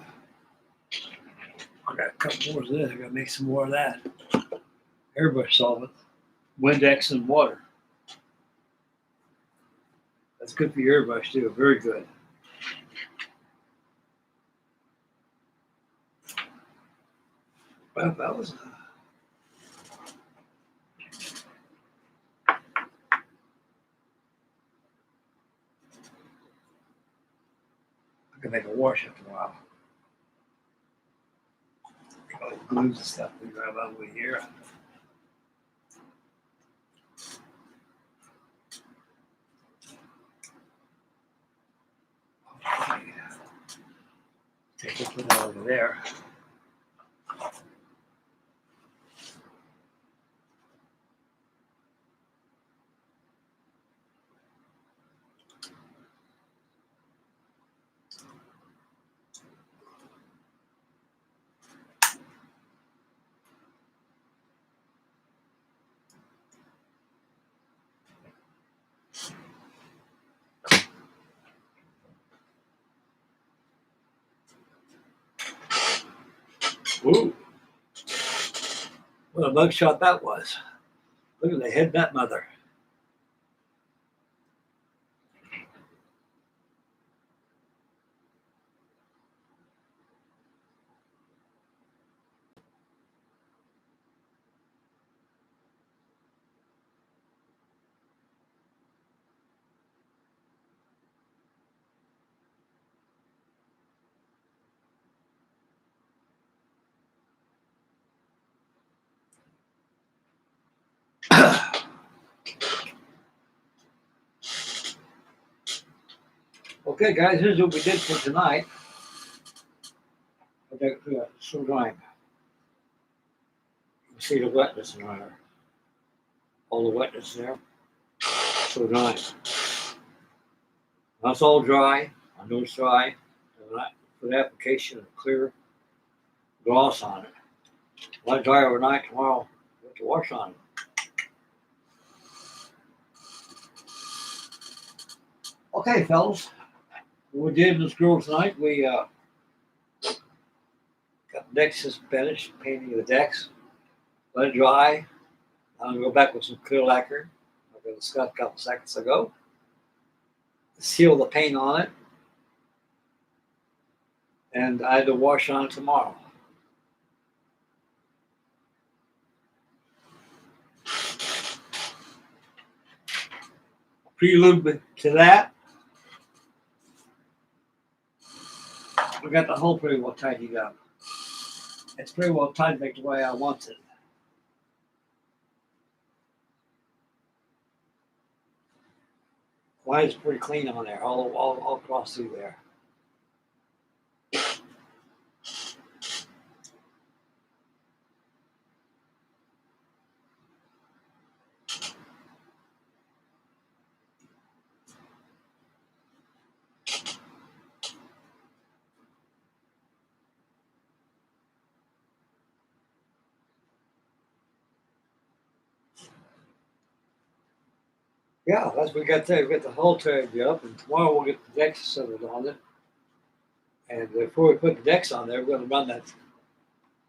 I got a couple more of this. I gotta make some more of that. Airbrush solvent. Windex and water. That's good for your airbrush too. Very good. Well, that was. I can make a wash after a while. All the glues and stuff we grab over here. Take this one out over there. Ooh. What a mug shot that was. Look at the head of that mother. Okay, guys, here's what we did for tonight. Still drying. You see the wetness in there. All the wetness there. Still drying. That's all dry. I know it's dry. And I put application of clear gloss on it. Let it dry overnight. Tomorrow, put the wash on it. Okay, fellas. What we did in this girl tonight, we got the decksa finished, painting the decks. Let it dry. I'm going to go back with some clear lacquer, like I discussed a couple seconds ago. Seal the paint on it. And I had to wash on it tomorrow. Prelude to that, we got the hole pretty well tidied up. It's pretty well tidied the way I want it. Line is pretty clean on there, all across through there. Yeah, that's what we got there. We got the hull tidied up, and tomorrow we'll get the decks settled on it. And before we put the decks on there, we're going to run that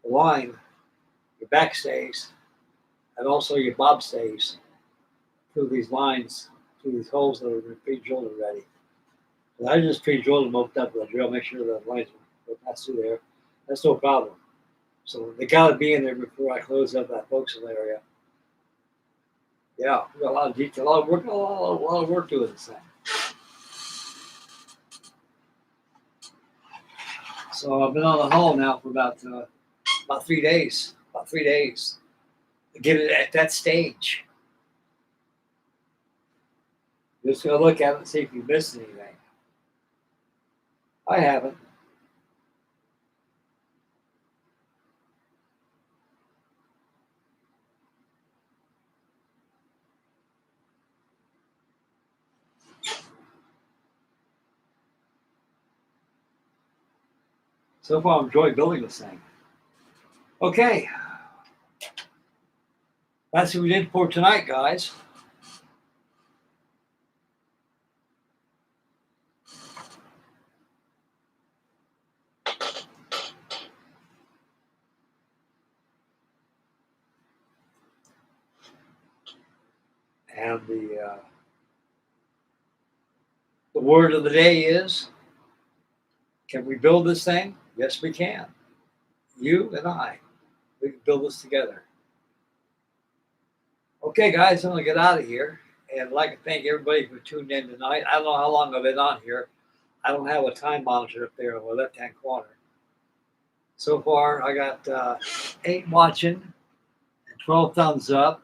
line, your back stays, and also your bob stays through these lines, through these holes that are pre-drilled already. So I just pre-drilled them opened up with a drill, make sure the lines will pass through there. That's no problem. So they got to be in there before I close up that forecastle area. Yeah, we got a lot of detail, a lot of work doing this thing. So I've been on the hull now for about 3 days. About 3 days to get it at that stage. Just gonna look at it and see if you missed anything. I haven't. So far, I'm enjoying building this thing. Okay. That's what we did for tonight, guys. And the word of the day is, can we build this thing? Yes, we can. You and I, we can build this together. Okay, guys, I'm going to get out of here. And I'd like to thank everybody for tuning in tonight. I don't know how long I've been on here. I don't have a time monitor up there in the left-hand corner. So far, I got 8 watching and 12 thumbs up.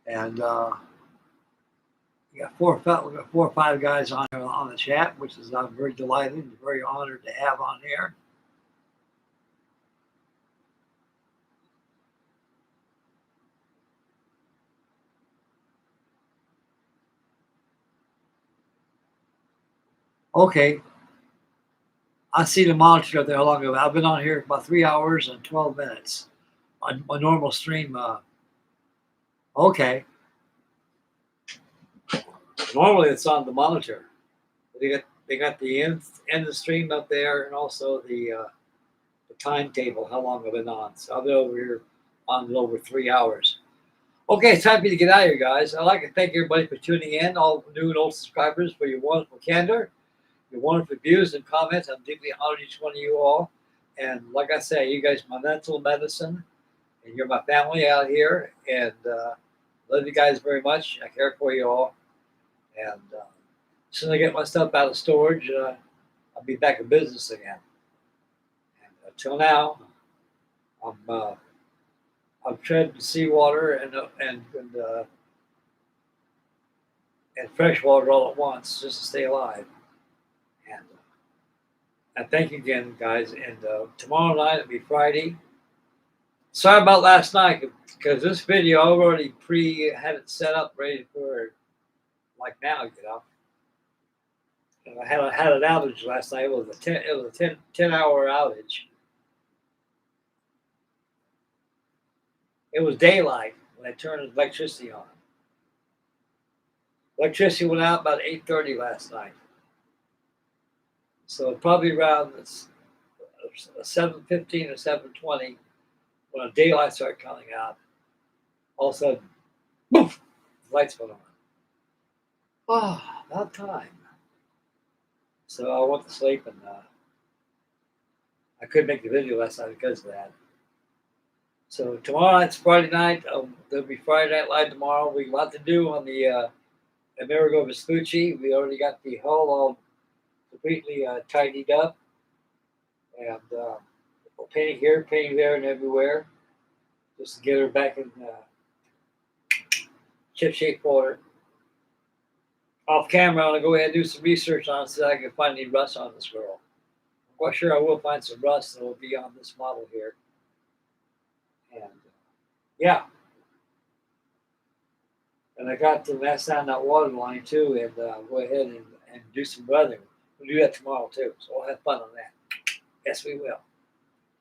And we got 4 or 5 guys on here on the chat, which is I'm very delighted and very honored to have on here. Okay, I see the monitor up there. How long ago? I've been on here about 3 hours and 12 minutes on my normal stream. Okay, normally it's on the monitor. They got the end of the stream up there, and also the timetable, how long I've been on. So I've been over here on over 3 hours. Okay, it's time for me to get out of here, guys. I'd like to thank everybody for tuning in, all new and old subscribers, for your wonderful candor, your wonderful views and comments. I'm deeply honored each one of you all. And like I say, you guys are my mental medicine, and you're my family out here. And love you guys very much. I care for you all. And as soon as I get my stuff out of storage, I'll be back in business again. And until now, I'm treading seawater and fresh water all at once just to stay alive. And thank you again, guys. And tomorrow night it'll be Friday. Sorry about last night, because this video I already had it set up ready for like now, you know. And I had an outage last night. It was a 10-hour outage. It was daylight when I turned the electricity on. Electricity went out about 8:30 last night. So probably around 7:15 or 7:20 when the daylight started coming out. All of a sudden, poof, the lights went on. Oh, about time. So I went to sleep, and I couldn't make the video last night because of that. So tomorrow night's Friday night. There'll be Friday Night Live tomorrow. We got a lot to do on the Amerigo Vespucci. We already got the hull all completely tidied up. And painting here, painting there, and everywhere. Just to get her back in chip shape order. Off camera, I'm going to go ahead and do some research on it so I can find any rust on this girl. I'm quite sure I will find some rust that will be on this model here. And yeah. And I got to mess down that water line too, and go ahead and do some weathering. We'll do that tomorrow too, so we'll have fun on that. Yes, we will.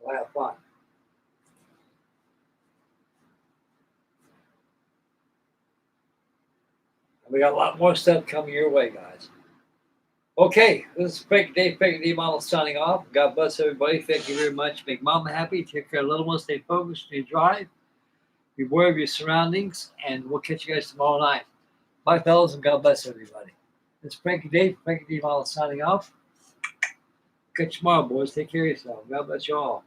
We'll have fun. And we got a lot more stuff coming your way, guys. Okay, this is Frank D Model signing off. God bless everybody. Thank you very much. Make mama happy. Take care of little ones. Stay focused. Stay drive. Be aware of your surroundings. And we'll catch you guys tomorrow night. Bye, fellas, and God bless everybody. This is Frankie D Model signing off. Catch you tomorrow, boys. Take care of yourself. God bless you all.